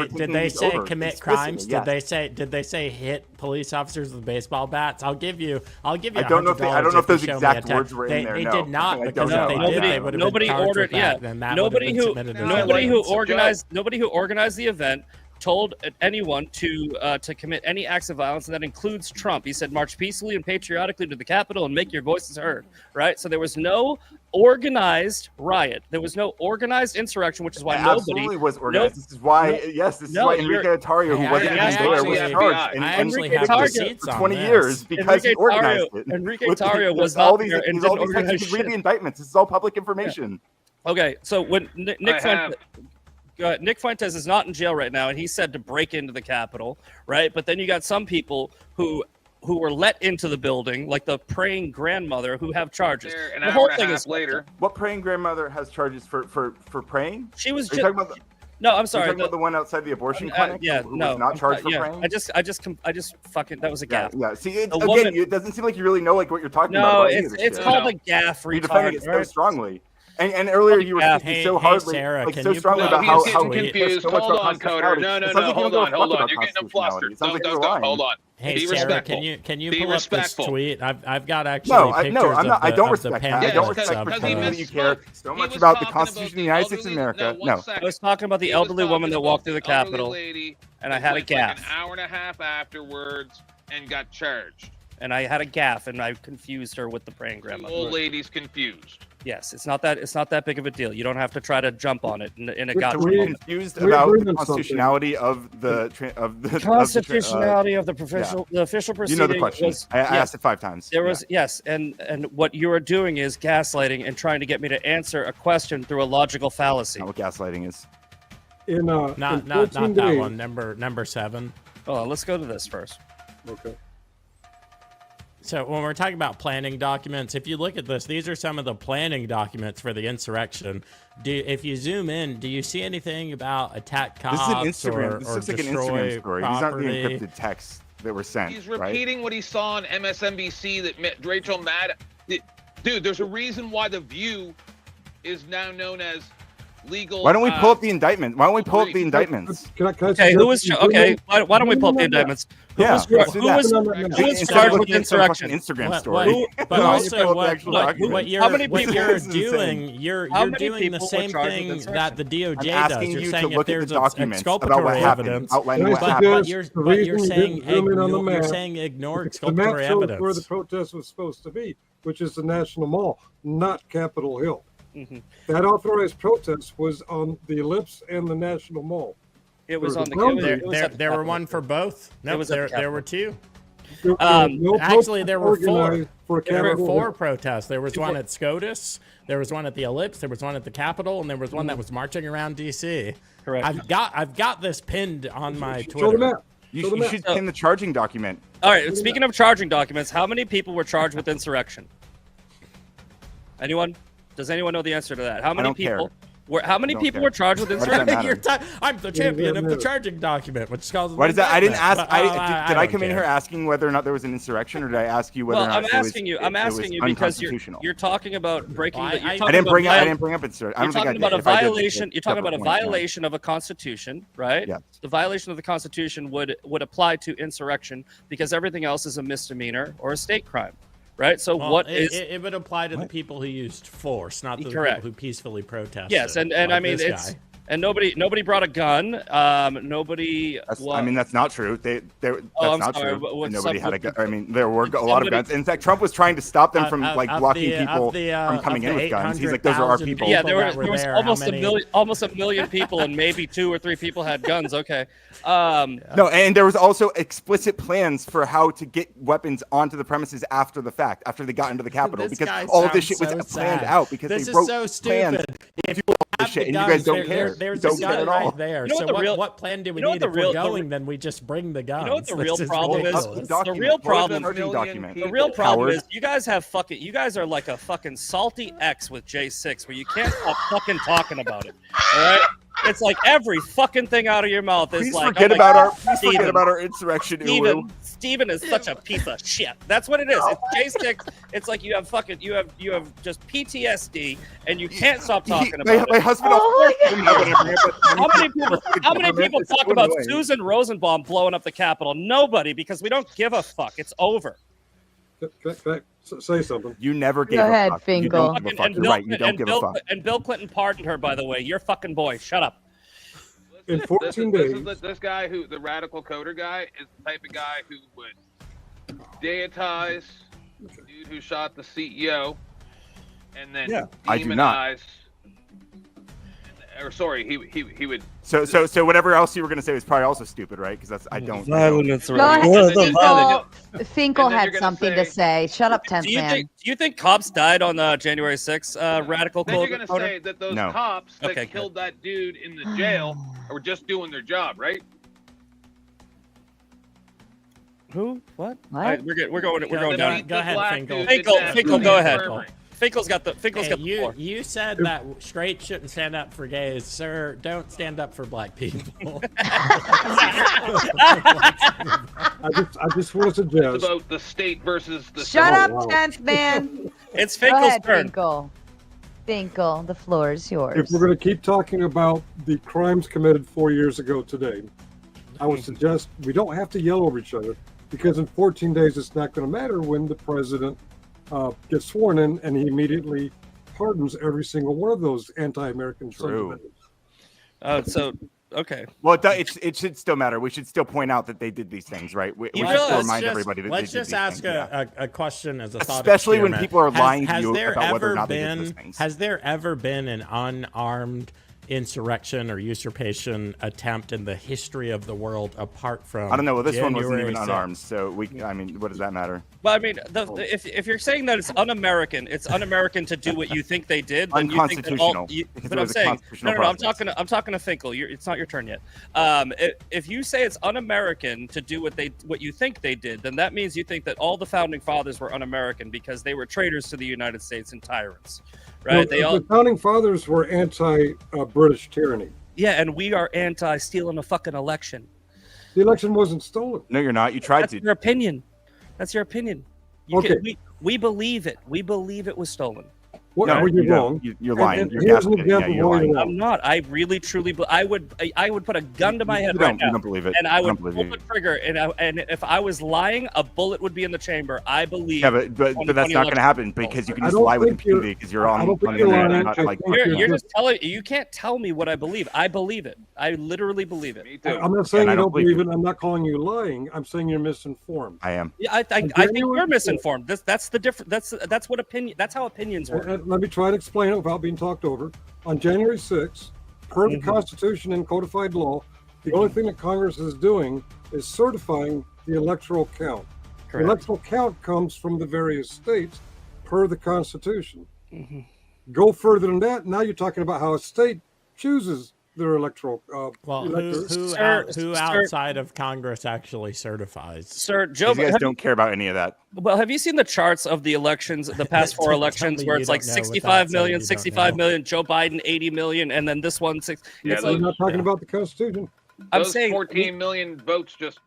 for they taking say these over commit explicitly, crimes? yes. Did they say hit police officers with baseball bats? I'll give you. I don't know if those you show me exact a words were in They there. They no. did not, I because don't if know. they did, they would have Nobody been charged ordered. with Yeah, that, then that would nobody have been who submitted as nobody who evidence. organized the event told anyone to commit any acts of violence, and that includes Trump. He said, "March peacefully and patriotically to the Capitol and make your voices heard." Right. So there was no organized riot. There was no organized insurrection, which is why It nobody absolutely was organized. This is why. This is why Enrique Otario, who wasn't even there, was charged and actually convicted have for receipts on 20 this. years because he organized it. Enrique Otario was all not these, there and all didn't these organize you can read the shit. indictments. This is all public information. Okay, so when Nick I have- Nick Fuentes is not in jail right now, and he said to break into the Capitol, right? But then you got some people who were let into the building, like the praying grandmother, who have charges. There, an The hour whole and a thing half is later. What praying grandmother has charges for praying? She was Are you talking about No, I'm Are you sorry. talking about the one outside the abortion clinic? Yeah, who no. was not charged for yeah, praying? I just fucking. That was a Yeah, gaffe. yeah. See, The again, woman- it doesn't seem like you really know like what you're talking No, about. it's called a gaffe, You're defending it retard. so strongly. And earlier you were speaking so hardly, Sarah, like can so you strongly pull about up how this we tweet? care so much Hold about on, Coder. constitutionality. No, It sounds like you don't give a fuck hold on. about You're getting him constitutionality. flustered. It sounds like Don't, you're don't, lying. hold on. Hey, Be Sarah, respectful. can you Be pull up this respectful. tweet? I've got actually No, pictures no, I'm not. of I don't the respect that. I don't pamphlets respect of pretending the- that you care so much about the Constitution of the United States of America. No. I was talking about the elderly woman that walked through the Capitol, and I had a Like an gaffe. hour and a half afterwards and got charged. And I had a gaffe, and I confused her with the praying grandmother. Old lady's confused. Yes, it's not that big of a deal. You don't have to try to jump on it in a We're gotcha moment. confused we about agree the on something. constitutionality of the Constitutionality of the official You proceeding. know the question. Was, I asked it 5 times. There was yes, and what you are doing is gaslighting and trying to get me to answer a question through a logical fallacy. Not what gaslighting is. In Not in that 14 days, one. Number 7. Oh, let's go to this first. Okay. So when we're talking about planning documents, if you look at this, these are some of the planning documents for the insurrection. If you zoom in, do you see anything about attack cops This is an Instagram. This or looks like an destroy Instagram story. These aren't the property? encrypted texts that were sent. He's right? repeating what he saw on MSNBC that Rachel Maddow. Dude, there's a reason why The View is now known as legal. Why don't we pull up the indictment? Why don't we pull up the indictments? Can I Okay, who was okay? Why don't we pull up the indictments? Who Yeah, was let's do that. who was Instead of charged with looking at some fucking insurrection? Instagram What- story. but Why don't you also pull up the what actual what documents? you're How many what people- you're This is insane. doing, you're How many doing the people were same charged with thing insurrection? that the DOJ I'm does. asking You're you to saying if look at there's the documents about what exculpatory happened, evidence, outlining Can I what suggest happened. the but reason you're you saying didn't zoom in on the you're map? saying ignore Because the map exculpatory shows where the evidence. protest was supposed to be, which is the National Mall, not Capitol Hill. Mm-hmm. That authorized protest was on the Ellipse and the National Mall. It was There on the. was It was at the There were Capitol. one for both. No, was at the there were Capitol. 2. There was no Actually, there were protest 4. organized for a There were Capitol 4 Hill. protests. There was one at SCOTUS, there was one at the Ellipse, there was one at the Capitol, and there was one that was marching around DC. Correct. I've got this pinned on my Show the Twitter. map. You, Show the you map. should pin the charging document. All right. Speaking of charging documents, how many people were charged with insurrection? Anyone? Does anyone know the answer to that? How many don't care. people? How many Don't people care. were charged with Why does that insurrection? matter? I'm the champion of the charging document, which calls. Why does that? I didn't ask. But, Did I don't come in care. here asking whether or not there was an insurrection, or did I ask you whether Well, or not I'm it was, asking you. it I'm was asking you because unconstitutional? you're talking about breaking. Well, the, you're I talking I didn't bring about up. I didn't bring up insurrection. I You're don't think I talking did. about a If I did, violation. You're talking about a separate point, yeah. violation of a constitution, right? Yes. The violation of the constitution would apply to insurrection because everything else is a misdemeanor or a state crime, right? So Well, what it, is? it would apply to the people who used force, not to the Correct. people who peacefully protested. Yes, and like I mean this it's guy. and nobody brought a gun. Nobody. I mean, that's not true. That's I'm not sorry, true. what- Nobody had a some- gun. I mean, there were a lot of somebody- guns. In fact, Trump was trying to stop them from like Of blocking the- people of the, from coming of in the with guns. He's like, those are our 800,000 people. Yeah, there that was there, almost how a many- million, almost a million people, and maybe 2 or 3 people had guns. Okay. No, and there was also explicit plans for how to get weapons onto the premises after the fact, after they got into the Capitol, This because guy all of this shit sounds was so planned sad. out because This they is wrote so plans. stupid. If you this have shit, the and you guns, guys don't care. There's You don't a gun care at all. right there. You know what So the real- what plan do we you know what need? the If real- we're the going, re- then we just bring the guns. You know what the This real is problem is? ridiculous. The real problem. Document. The real problem Howard. is you guys have fucking. You guys are like a fucking salty ex with J6, where you can't stop fucking talking about it. All right. It's like every fucking thing out of your mouth is Please like. forget oh my about God, our. Please Steven, forget about our insurrection. Ulu. Steven is such a piece of shit. That's what it is. It's J6. It's like you have fucking. You have just PTSD, and you can't stop talking about My it. husband. How many people talk about Susan Rosenbaum blowing up the Capitol? Nobody, because we don't give a fuck. It's over. Say something. You never gave Go a ahead, fuck. You Finkel. don't give a fuck. You're right. You don't give a fuck. And Bill Clinton pardoned her, by the way. You're fucking boy. Shut up. In 14 days. This guy who the radical coder guy is the type of guy who would deitize the dude who shot the CEO, and then I do not. demonize. Or sorry, he would. So whatever else you were gonna say was probably also stupid, right? Because that's I don't. Go ahead. Finkel And then had you're gonna something to say. Shut up, 10th man. Do you think cops died on January 6th? Radical Then code. you're gonna say that those No. cops that Okay, killed that dude in the jail were just doing their job, right? Who? What? What? All right, we're going Go down. ahead, black Finkel. dude Finkel, did that Finkel, to go the ahead. infirmary. Finkel's got the floor. You said that straight shouldn't stand up for gays, sir. Don't stand up for black people. I just want to suggest It's about the state versus the Shut city. up, 10th man. It's Go Finkel's ahead, turn. Finkel. Finkel, the floor is yours. if we're going to keep talking about the crimes committed 4 years ago today, I would suggest we don't have to yell over each other, because in 14 days it's not going to matter when the president gets sworn in and he immediately pardons every single one of those anti-American sentiments. Okay. Well, it should still matter. We should still point out that they did these things, right? We should still remind everybody that let's they did just these ask things, a question as a thought especially when experiment. people are lying to you there about whether or ever not they did been those things. has there ever been an unarmed insurrection or usurpation attempt in the history of the world apart from I don't know. Well, this one wasn't January even 6th? unarmed, so I mean, what does that matter? Well, I mean, if you're saying that it's un-American to do what you think they did, then you think that all. But I'm saying, no, I'm talking to Finkel. It's not your turn yet. If you say it's un-American to do what you think they did, then that means you think that all the founding fathers were un-American because they were traitors to the United States and tyrants, right? No, the founding fathers were anti-British tyranny. Yeah, and we are anti-stealing a fucking election. The election wasn't stolen. No, you're not. You tried That's to. your opinion. That's your opinion. We believe it. We believe it was stolen. Well, you're wrong. You're lying. And here's an example you're why you're lying. wrong. I'm not. I really, truly, I would put a gun to my head right now. You don't believe it. And I would don't pull believe the you. trigger. And if I was lying, a bullet would be in the chamber. I believe. Yeah, but that's not going to happen because you can just lie with impunity because you're on the internet. Not like You're just telling. You can't tell me what I believe. I believe it. I literally believe it. Me too. I'm not saying you don't believe it. I'm not calling you lying. I'm saying you're misinformed. I am. Yeah, I think you're misinformed. That's the difference. That's what opinion. That's how opinions work. Let me try to explain it without being talked over. On January 6th, per the Constitution and codified law, the only thing that Congress is doing is certifying the electoral count. Correct. The electoral count comes from the various states per the Constitution. Go further than that, now you're talking about how a state chooses their electoral Well, electors. who outside of Congress actually certifies? Sir, Joe, You guys don't care about any of that. Well, have you seen the charts of the elections, the past four elections, where it's like 65 million, 65 million, Joe Biden 80 million, and then this one 6? Yeah, It's We're like, not talking about the Constitution. I'm Those saying 14 million votes just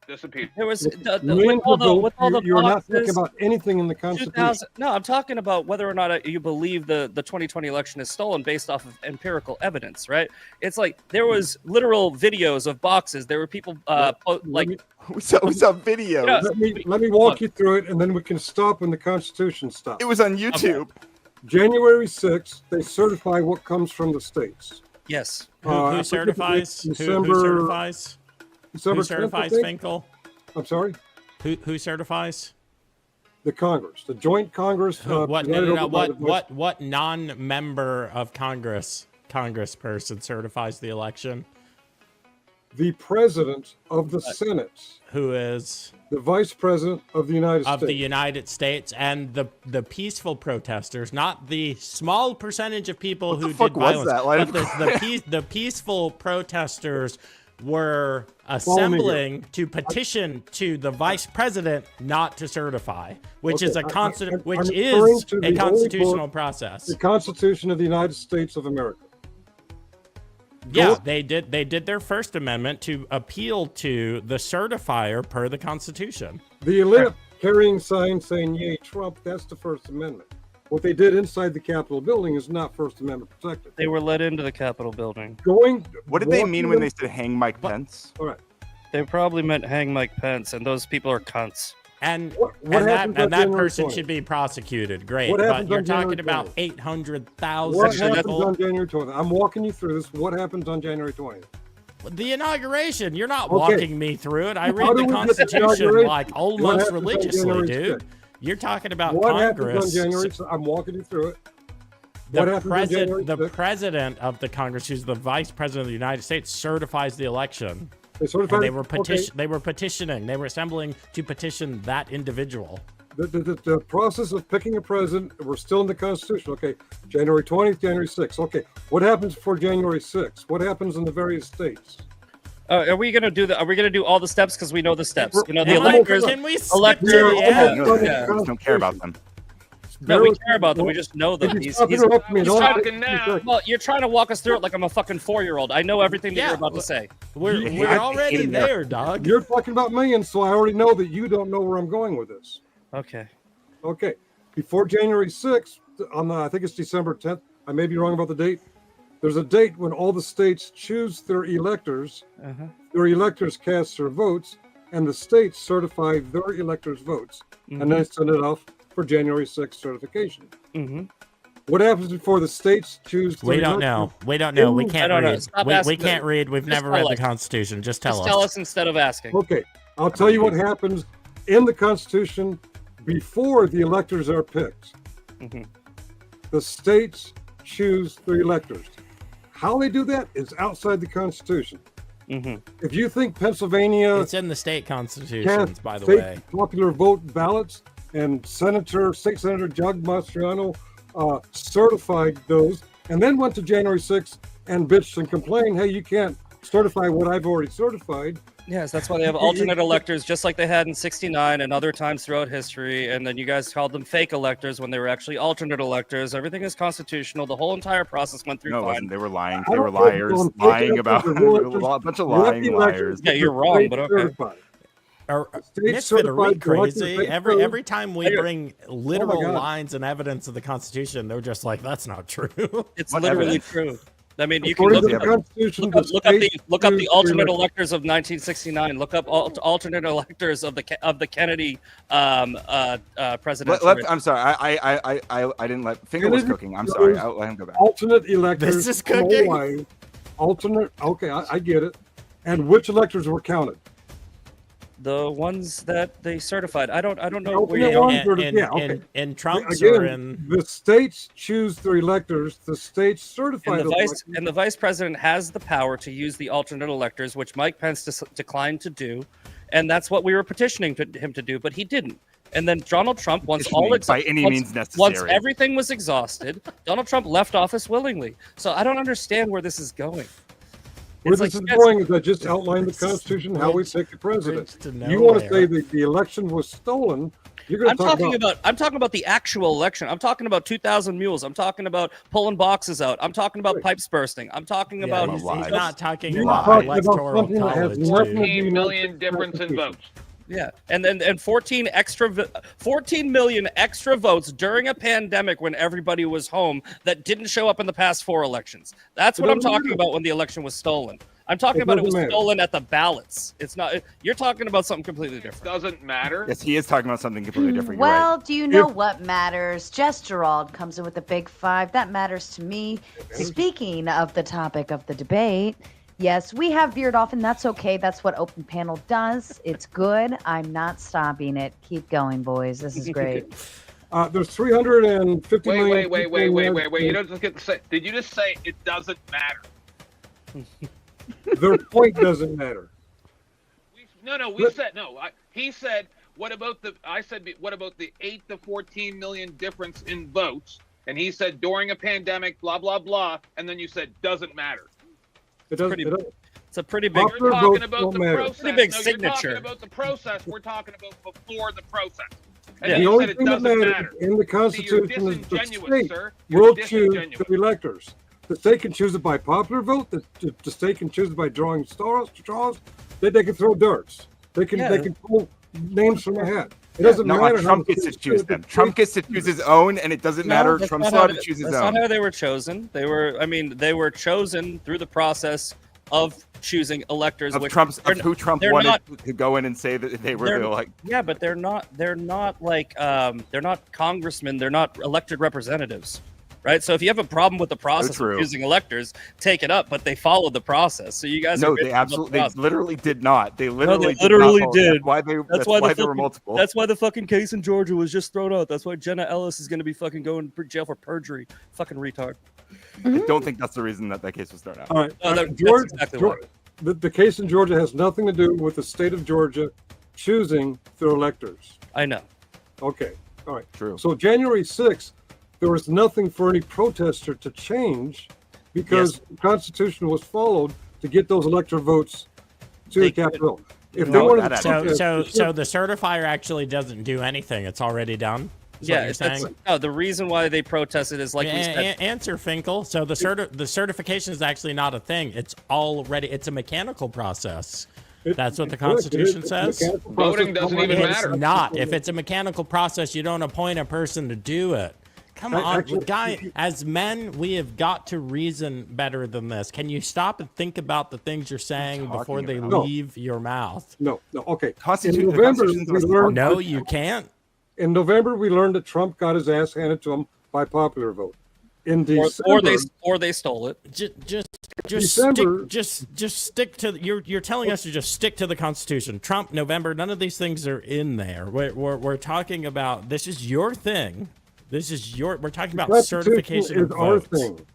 disappeared. there was Millions of votes, with all the you're not talking boxes, about anything in the Constitution. 2000. No, I'm talking about whether or not you believe the 2020 election is stolen based off of empirical evidence, right? It's like there was literal videos of boxes. There were people We saw video. Yeah. Let me walk you through it, and then we can stop when the Constitution stops. It was on YouTube. January 6th, they certify what comes from the states. yes. Who certifies? Who certifies? December Who 10th, I certifies, think. Finkel? I'm sorry? Who certifies? The Congress, the joint Congress. What non-member of Congress person certifies the election? The President of the Senate. Who is the Vice President of the United States. Of the United States, and the peaceful protesters, not the small percentage of people who did violence, but the peaceful protesters were assembling to petition to the Vice President not to certify, which is a constitutional process. The Constitution of the United States of America. Yeah, they did their First Amendment to appeal to the certifier per the Constitution. The elite carrying signs saying "Yay Trump," that's the First Amendment. What they did inside the Capitol building is not First Amendment protected. They were let into the Capitol building. What did they mean when they said hang Mike Pence? All right. They probably meant hang Mike Pence, and those people are cunts. And What that person should be prosecuted. Great, but you're talking about 800,000 What happens people. on January 20th? I'm walking you through this. What happens on January 20th? The inauguration. You're not Okay. walking me through it. I How read do the we get to Constitution inauguration? like What almost happens on religiously, January dude. 6th? You're talking about What Congress. happens on January? I'm walking you through it. What happens on January 6th? The president of the Congress, who's the vice president of the United States, certifies the election. And they were petitioning. They were assembling to petition that individual. The process of picking a president, we're still in the Constitution. Okay, January 20th, January 6th. Okay, what happens before January 6th? What happens in the various states? Are we gonna do Are we gonna do all the steps? Because we know the steps. You know the Can electors. we skip electors. to the end? I just don't care about them. No, we care about them. We just know them. He's talking now. Well, you're trying to walk us through it like I'm a fucking 4-year-old. I know everything that you're about to say. We're already there, dog. You're talking about millions, so I already know that you don't know where I'm going with this. Okay. Okay. Before January 6th, I think it's December 10th. I may be wrong about the date. There's a date when all the states choose their electors. Their electors cast their votes, and the states certify their electors' votes, and then send it off for January 6th certification. What happens before the states choose? We don't know. We don't know. We can't read. We can't read. We've never read the Constitution. Just tell us. Tell us instead of asking. Okay, I'll tell you what happens in the Constitution before the electors are picked. The states choose their electors. How they do that is outside the Constitution. If you think Pennsylvania, it's in the state constitutions, by the way. Popular vote ballots, and State Senator Doug Mastriano certified those, and then went to January 6th and bitched and complained, hey, you can't certify what I've already certified. Yes, that's why they have alternate electors, just like they had in '69 and other times throughout history. And then you guys called them fake electors when they were actually alternate electors. Everything is constitutional. The whole entire process went through fine. They were lying. They were liars, lying about a bunch of lying liars. Yeah, you're wrong, but okay. Misfit, are we crazy? Every time we bring literal lines and evidence of the Constitution, they're just like, that's not true. It's literally true. I mean, you can look up the alternate electors of 1969. Look up alternate electors of the Kennedy presidential. I'm sorry, I didn't let Finger was cooking. I'm sorry, I'll let him go back. Alternate electors. This is cooking. Alternate. Okay, I get it. And which electors were counted? The ones that they certified. I don't know where and Trump's again, are in. The states choose their electors. The states certify and the vice president has the power to use the alternate electors, which Mike Pence declined to do, and that's what we were petitioning him to do, but he didn't. And then Donald Trump, once everything was exhausted, Donald Trump left office willingly. So I don't understand where this is going. Where this is going is I just outlined the Constitution, how we pick the president. You want to say that the election was stolen? You're going to I'm talking about the actual election. I'm talking about 2,000 mules. I'm talking about pulling boxes out. I'm talking about pipes bursting. I'm talking about. He's not talking about electoral college. 14 million difference in votes. Yeah, and 14 million extra votes during a pandemic when everybody was home that didn't show up in the past 4 elections. That's what I'm talking about when the election was stolen. I'm talking about it was stolen at the ballots. It's not. You're talking about something completely different. Doesn't matter. Yes, he is talking about something completely different. Well, do you know what matters? Jess Gerald comes in with the big 5. That matters to me. Speaking of the topic of the debate. Yes, we have veered off, and that's okay. That's what Open Panel does. It's good. I'm not stopping it. Keep going, boys. This is great. There's 350 million. Wait. You don't just get to say. Did you just say it doesn't matter? Their point doesn't matter. He said, what about the 8 to 14 million difference in votes? And he said, during a pandemic, blah, blah, blah. And then you said, doesn't matter. It's a pretty big. You're talking about the process. Pretty big signature. You're talking about the process. We're talking about before the process. And the only thing that matters in the Constitution is the state will choose the electors. The state can choose it by popular vote. The state can choose it by drawing straws. They can throw darts. They can pull names from a hat. It doesn't matter. Trump gets to choose them. Trump gets to choose his own, and it doesn't matter. Trump's allowed to choose his own. That's not how they were chosen. They were chosen through the process of choosing electors. Who Trump wanted to go in and say that they were like. Yeah, but they're not like they're not congressmen. They're not elected representatives. Right, so if you have a problem with the process of choosing electors, take it up. But they followed the process, so you guys. No, they literally did not. They literally did. That's why there were multiple. That's why the fucking case in Georgia was just thrown out. That's why Jenna Ellis is going to be fucking going to jail for perjury. Fucking retard. I don't think that's the reason that case was thrown out. All right, the case in Georgia has nothing to do with the state of Georgia choosing their electors. I know. Okay, all right. True. So January 6th. There was nothing for any protester to change because the Constitution was followed to get those electoral votes to the Capitol. If they wanted so the certifier actually doesn't do anything. It's already done. Is Yeah, what you're saying? no, the reason why they protested is like we said. Answer, Finkel. So the certification is actually not a thing. It's a mechanical process. That's what the Constitution says. Voting doesn't even matter. It's not. If it's a mechanical process, you don't appoint a person to do it. Come on, guy. As men, we have got to reason better than this. Can you stop and think about the things you're saying before they leave your mouth? No. Okay. Constitution. In November, we learned. No, you can't. In November, we learned that Trump got his ass handed to him by popular vote. In December, or they stole it. Just stick to. You're telling us to just stick to the Constitution. Trump, November, none of these things are in there. We're talking about, this is your thing. We're talking about certification of votes. Our thing.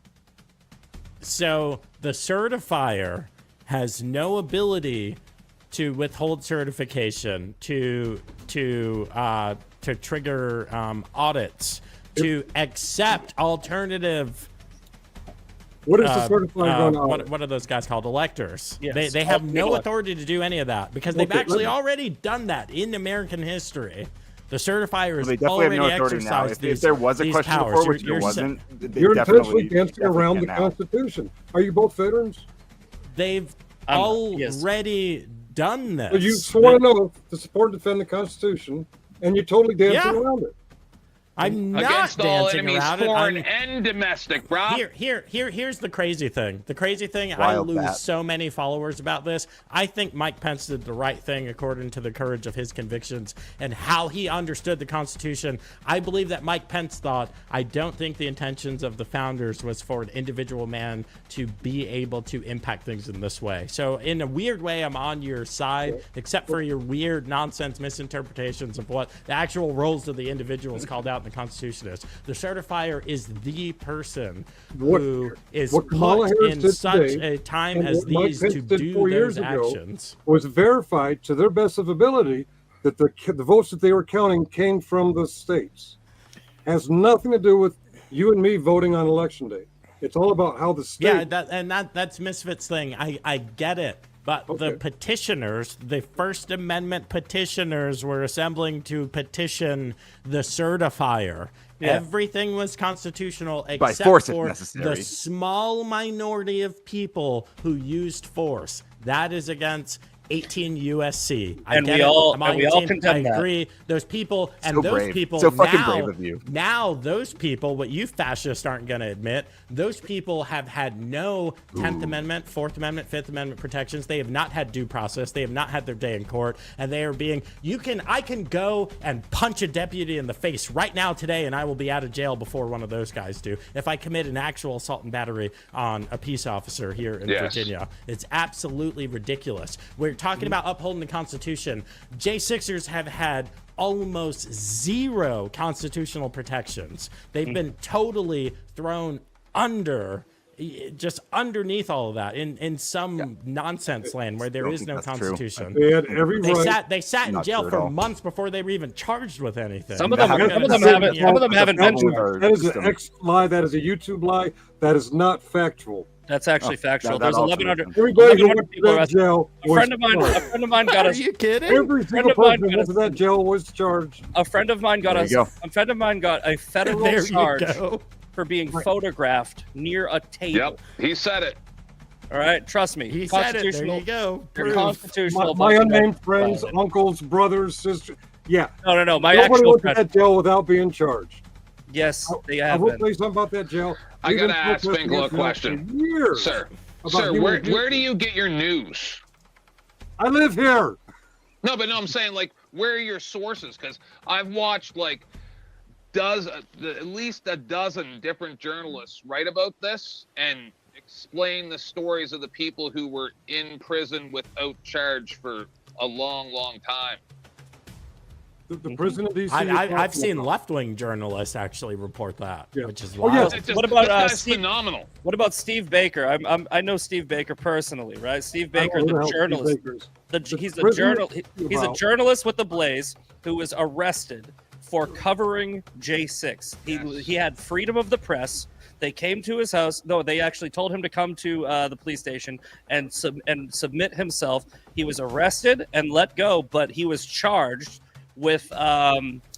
So the certifier has no ability to withhold certification, to trigger audits, to accept alternative. What is the certifier going on? What are those guys called? Electors. Yes. They have no authority to do any of that because they've actually already done that in American history. The certifier is already exercised these. If there was a question powers. before, which there wasn't, you're intentionally dancing around the Constitution. Are you both veterans? They've already done this. So you swore an oath to support and defend the Constitution, and you're totally dancing around it. I'm not against all dancing enemies, around foreign it. and domestic, bro. Here's the crazy thing. The crazy thing, I Wild lose bat. so many followers about this. I think Mike Pence did the right thing according to the courage of his convictions and how he understood the Constitution. I believe that Mike Pence thought, I don't think the intentions of the founders was for an individual man to be able to impact things in this way. So in a weird way, I'm on your side, except for your weird nonsense misinterpretations of what the actual roles of the individuals called out in the Constitution is. The certifier is the person who is put in such a time as these to do those actions. Was verified to their best of ability that the votes that they were counting came from the states. Has nothing to do with you and me voting on election day. It's all about how the state. Yeah, that's Misfits thing. I get it. But the petitioners, the First Amendment petitioners, were assembling to petition the certifier. Yeah. Everything was constitutional except for the small minority of people who used force. That is against 18 USC. We all condemn that. I agree. Those people and people so fucking brave of you. Now those people, what you fascists aren't going to admit, those people have had no 10th Amendment, 4th Amendment, 5th Amendment protections. They have not had due process. They have not had their day in court, and they are being. I can go and punch a deputy in the face right now today, and I will be out of jail before one of those guys do if I commit an actual assault and battery on a peace officer here in Virginia. It's absolutely ridiculous. We're talking about upholding the Constitution. J6ers have had almost zero constitutional protections. They've been totally thrown just underneath all of that in some nonsense land where there is no Constitution. They had every right. They sat in jail for months before they were even charged with anything. Some of them haven't mentioned. That is an X lie. That is a YouTube lie. That is not factual. That's actually factual. There's 1,100. Everybody who went to that jail. A friend of mine got. Are you kidding? Every single person who went to that jail was charged. A friend of mine got a federal charge for being photographed near a table. Yep, he said it. All right, trust me. He said it. There you go. You're constitutional. My unnamed friends, uncles, brothers, sisters. Yeah. No. My Nobody actual went friend. to that jail without being charged. Yes, they have. I will tell you something about that jail. I gotta ask Finkel a question, sir. Where do you get your news? I live here. No, I'm saying where are your sources? Because I've watched at least a dozen different journalists write about this and explain the stories of the people who were in prison without charge for a long, long time. The prison of DC. I've seen left-wing journalists actually report that, which is wild. What about phenomenal? What about Steve Baker? I know Steve Baker personally, right? Steve Baker, the journalist. He's a journalist with the Blaze who was arrested for covering J6. He had freedom of the press. They came to his house. No, they actually told him to come to the police station and submit himself. He was arrested and let go, but he was charged with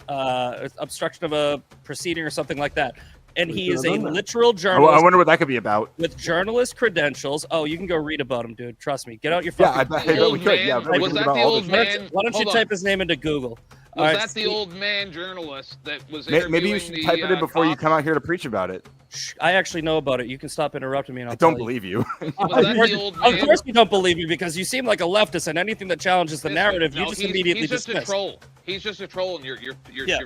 obstruction of a proceeding or something like that. And he is a literal I journalist wonder what that could be about. with journalist credentials. Oh, you can go read about him, dude. Trust me. Get out your fucking. Yeah, I bet we could. Yeah, Was that the old man? Why don't you type his name into Google? Was that the old man journalist that was interviewing Maybe you should type it in before you come out here to preach about it. I actually know about it. You can stop interrupting me. And I don't believe you. Was that the old man? Of course you don't believe me because you seem like a leftist, and anything that challenges the narrative, you just immediately he's just dismiss. a troll. He's just a troll, and you're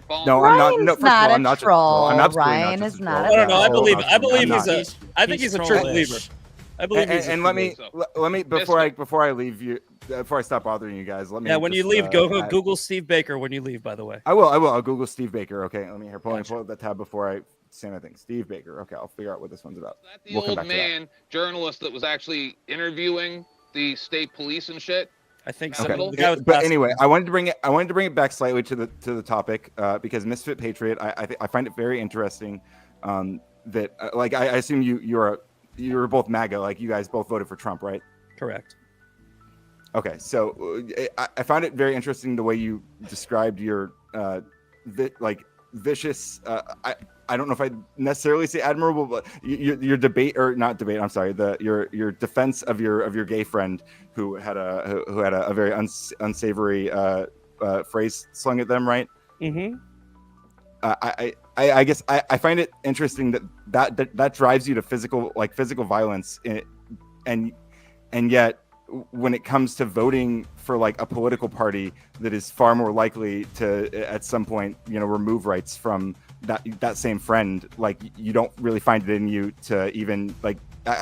following. No, I'm not. No, Ryan's first of all, not I'm a not troll. I'm absolutely Ryan not is just a not troll. a No, no, I believe. I believe I'm he's a. not. I think he's a true believer. I believe he's. And let me before I leave you, before I stop bothering you guys, let me. Yeah, when you just, leave, go Google Steve Baker when you leave. By the way. I will. I'll Google Steve Baker. Okay, let me pull up that tab before I say anything. Steve Baker. Okay, I'll figure out what this one's about. That the old man journalist that was actually interviewing the state police and shit. I think so. Okay. But anyway, I wanted to bring it back slightly to the topic because Misfit Patriot, I find it very interesting that like I assume you're both MAGA, like you guys both voted for Trump, right? Correct. Okay, so I found it very interesting the way you described your vicious. I don't know if I'd necessarily say admirable, but your debate or not debate. I'm sorry. Your defense of your gay friend who had a very unsavory phrase slung at them, right? Mm-hmm. I guess I find it interesting that drives you to physical violence, and yet when it comes to voting for like a political party that is far more likely to at some point remove rights from that same friend, like you don't really find it in you to even like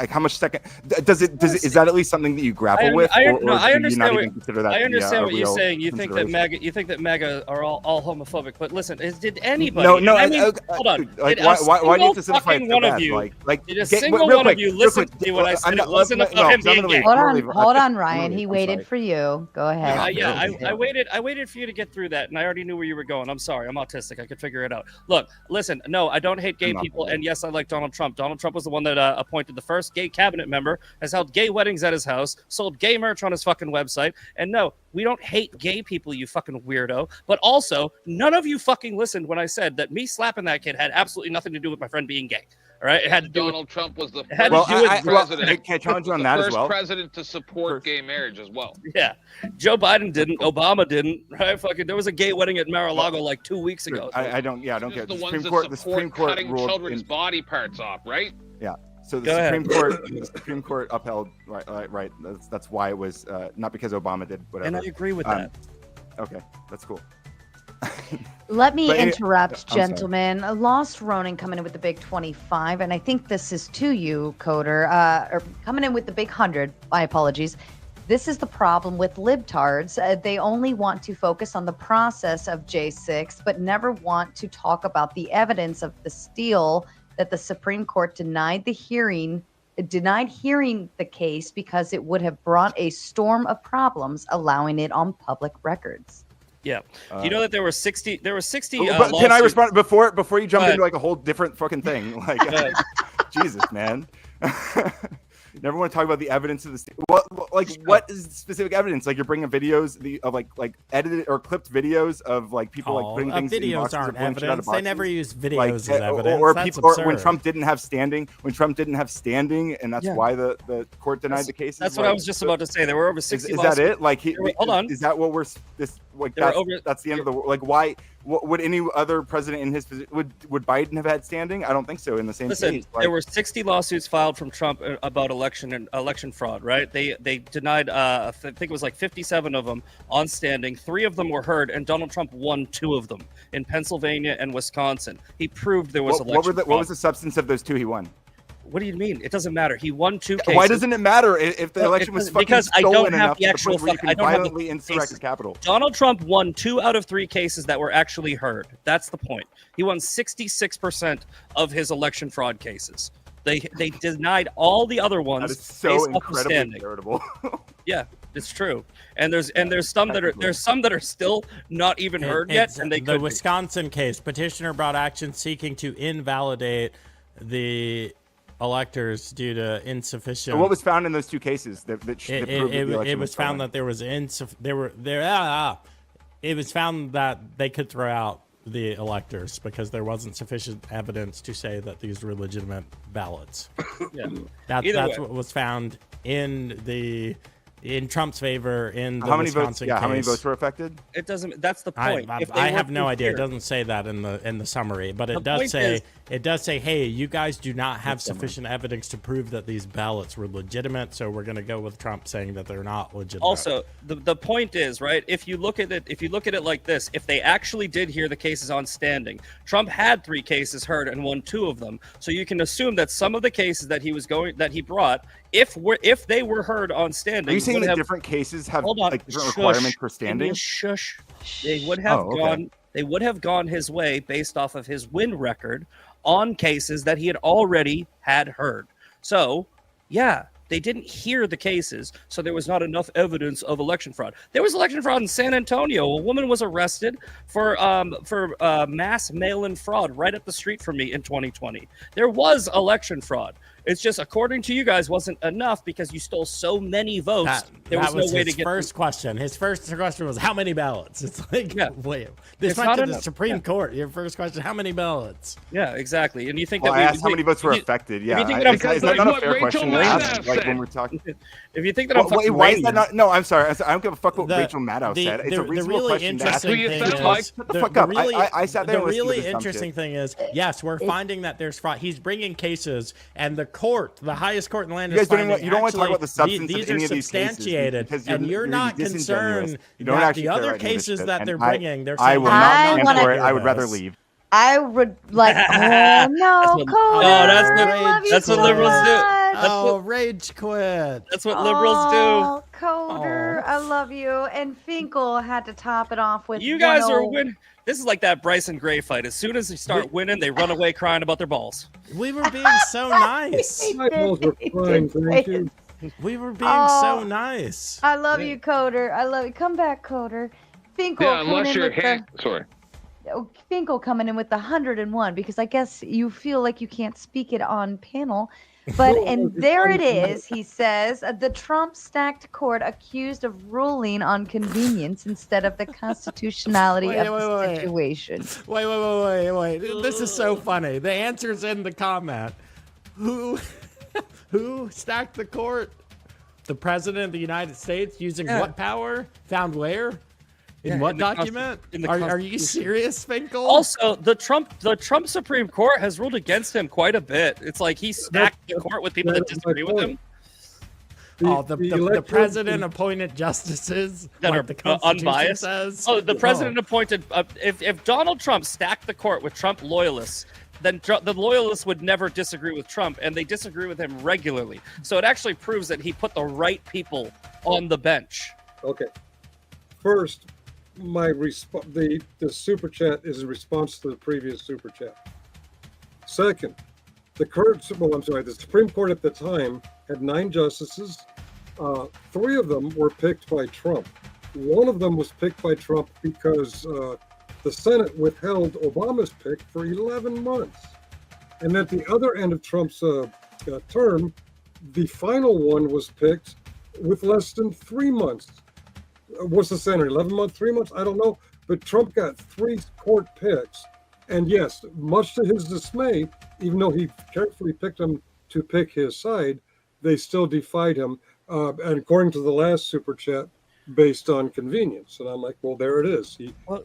how much second does it is that at least something that you grapple with, or I do you not even consider that? I understand what you're real saying. You think that MAGA are all homophobic, but listen, did anybody? Hold on. Like, why do you have to simplify it so one bad? of you, like did a single one of you listen to me when I said it wasn't about him being gay? Hold on, Ryan. He waited for you. Go ahead. I waited for you to get through that, and I already knew where you were going. I'm sorry. I'm autistic. I could figure it out. Look, listen. No, I don't hate gay people, and yes, I like Donald Trump. Donald Trump was the one that appointed the first gay cabinet member, has held gay weddings at his house, sold gay merch on his fucking website. And no, we don't hate gay people, you fucking weirdo. But also, none of you fucking listened when I said that me slapping that kid had absolutely nothing to do with my friend being gay. All right, it had to do Donald Trump was the president. Can I challenge you on that as well? First president to support gay marriage as well. Yeah, Joe Biden didn't. Obama didn't. Right? Fucking, there was a gay wedding at Mar-a-Lago like 2 weeks ago. I don't get it. The Supreme Court cutting children's body parts off, right? Yeah. So the Supreme Court upheld right. That's why it was not because Obama did whatever. And I agree with that. Okay, that's cool. Let me interrupt, gentlemen. Lost Ronin coming in with the big 25, and I think this is to you, Coder, or coming in with the big 100. My apologies. This is the problem with libtards. They only want to focus on the process of J6, but never want to talk about the evidence of the steal that the Supreme Court denied hearing the case because it would have brought a storm of problems allowing it on public records. Yeah. Do you know that there were 60 but can I respond before you jump into like a whole different fucking thing? Like Jesus, man. Never want to talk about the evidence of the state. What is specific evidence? Like you're bringing videos of like edited or clipped videos of like people like putting things in boxes. Videos aren't evidence. They never use videos like, as evidence. Or that's people, absurd. or when Trump didn't have standing, and that's why the court denied the case. That's what I was just about to say. There were over 60. Is that it? Like, hold on. Is that what we're this? Like that's the end of the world. Like, why? Would any other president in his position would Biden have had standing? I don't think so. In the same case, there were 60 lawsuits filed from Trump about election fraud. Right? They denied. I think it was like 57 of them on standing. 3 of them were heard, and Donald Trump won 2 of them in Pennsylvania and Wisconsin. He proved there was election fraud. What was the substance of those 2 he won? What do you mean? It doesn't matter. He won 2 cases. Why doesn't it matter if the election was fucking because I stolen don't have enough the actual to the point where you can violently insurrect the Capitol? Donald Trump won 2 out of 3 cases that were actually heard. That's the point. He won 66% of his election fraud cases. They denied all the other ones. That is so incredibly charitable. Yeah, it's true. And there's some that are still not even heard yet, and the Wisconsin case. Petitioner brought action seeking to invalidate the electors due to insufficient. So what was found in those 2 cases it was found that there was it was found that they could throw out the electors because there wasn't sufficient evidence to say that these were legitimate ballots. Yeah. That's what was found in Trump's favor in the Wisconsin case. How many votes were affected? It doesn't. That's the point. I have no idea. It doesn't say that in the summary, but it does say, hey, you guys do not have sufficient evidence to prove that these ballots were legitimate, so we're going to go with Trump saying that they're not legitimate. Also, the point is, right, if you look at it like this, if they actually did hear the cases on standing, Trump had 3 cases heard and won 2 of them. So you can assume that some of the cases that he brought, if they were heard on standing, are you saying that different cases have like different requirements for standing? Shush. They would have gone. They would have gone his way based off of his win record on cases that he had already had heard. So, yeah, they didn't hear the cases, so there was not enough evidence of election fraud. There was election fraud in San Antonio. A woman was arrested for mass mail-in fraud right up the street from me in 2020. There was election fraud. It's just, according to you guys, wasn't enough because you stole so many votes. There was no way to get. First question. His first question was how many ballots. It's like, wait, this It's went not to the enough. Supreme Court. Your first question, how many ballots? Yeah, exactly. And you think Well, that I asked how many votes were affected. Yeah, if you think that is that not a fair question to ask? Like when we're talking. If you think that I'm fucking why is that racist- not? No, I'm sorry. I don't give a fuck what Rachel Maddow said. It's a reasonable question to ask. Shut the fuck up. I sat there and listened to really this dumb interesting shit. thing is, yes, we're finding that there's fraud. He's bringing cases, and the court, the highest court in the land, You is guys don't finding you don't want to talk about the substance these of any are of these cases substantiated, because and you're not disingenuous. concerned You don't that actually the care other about any of this cases shit. that And they're bringing, they're I saying will they're not not stand for it. hear I would rather this. leave. I would like, oh no, Coder. that's what liberals do. Oh, rage quit. That's what liberals do. Oh, Coder, I love you. And Finkel had to top it off with You guys are 10. winning. This is like that Bryson Gray fight. As soon as they start winning, they run away crying about their balls. We were being so nice. My balls were fine, thank you. We were being so nice. I love you, Coder. I love you. Come back, Coder. Finkel Yeah, coming unless in you're with hit. Sorry. Finkel coming in with the 101 because I guess you feel like you can't speak it on panel. But and there it is, he says, the Trump stacked court accused of ruling on convenience instead of the constitutionality of the situation. Wait. This is so funny. The answer's in the comment. Who stacked the court? The president of the United States using what power? Found where? In what document? Are you serious, Finkel? Also, the Trump Supreme Court has ruled against him quite a bit. It's like he stacked the court with people that disagree with him. The president appointed justices That like are the Constitution unbiased. says. Oh, the president appointed. If Donald Trump stacked the court with Trump loyalists, then the loyalists would never disagree with Trump, and they disagree with him regularly. So it actually proves that he put the right people on the bench. Okay. First, the super chat is in response to the previous super chat. Second, the Supreme Court at the time had 9 justices. 3 of them were picked by Trump. One of them was picked by Trump because the Senate withheld Obama's pick for 11 months. And at the other end of Trump's term, the final one was picked with less than 3 months. What's the center? 11 months, 3 months? I don't know. But Trump got 3 court picks. And yes, much to his dismay, even though he carefully picked them to pick his side, they still defied him. And according to the last super chat, based on convenience. And I'm like, well, there it is.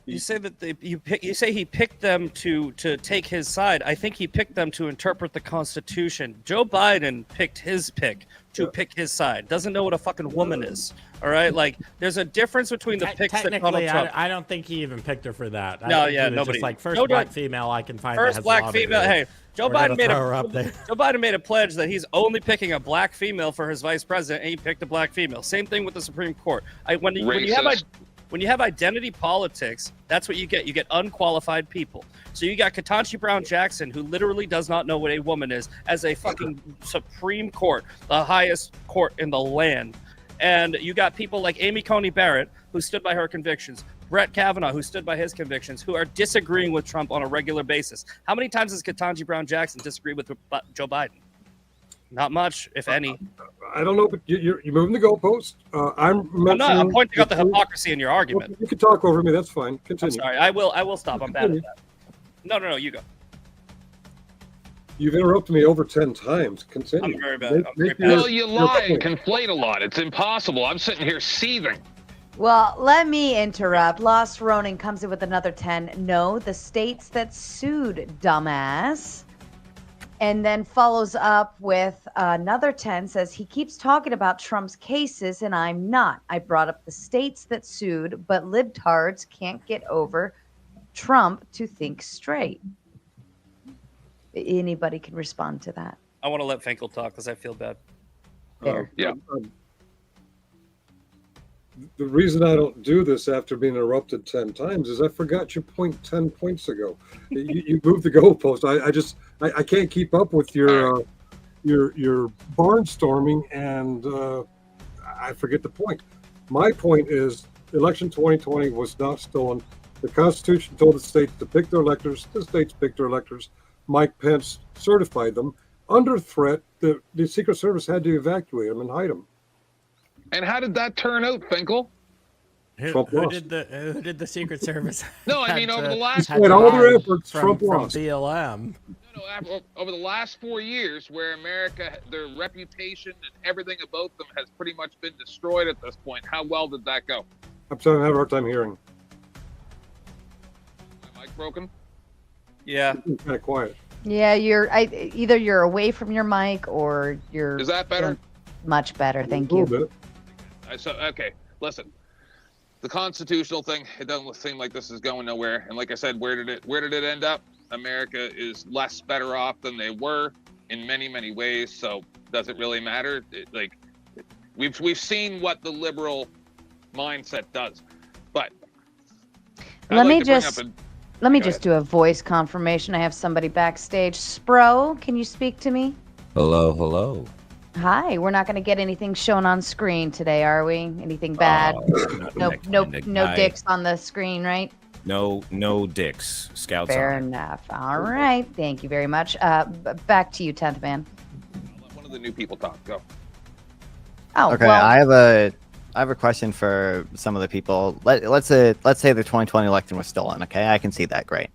You say that you say he picked them to take his side. I think he picked them to interpret the Constitution. Joe Biden picked his pick to pick his side. Doesn't know what a fucking woman is. All right, like there's a difference between the picks that Donald Trump. I don't think he even picked her for that. No, nobody. Just like first black female I can find. First that has black lobby female. group. Hey, Joe We're gonna Biden throw her up there. Joe Biden made a pledge that he's only picking a black female for his vice president, and he picked a black female. Same thing with the Supreme Court. When you have identity politics, that's what you get. You get unqualified people. So you got Ketanji Brown Jackson, who literally does not know what a woman is, as a fucking Supreme Court, the highest court in the land. And you got people like Amy Coney Barrett, who stood by her convictions, Brett Kavanaugh, who stood by his convictions, who are disagreeing with Trump on a regular basis. How many times has Ketanji Brown Jackson disagreed with Joe Biden? Not much, if any. I don't know, but you're moving the goalpost. I'm I'm pointing out the hypocrisy in your argument. You can talk over me. That's fine. I'm Continue. sorry. I will stop. I'm bad at that. No. You go. You've interrupted me over 10 times. Continue. I'm very bad. Well, you lie and conflate a lot. It's impossible. I'm sitting here seething. Well, let me interrupt. Lost Ronin comes in with another 10. No, the states that sued, dumbass. And then follows up with another 10, says he keeps talking about Trump's cases and I'm not. I brought up the states that sued, but libtards can't get over Trump to think straight. Anybody can respond to that. I want to let Finkel talk because I feel bad. There. Yeah. The reason I don't do this after being interrupted 10 times is I forgot your point 10 points ago. You moved the goalpost. I can't keep up with your barnstorming, and I forget the point. My point is election 2020 was not stolen. The Constitution told the states to pick their electors. The states picked their electors. Mike Pence certified them. Under threat, the Secret Service had to evacuate them and hide them. And how did that turn out, Finkel? Trump Who lost. did the Secret Service? No, I mean over the last. Despite all their efforts, Trump from lost. BLM. No, over the last 4 years, where America, their reputation and everything about them has pretty much been destroyed at this point. How well did that go? I'm sorry, I have a hard time hearing. My mic broken? Yeah. It's kind of quiet. Yeah, either you're away from your mic or you're. Is that better? Much better, thank A you. little bit. Okay, listen. The constitutional thing, it doesn't seem like this is going nowhere. And like I said, where did it end up? America is less better off than they were in many, many ways. So does it really matter? We've seen what the liberal mindset does. But Let me just do a voice confirmation. I have somebody backstage. Spro, can you speak to me? Hello. Hi. We're not going to get anything shown on screen today, are we? Anything bad? No dicks on the screen, right? No dicks. Scouts. Fair enough. All right. Thank you very much. Back to you, 10th man. let one of the new people talk. Go. Oh, okay. well, I have a question for some of the people. Let's say the 2020 election was stolen. Okay, I can see that. Great.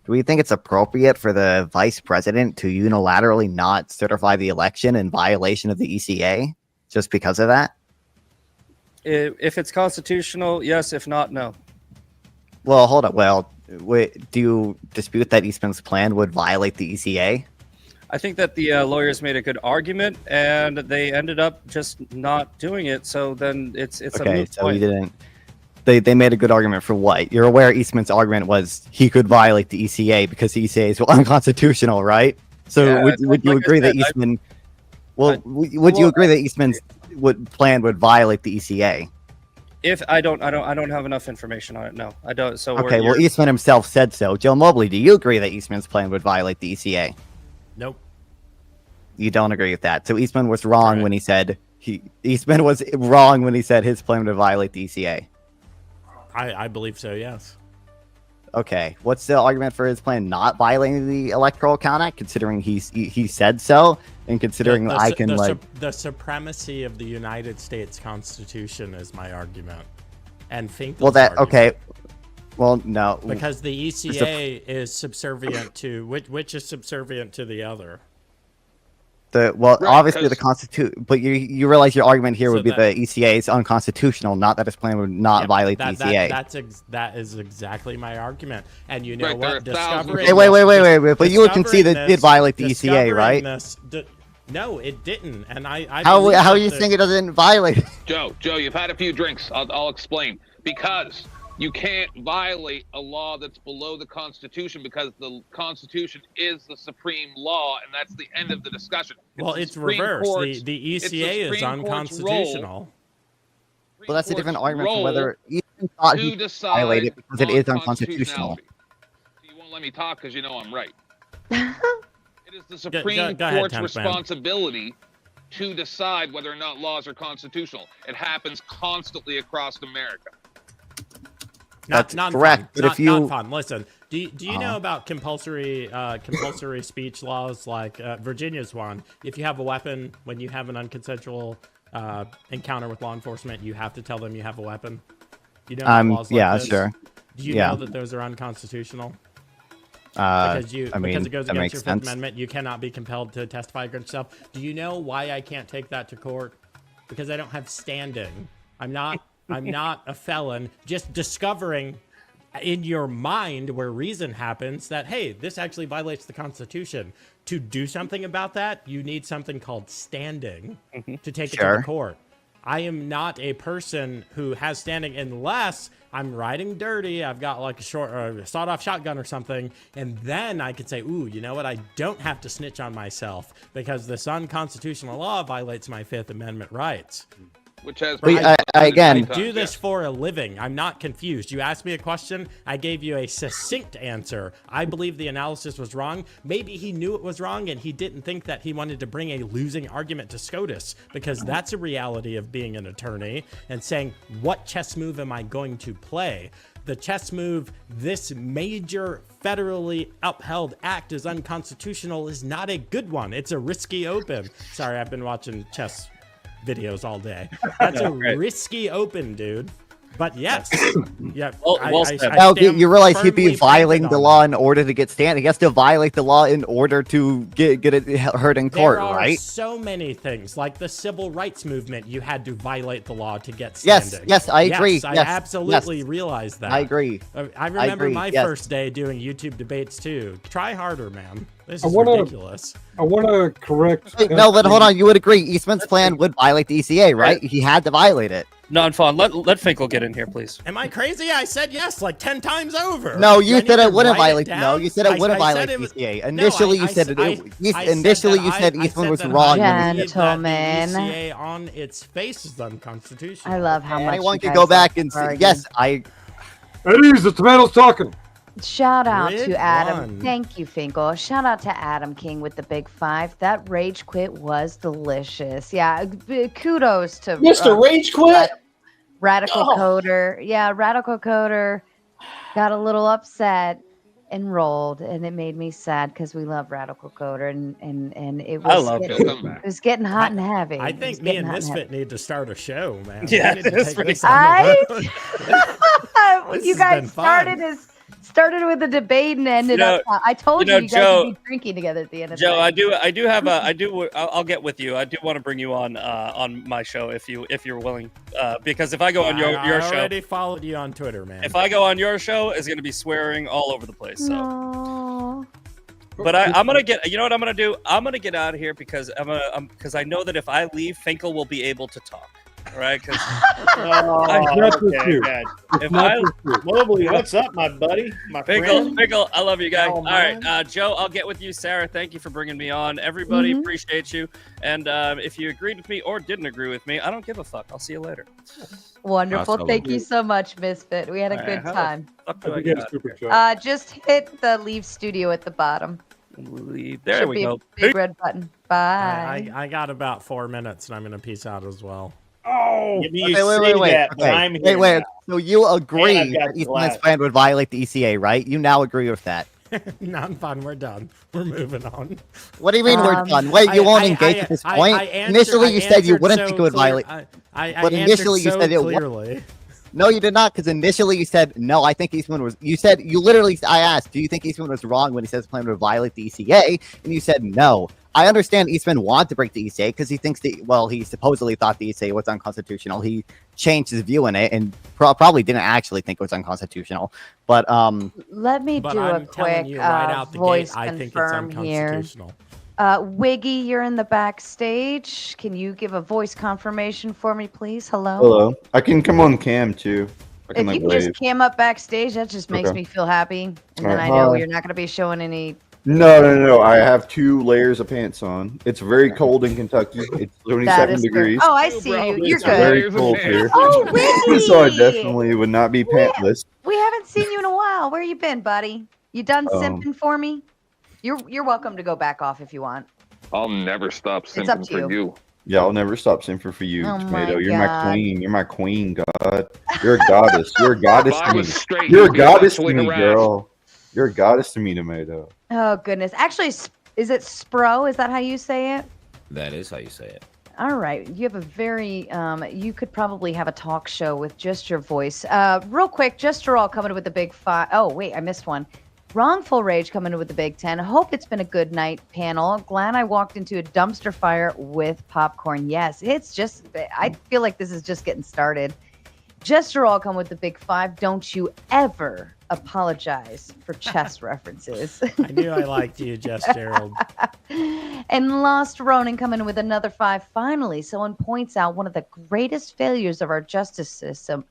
Do we think it's appropriate for the vice president to unilaterally not certify the election in violation of the ECA just because of that? If it's constitutional, yes. If not, no. Well, hold up. Well, do you dispute that Eastman's plan would violate the ECA? I think that the lawyers made a good argument, and they ended up just not doing it. So then it's okay. A moot So point. you didn't. They made a good argument for what? You're aware Eastman's argument was he could violate the ECA because the ECA is unconstitutional, right? So Yeah, would you like I agree that said, Eastman? Would you agree that Eastman's plan would violate the ECA? If I don't have enough information on it. No, I don't. So Okay, well, Eastman himself said so. Joe Mobley, do you agree that Eastman's plan would violate the ECA? Nope. You don't agree with that. So Eastman was wrong when he said his plan would violate the ECA. I believe so, yes. Okay, what's the argument for his plan not violating the Electoral Count Act, considering he said so, and considering the supremacy of the United States Constitution is my argument, and Finkel's argument. Well, no, because the ECA is subservient to which is subservient to the other. Obviously the Constitution, but you realize your argument here would be the ECA is unconstitutional, not that his plan would not violate the ECA. That is exactly my argument, and you know what? Wait! But you would concede that it did violate the ECA, right? No, it didn't, and I. How do you think it doesn't violate? Joe, you've had a few drinks. I'll explain. Because you can't violate a law that's below the Constitution, because the Constitution is the supreme law, and that's the end of the discussion. Well, it's reversed. The ECA is unconstitutional. Well, that's a different argument for whether Eastman thought he violated it because it is unconstitutional. You won't let me talk because you know I'm right. It is the Supreme Court's responsibility to decide whether or not laws are constitutional. It happens constantly across America. That's non-fun, correct. But if you non-fun. Listen, do you know about compulsory speech laws like Virginia's one? If you have a weapon when you have an unconsensual encounter with law enforcement, you have to tell them you have a weapon. You know laws like yeah, this? sure. Do you know that those are unconstitutional? Because it goes against your Fifth Amendment. You cannot be compelled to testify against yourself. Do you know why I can't take that to court? Because I don't have standing. I'm not a felon. Just discovering in your mind where reason happens that, hey, this actually violates the Constitution. To do something about that, you need something called standing to take it to the court. I am not a person who has standing unless I'm riding dirty. I've got like a sawed-off shotgun or something, and then I could say, ooh, you know what? I don't have to snitch on myself because this unconstitutional law violates my Fifth Amendment rights. Which has I do this for a living. I'm not confused. You asked me a question. I gave you a succinct answer. I believe the analysis was wrong. Maybe he knew it was wrong and he didn't think that he wanted to bring a losing argument to SCOTUS, because that's a reality of being an attorney and saying, what chess move am I going to play? The chess move, this major federally upheld act is unconstitutional, is not a good one. It's a risky open. Sorry, I've been watching chess videos all day. That's a risky open, dude. But yes, yeah. You realize he'd be violating the law in order to get standing. He has to violate the law in order to get it heard in court, right? There are so many things, like the civil rights movement. You had to violate the law to get standing. Yes, I agree. I absolutely realize that. I agree. I remember my first day doing YouTube debates too. Try harder, man. This is ridiculous. I want to correct. Wait, no, but hold on. You would agree Eastman's plan would violate the ECA, right? He had to violate it. Non-fun. Let Finkel get in here, please. Am I crazy? I said yes like 10 times over. No, you said it wouldn't violate. No, you said it wouldn't violate the ECA. Initially, you said Initially, you said Eastman was wrong. Gentlemen, the ECA on its face is unconstitutional. I love how much anyone can go back and say yes. It is the tomatoes talking. Shout out to Adam. Thank you, Finkel. Shout out to Adam King with the big 5. That rage quit was delicious. Yeah, kudos to Mr. Rage Quit. Radical Coder. Yeah, Radical Coder got a little upset and rolled, and it made me sad because we love Radical Coder, and it was getting hot and heavy. I think me and Misfit need to start a show, man. Yeah, you guys started with a debate and ended up. I told you guys would be drinking together at the end of the day. I'll get with you. I do want to bring you on my show if you're willing. Because if I go on your show, I already followed you on Twitter, man. If I go on your show, it's gonna be swearing all over the place. So. No. But I'm gonna get. You know what I'm gonna do? I'm gonna get out of here because because I know that if I leave, Finkel will be able to talk. Right? Because Mobley, what's up, my buddy? My friend. Finkel, I love you guys. All right, Joe, I'll get with you. Sarah, thank you for bringing me on. Everybody, appreciate you. And if you agreed with me or didn't agree with me, I don't give a fuck. I'll see you later. Wonderful. Thank you so much, Misfit. We had a good time. Just hit the leave studio at the bottom. There we go. Big red button. Bye. I got about 4 minutes, and I'm gonna peace out as well. Oh, wait. So you agree that Eastman's plan would violate the ECA, right? You now agree with that. Non-fun. We're done. We're moving on. What do you mean we're done? Wait, you won't engage at this point? Initially, you said you wouldn't think it would violate. But initially, you said it would. No, you did not, because initially you said, no, I think Eastman was... I asked, do you think Eastman was wrong when he says his plan would violate the ECA? And you said no. I understand Eastman wanted to break the ECA because he thinks he supposedly thought the ECA was unconstitutional. He changed his view in it and probably didn't actually think it was unconstitutional. But let me do a quick voice confirm here. Wiggy, you're in the backstage. Can you give a voice confirmation for me, please? Hello. Hello. I can come on cam too. If you can just cam up backstage, that just makes me feel happy. And then I know you're not going to be showing any. No. I have 2 layers of pants on. It's very cold in Kentucky. It's 27 degrees. Oh, I see you. You're it's good. Very cold here. Oh, Wiggy. So I definitely would not be pantless. We haven't seen you in a while. Where you been, buddy? You done simping for me? You're welcome to go back off if you want. I'll never stop simping for you. Yeah, I'll never stop simping for you, Oh my Tomato. You're my God. queen. You're my queen, God. You're a goddess. You're a goddess If to I me. was straight, You're a you'd be goddess to sexually me, harassed. girl. You're a goddess to me, Tomato. Oh goodness. Actually, is it Spro? Is that how you say it? That is how you say it. All right. You have a very, you could probably have a talk show with just your voice. Real quick, just all coming with the big 5. Oh, wait, I missed one. Wrongful Rage coming in with the big 10. Hope it's been a good night, panel. Glad I walked into a dumpster fire with popcorn. Yes, it's just, I feel like this is just getting started. Jester all come with the big 5. Don't you ever apologize for chess references. I knew I liked you, Jess Gerald. And Lost Ronin coming in with another 5. Finally, someone points out one of the greatest failures of our justice system,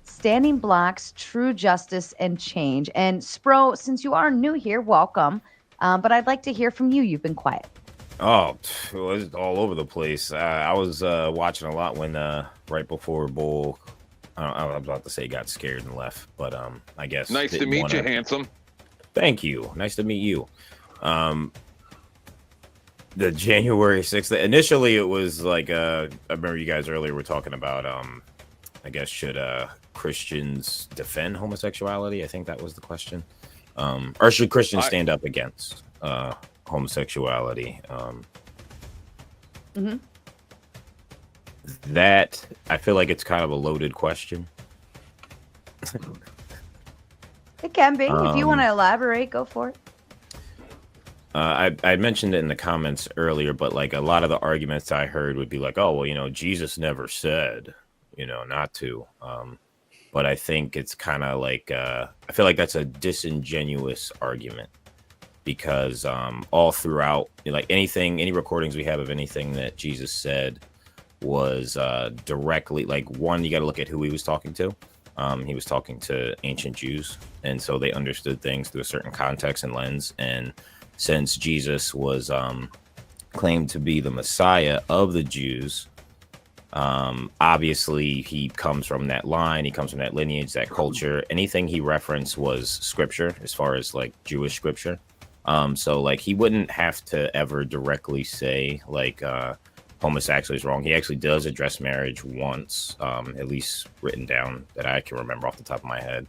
standing blocks, true justice, and change. And Spro, since you are new here, welcome. But I'd like to hear from you. You've been quiet. Oh, it was all over the place. I was watching a lot when right before Bull, I was about to say got scared and left, but I guess. Nice to meet you, handsome. Thank you. Nice to meet you. The January 6th. Initially, it was like I remember you guys earlier were talking about I guess should Christians defend homosexuality? I think that was the question. Or should Christians stand up against homosexuality? That I feel like it's kind of a loaded question. It can be. If you want to elaborate, go for it. I mentioned it in the comments earlier, but like a lot of the arguments I heard would be like, oh, well, Jesus never said, not to. But I think it's kind of like, I feel like that's a disingenuous argument because all throughout, like any recordings we have of anything that Jesus said was directly, like, one, you got to look at who he was talking to. He was talking to ancient Jews, and so they understood things through a certain context and lens. And since Jesus was claimed to be the Messiah of the Jews, obviously he comes from that line, he comes from that lineage, that culture. Anything he referenced was scripture, as far as like Jewish scripture. So like he wouldn't have to ever directly say like homosexuality is wrong. He actually does address marriage once, at least written down that I can remember off the top of my head.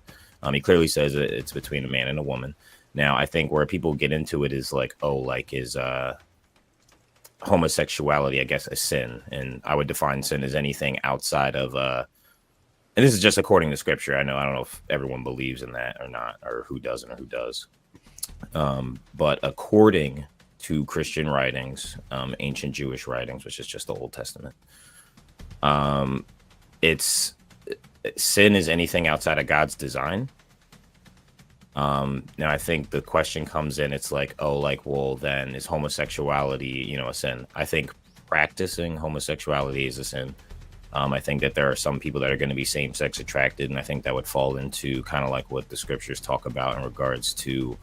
He clearly says that it's between a man and a woman. Now, I think where people get into it is like, oh, like is homosexuality, I guess, a sin? And I would define sin as anything outside of, and this is just according to scripture. I don't know if everyone believes in that or not, or who doesn't or who does. But according to Christian writings, ancient Jewish writings, which is just the Old Testament, it's sin is anything outside of God's design. Now I think the question comes in, it's like, oh, like, well, then is homosexuality, a sin? I think practicing homosexuality is a sin. I think that there are some people that are going to be same-sex attracted, and I think that would fall into kind of like what the scriptures talk about in regards to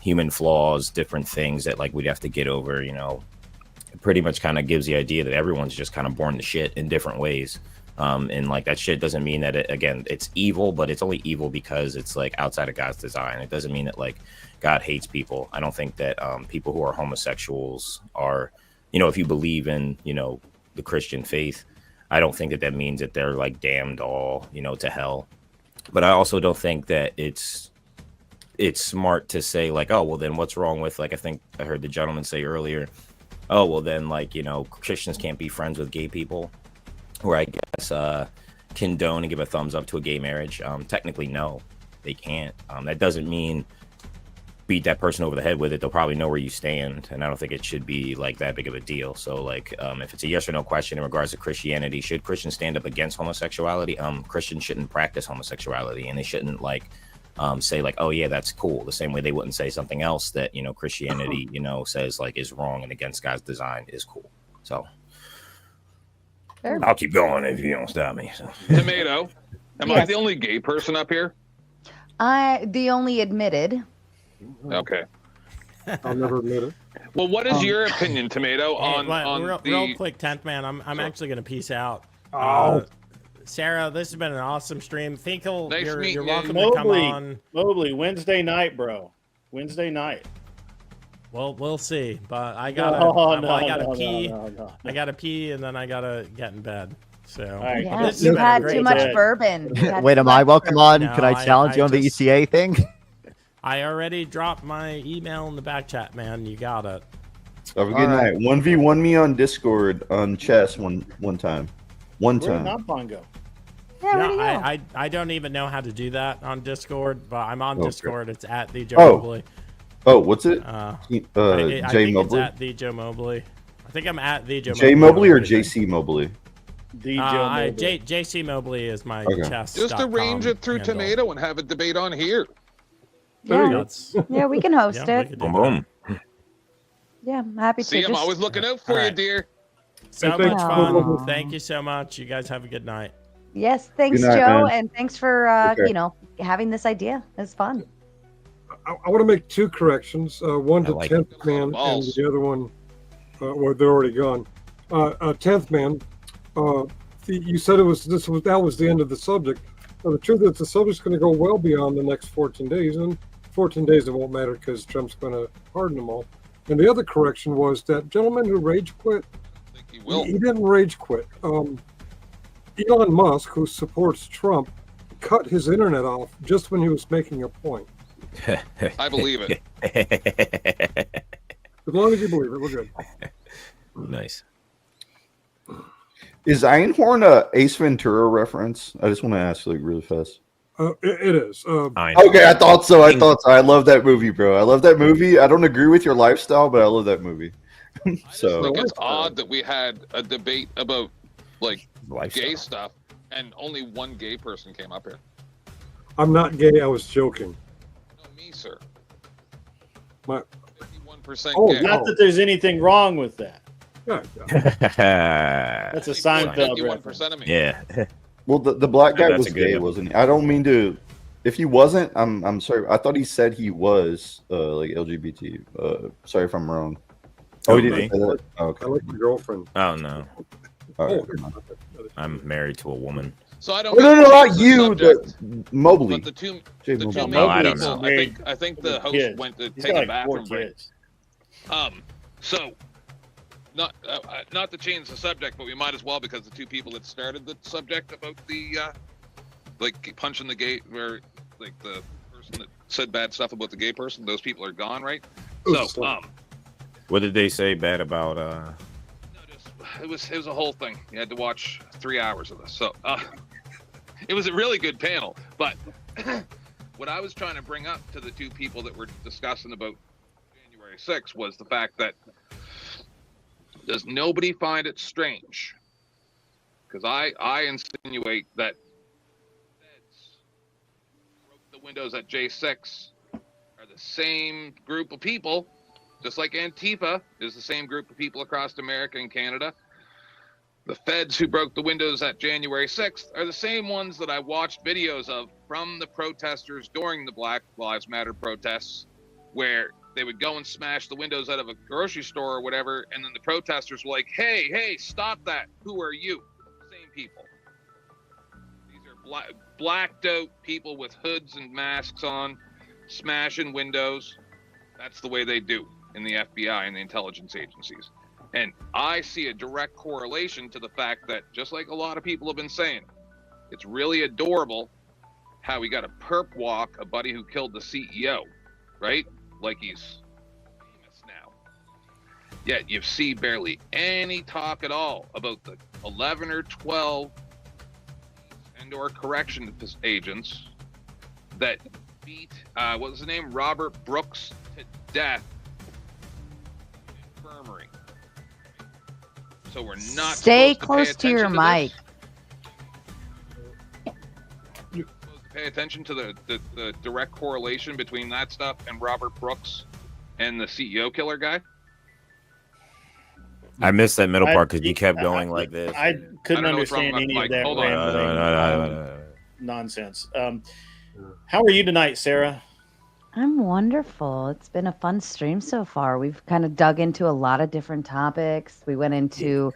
human flaws, different things that like we'd have to get over. It pretty much kind of gives the idea that everyone's just kind of born to shit in different ways. And like that shit doesn't mean that it's evil, but it's only evil because it's like outside of God's design. It doesn't mean that like God hates people. I don't think that people who are homosexuals are, if you believe in, the Christian faith, I don't think that means that they're like damned all, to hell. But I also don't think that it's smart to say like, oh, well, then what's wrong with, like, I think I heard the gentleman say earlier, oh, well, then like, Christians can't be friends with gay people. Or I guess condone and give a thumbs up to a gay marriage. Technically, no, they can't. That doesn't mean beat that person over the head with it. They'll probably know where you stand, and I don't think it should be like that big of a deal. So, like, if it's a yes or no question in regards to Christianity, should Christians stand up against homosexuality? Christians shouldn't practice homosexuality, and they shouldn't like say like, oh yeah, that's cool. The same way they wouldn't say something else that Christianity says like is wrong and against God's design is cool. So. I'll keep going if you don't stop me. So. Tomato, am I the only gay person up here? The only admitted. Okay. I'll never admit it. Well, what is your opinion, Tomato, on real quick, 10th man? I'm actually going to peace out. Sarah, this has been an awesome stream. Finkel, you're welcome to come on. Mobley, Wednesday night, bro. Wednesday night. Well, we'll see. But I gotta, I gotta pee. I gotta pee, and then I gotta get in bed. So Yeah, this has you been a had great too much time. bourbon. You had Wait, too am I much welcome bourbon. on? Can I challenge you on the just- ECA thing? I already dropped my email in the back chat, man. You got it. Have a good night. 1v1 me on Discord on chess one time. One Where did time. Nopon go? Yeah, I don't even know how to do that on Discord, but I'm on Okay. Discord. It's at the Joe Oh. Mobley. Oh, what's it? I Jay think Mobley? it's at the Joe Mobley. I think I'm at the Joe Jay Mobley Mobley or on everything. JC Mobley? The Joe Mobley. JC Mobley is my Okay. chess. Just arrange it through Tomato and have a debate on here. There you Yeah. Yeah, we can host it. Boom, boom. Yeah, I'm happy to. See, I'm Just- always looking out for you, dear. So Hey, much thanks. fun. Thank you so much. You guys have a good night. Yes, thanks, Good night, Joe, man. and thanks for Okay. having this idea. It's fun. I want to make two corrections. One to like 10th man, and Balls. the other one, well, they're already gone. 10th man, you said that was the end of the subject. Well, the truth is, the subject's going to go well beyond the next 14 days, and 14 days it won't matter because Trump's going to pardon them all. And the other correction was that gentleman who rage quit. I think he will. He didn't rage quit. Elon Musk, who supports Trump, cut his internet off just when he was making a point. I believe it. As long as you believe it, we're good. Nice. Is Einhorn a Ace Ventura reference? I just want to ask like really fast. It is. Okay, I thought so. I love that movie, bro. I love that movie. I don't agree with your lifestyle, but I love that movie. So I think it's odd that we had a debate about like gay stuff, and only one gay person came up here. I'm not gay. I was joking. No, me, sir. My, 51% Oh, gay. Not that there's anything wrong with that. yeah, That's a Seinfeld reference. 51% of me. Yeah. well, the black guy That's was a good gay, one. wasn't he? I don't mean to. If he wasn't, I'm sorry. I thought he said he was like LGBT. Sorry if I'm wrong. Oh, he didn't say that. Oh, okay. I like your girlfriend. Oh no, All right. I'm married to a woman. So I Oh, don't. no, get no, not the you. subject, Mobley. But the two Jay main Mobley. No, I don't people, know. I think the host Kids. went to He's take got a like 4 bathroom break. kids. So not to change the subject, but we might as well, because the two people that started the subject about the like punching the gay, where like the person that said bad stuff about the gay person, those people are gone, right? So What did they say bad about? it was a whole thing. You had to watch 3 hours of this. So it was a really good panel. But what I was trying to bring up to the two people that were discussing about January 6th was the fact that, does nobody find it strange? Because I insinuate that feds broke the windows at J6 are the same group of people, just like Antifa is the same group of people across America and Canada. The feds who broke the windows at January 6th are the same ones that I watched videos of from the protesters during the Black Lives Matter protests, where they would go and smash the windows out of a grocery store or whatever, and then the protesters were like, hey, stop that. Who are you? Same people. These are blacked out people with hoods and masks on, smashing windows. That's the way they do in the FBI and the intelligence agencies. And I see a direct correlation to the fact that, just like a lot of people have been saying, it's really adorable how we got to perp walk a buddy who killed the CEO, right? Like he's famous now. Yet you see barely any talk at all about the 11 or 12 and or correction agents that beat, what was the name? Robert Brooks to death in an infirmary. So we're not Stay supposed to pay close to your attention mic. this? You're supposed to pay attention to the direct correlation between that stuff and Robert Brooks and the CEO killer guy. I missed that middle part because you kept going like this. I couldn't I don't know what's wrong understand with any Mike. of that Hold on. rambling nonsense. How are you tonight, Sarah? I'm wonderful. It's been a fun stream so far. We've kind of dug into a lot of different topics. We went into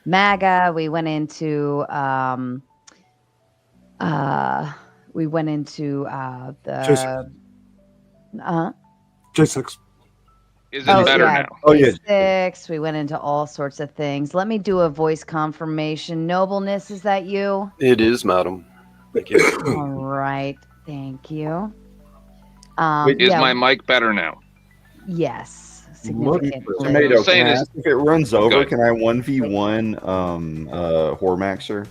MAGA. We went into the J6. Is it better now? Oh, yeah. Six. We went into all sorts of things. Let me do a voice confirmation. Nobleness, is that you? It is, madam. Thank you. All right. Thank you. Is my mic better now? Yes. Significantly. Tomato, can I is- ask if it runs over, Good. can I 1v1 Hormaxer?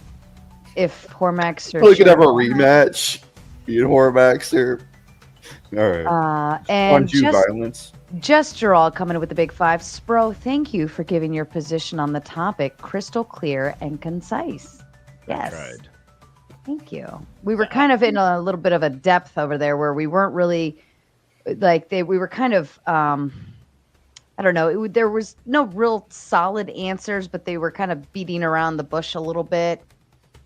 If Hormaxer. So we could have a rematch. Beat Hormaxer. All right. And Undue violence. Just Gerald coming in with the big five. Spro, thank you for giving your position on the topic crystal clear and concise. Yes. Thank you. We were kind of in a little bit of a depth over there where we weren't really like we were kind of I don't know. There was no real solid answers, but they were kind of beating around the bush a little bit.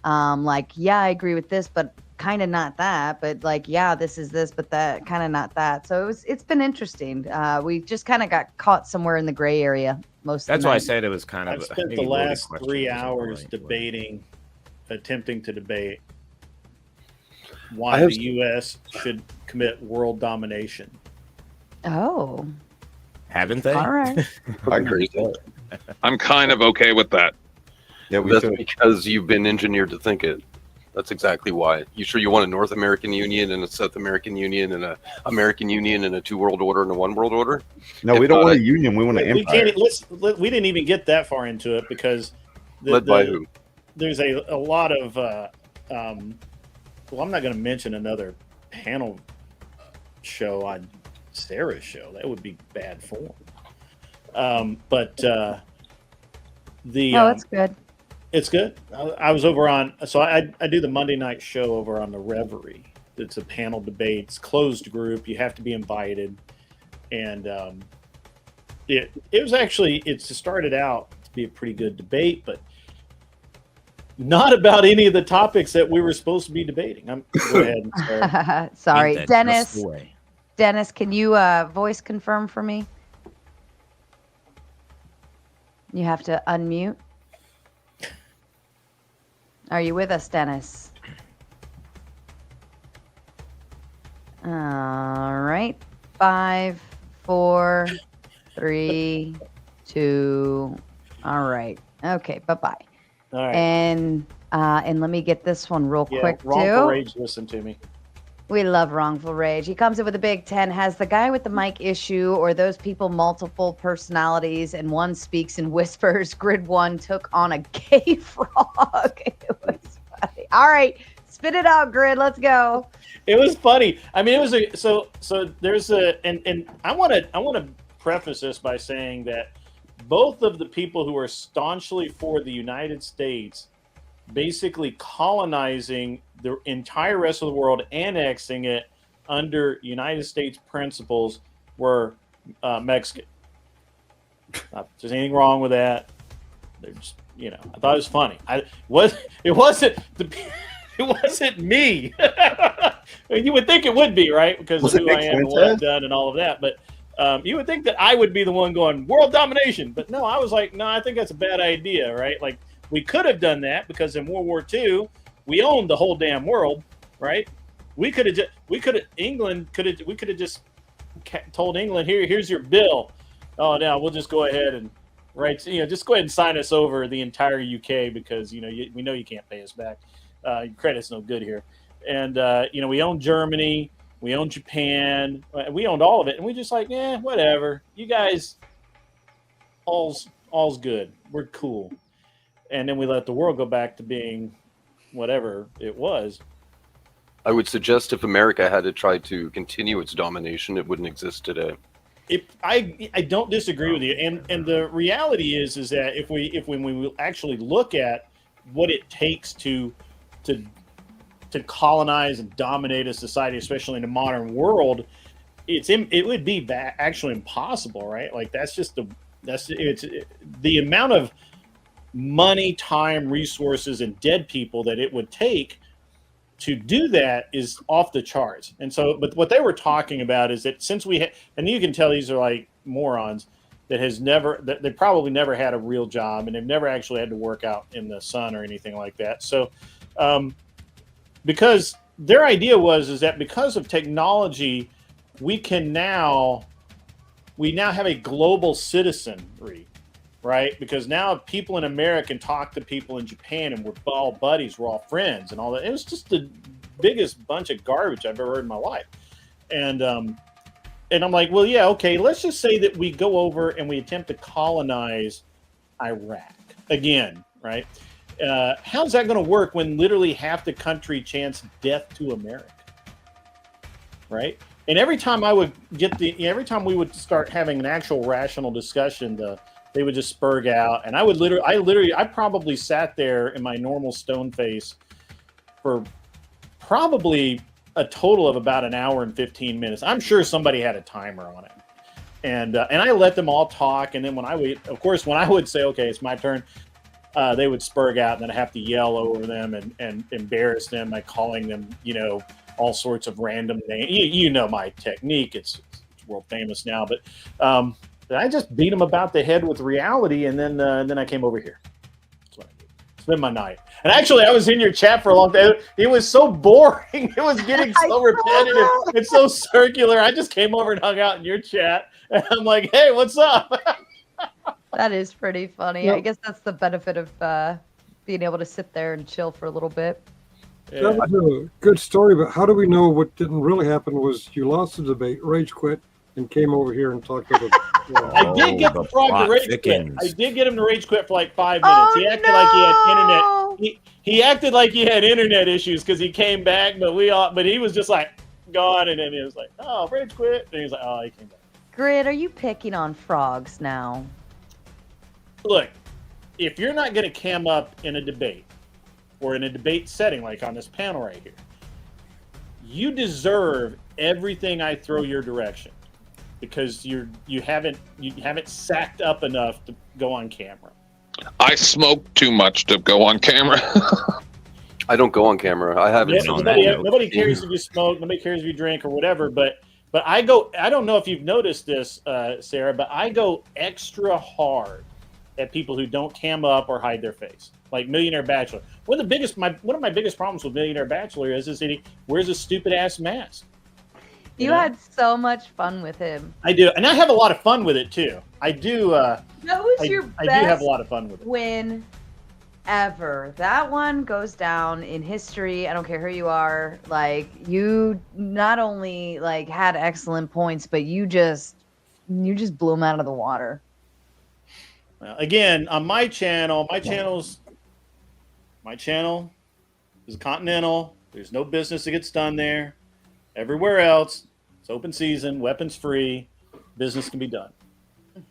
Like, yeah, I agree with this, but kind of not that. But like, yeah, this is this, but that kind of not that. So it's been interesting. We just kind of got caught somewhere in the gray area most of the That's why I night. said it was kind of. I've spent the last 3 hours attempting to debate why the U.S. should commit world domination. Oh. Haven't they? All right. I agree with that. I'm kind of okay with that. Yeah, That's because you've been engineered to think it. That's exactly why. You want a North American Union and a South American Union and a American Union and a 2 world order and a 1 world order? No, we don't want a union. We want an We empire. can't. We didn't even get that far into it because Led by who? There's a lot of. Well, I'm not going to mention another panel show on Sarah's show. That would be bad form. It's good. It's good. I was over on, so I do the Monday night show over on the Reverie. It's a panel debate. It's closed group. You have to be invited, and it was actually it started out to be a pretty good debate, but not about any of the topics that we were supposed to be debating. Go ahead. Sarah. Sorry, Ain't that just Dennis. the way? Dennis, can you voice confirm for me? You have to unmute. Are you with us, Dennis? All right. 5, 4, 3, 2. All right. Okay. Bye-bye. All right. And let me get this one real quick Wrongful too. Rage, listen to me. We love Wrongful Rage. He comes in with a big 10. Has the guy with the mic issue or those people multiple personalities and one speaks in whispers? Grid 1 took on a gay frog. It was funny. All right. Spit it out, Grid. Let's go. It was funny. I mean, it was so there's and I want to preface this by saying that both of the people who are staunchly for the United States basically colonizing the entire rest of the world, annexing it under United States principles were Mexican. Not there's anything wrong with that. They're just, I thought it was funny. It wasn't me. You would think it would be, right? Because of who I am and what I've done and all of that. But you would think that I would be the one going world domination. But no, I was like, no, I think that's a bad idea, right? Like, we could have done that because in World War II, we owned the whole damn world, right? We could have just told England, here's your bill. Oh, now we'll just go ahead and just go ahead and sign us over the entire UK because we know you can't pay us back. Your credit's no good here, and we own Germany, we own Japan, we owned all of it, and we just like, whatever. You guys, all's good. We're cool. And then we let the world go back to being whatever it was. I would suggest if America had to try to continue its domination, it wouldn't exist today. I don't disagree with you, and the reality is that if when we actually look at what it takes to colonize and dominate a society, especially in the modern world, it would be actually impossible, right? Like it's the amount of money, time, resources, and dead people that it would take to do that is off the charts. And so, but what they were talking about is that since and you can tell these are like morons that they probably never had a real job and they've never actually had to work out in the sun or anything like that. So, because their idea is that because of technology, we can now we now have a global citizenry, right? Because now people in America can talk to people in Japan, and we're all buddies, we're all friends, and all that. It was just the biggest bunch of garbage I've ever heard in my life. And I'm like, well, yeah, okay, let's just say that we go over and we attempt to colonize Iraq again, right? How's that going to work when literally half the country chants death to America, right? And every time I would every time we would start having an actual rational discussion, they would just spurg out, and I probably sat there in my normal stone face for probably a total of about an hour and 15 minutes. I'm sure somebody had a timer on it. And I let them all talk. And then when I would say, okay, it's my turn, they would spurg out, and then I have to yell over them and embarrass them by calling them, all sorts of random names. You know my technique. It's world famous now. But I just beat them about the head with reality, and then I came over here. That's what I did. Spend my night. And actually, I was in your chat for a long time. It was so boring. It was getting so repetitive. It's so circular. I just came over and hung out in your chat. And I'm like, hey, what's up? That is pretty funny. Yeah. I guess that's the benefit of being able to sit there and chill for a little bit. Yeah. That was a good story, but how do we know what didn't really happen was you lost the debate, rage quit, and came over here and talked about I did get the frog to rage quit. I did get him to rage quit for like 5 minutes. He acted like he had internet. He acted like he had internet issues because he came back, but he was just like gone, and then he was like, "Oh, rage quit," and he was like, "Oh, he came back." Grid, are you picking on frogs now? Look, if you're not going to cam up in a debate or in a debate setting like on this panel right here, you deserve everything I throw your direction because you haven't sacked up enough to go on camera. I smoke too much to go on camera. I don't go on camera. I haven't. Nobody cares if you smoke. Nobody cares if you drink or whatever. But I go. I don't know if you've noticed this, Sarah, but I go extra hard at people who don't cam up or hide their face, like Millionaire Bachelor. One of my biggest problems with Millionaire Bachelor is that he wears a stupid ass mask. You had so much fun with him. I do, and I have a lot of fun with it too. I do. That was your I best do have a lot of fun with it. win ever. That one goes down in history. I don't care who you are. Like, you not only like had excellent points, but you just blew them out of the water. Again, on my channel, my channel is continental. There's no business that gets done there. Everywhere else, it's open season, weapons free, business can be done.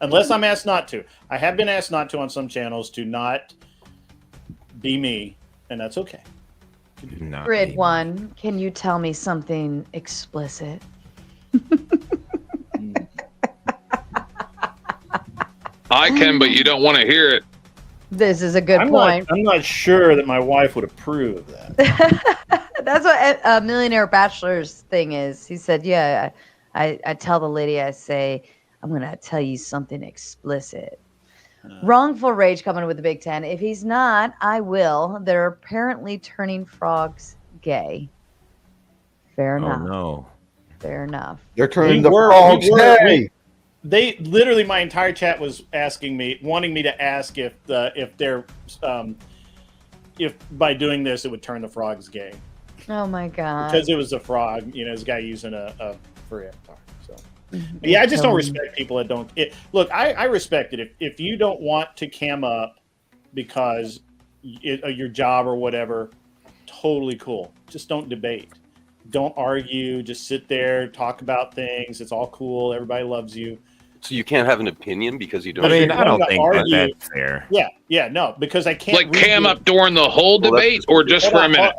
Unless I'm asked not to. I have been asked not to on some channels to not be me, and that's okay. Grid 1, can you tell me something explicit? I can, but you don't want to hear it. This is a good point. I'm not sure that my wife would approve of that. That's what a Millionaire Bachelor's thing is. He said, yeah, I tell the lady, I say, I'm going to tell you something explicit. Wrongful rage coming with the Big Ten. If he's not, I will. They're apparently turning frogs gay. Fair enough. Oh, no. Fair enough. They're turning the frogs gay. They literally, my entire chat was wanting me to ask if by doing this it would turn the frogs gay. Oh my god! Because it was a frog, this guy using a furry avatar. So yeah, I just don't respect people that don't. Look, I respect it if you don't want to cam up because your job or whatever. Totally cool. Just don't debate. Don't argue. Just sit there, talk about things. It's all cool. Everybody loves you. So you can't have an opinion because you don't. I mean, I don't think that's fair. Yeah, no, because I can't. Like cam up during the whole debate, or just for a minute.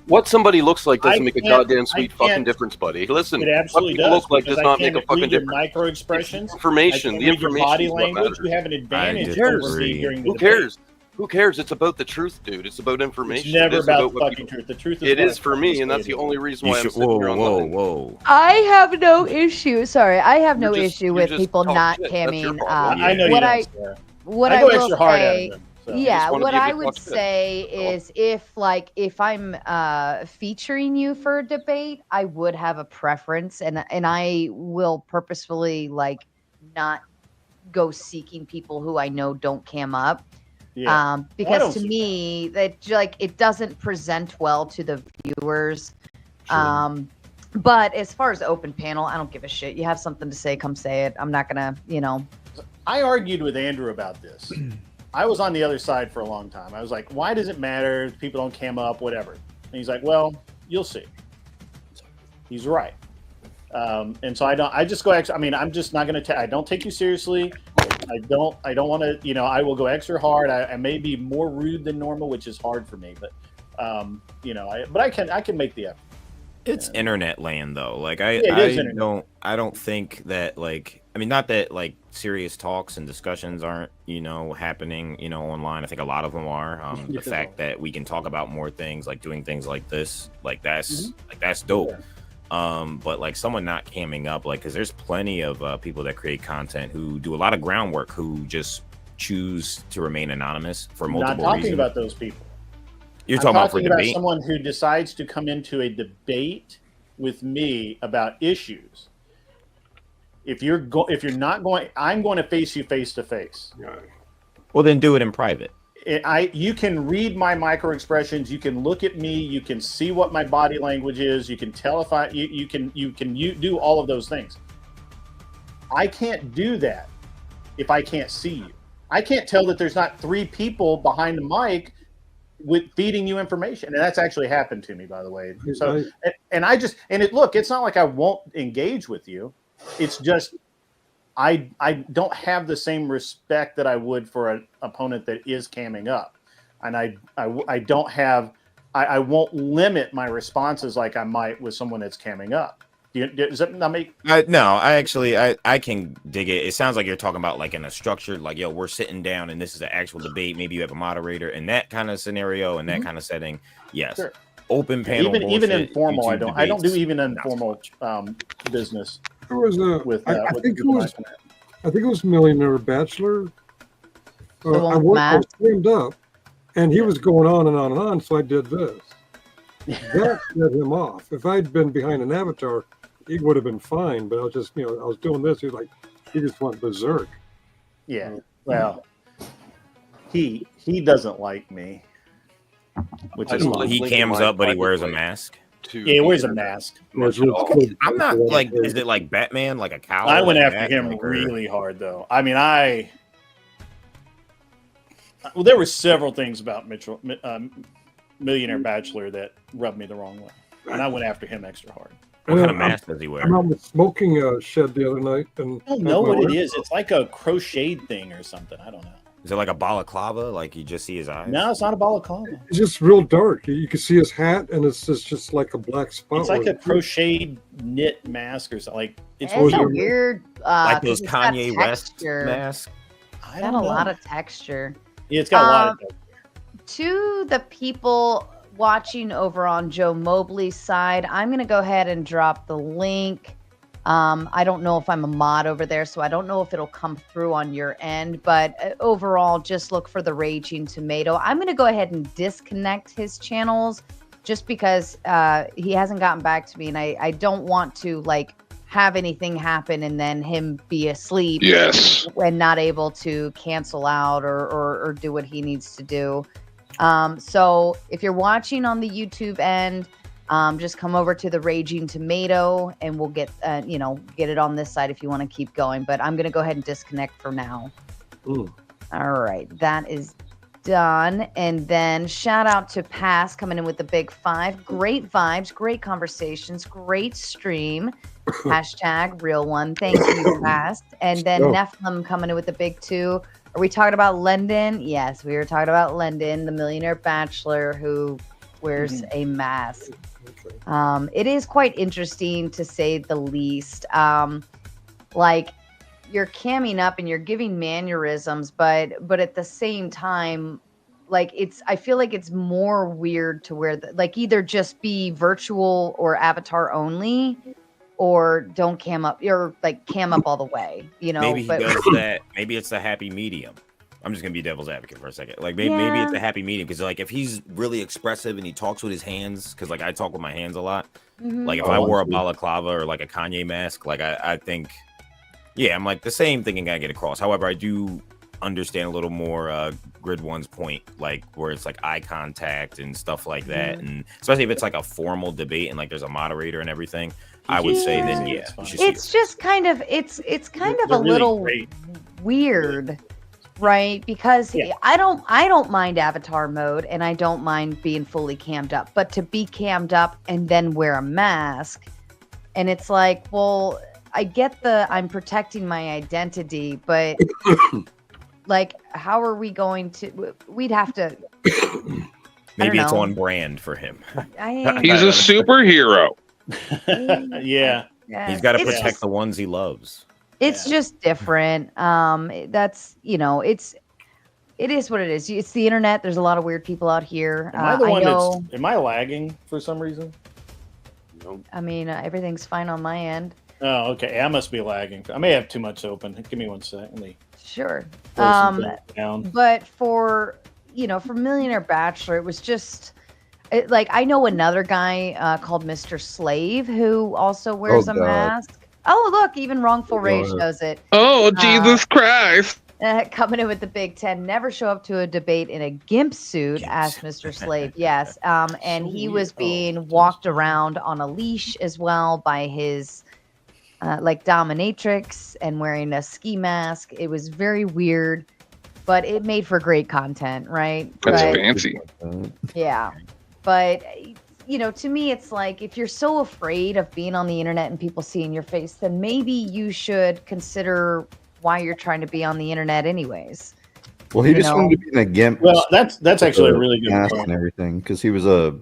What somebody looks like doesn't make a goddamn sweet fucking can't- difference, buddy. Listen, It absolutely what people does. look like because does I not make can't a fucking read your difference. micro expressions. Information. I The can't read your information body is what language. matters. You have an advantage Who cares? over me during the Who debate. cares? Who cares? It's about the truth, dude. It's about information. It's never It is about what fucking people- truth. The truth is It what is for me, and that's the only reason why I'm sitting here online. Whoa. I have no issue. Sorry, I have no issue you with just people talk not shit. That's your camming. problem. I know you what don't, I Sarah. what I I go will extra hard at say, them, so. yeah, wanted what you to I talk would shit. say is if I'm featuring you for a debate, I would have a preference, and I will purposefully like not go seeking people who I know don't cam up. Yeah. Because to me, that like it doesn't present well to the viewers. But as far as open panel, I don't give a shit. You have something to say, come say it. I'm not gonna, I argued with Andrew about this. I was on the other side for a long time. I was like, why does it matter if people don't cam up, whatever? And he's like, well, you'll see. He's right. And so I just go extra. I mean, I'm just not going to, I don't take you seriously. I don't want to, I will go extra hard. I may be more rude than normal, which is hard for me, but, but I can make the effort. It's internet land though. Like I don't think that not that serious talks and discussions aren't, happening, online. I think a lot of them are. The fact that we can talk about more things, like doing things like this, that's dope. But someone not camming up, because there's plenty of people that create content who do a lot of groundwork who just choose to remain anonymous for multiple reasons. Not talking about those people. You're talking about for debate? Someone who decides to come into a debate with me about issues. If you're not going, I'm going to face you face to face. Well, then do it in private. You can read my micro expressions. You can look at me. You can see what my body language is. You can tell if you can do all of those things. I can't do that if I can't see you. I can't tell that there's not 3 people behind the mic with feeding you information, and that's actually happened to me, by the way. So, it's not like I won't engage with you. It's just I don't have the same respect that I would for an opponent that is camming up, and I don't have I won't limit my responses like I might with someone that's camming up. Does that not make? No, I can dig it. It sounds like you're talking about in a structured, we're sitting down and this is an actual debate. Maybe you have a moderator in that kind of scenario, in that kind of setting. Yes. Sure. Open panel. Even informal. I don't do even informal business. There was I think it was Millionaire Bachelor. I worked stand up, and he was going on and on and on. So I did this. That set him off. If I'd been behind an avatar, he would have been fine. But I was just, I was doing this. He just went berserk. Yeah. Well, he doesn't like me. Which is he cams up, but he wears a mask. Yeah, he wears a mask. I'm not is it like Batman, like a cowl? I went after him really hard, though. I mean, there were several things about Millionaire Bachelor that rubbed me the wrong way, and I went after him extra hard. What kind of mask does he wear? I'm on the smoking shed the other night, and I don't know what it is. It's like a crocheted thing or something. I don't know. Is it like a balaclava? Like you just see his eyes? No, it's not a balaclava. It's just real dark. You can see his hat, and it's just like a black spot. It's like a crocheted knit mask or something. It's weird. Like those Kanye West masks. It's got a lot of texture. Yeah, it's got a lot of texture. To the people watching over on Joe Mobley's side, I'm going to go ahead and drop the link. I don't know if I'm a mod over there, so I don't know if it'll come through on your end, but overall, just look for the Raging Tomato. I'm going to go ahead and disconnect his channels just because he hasn't gotten back to me, and I don't want to have anything happen and then him be asleep and not able to cancel out or do what he needs to do. So if you're watching on the YouTube end, just come over to the Raging Tomato and we'll get it on this side if you want to keep going. But I'm going to go ahead and disconnect for now. Ooh. All right. That is done. And then shout out to Pass coming in with the big 5. Great vibes, great conversations, great stream. Hashtag real one. Thank you, Pass. And then Nephilim coming in with the big 2. Are we talking about London? Yes, we were talking about London, the Millionaire Bachelor who wears a mask. It is quite interesting to say the least. You're camming up and you're giving mannerisms, but at the same time, I feel like it's more weird to wear either just be virtual or avatar only, or don't cam up, or cam up all the way, Maybe he does that. Maybe it's the happy medium. I'm just gonna be devil's advocate for a second. Maybe it's a happy medium because if he's really expressive and he talks with his hands, because I talk with my hands a lot. If I wore a balaclava or a Kanye mask, I think Yeah, I'm like the same thing I get across. However, I do understand a little more Grid One's point, like where it's like eye contact and stuff like that, and especially if it's like a formal debate and like there's a moderator and everything. I would say then yeah, you should see It's just kind of it's kind of a really little great. weird, right? Because I don't mind avatar mode and I don't mind being fully cammed up, but to be cammed up and then wear a mask, and it's like, well, I get the I'm protecting my identity, but like, how are we going to? We'd have to. maybe it's know. on brand for him. He's a superhero. Yeah. He's got to It's protect just- the ones he loves. It's just different. That's it is what it is. It's the internet. There's a lot of weird people out here. Am I the one know. am I lagging for some reason? I mean, everything's fine on my end. Oh, okay. I must be lagging. I may have too much open. Give me 1 sec. Let me Sure. close some things down. But for Millionaire Bachelor, it was just like I know another guy called Mr. Slave who also wears a God. mask. Oh, look, even Wrongful Rage God. knows it. Oh, Jesus Christ. Coming in with the Big Ten, never show up to a debate in a gimp suit, asked Mr. Slave. Yes. And he was being walked around on a leash as well by his like dominatrix and wearing a ski mask. It was very weird, but it made for great content, right? That's But- fancy. Yeah. But, to me, it's like if you're so afraid of being on the internet and people seeing your face, then maybe you should consider why you're trying to be on the internet anyways. Well, he You just know? wanted to be in a gimp. Well, that's actually a with really good mask point. and everything because he was a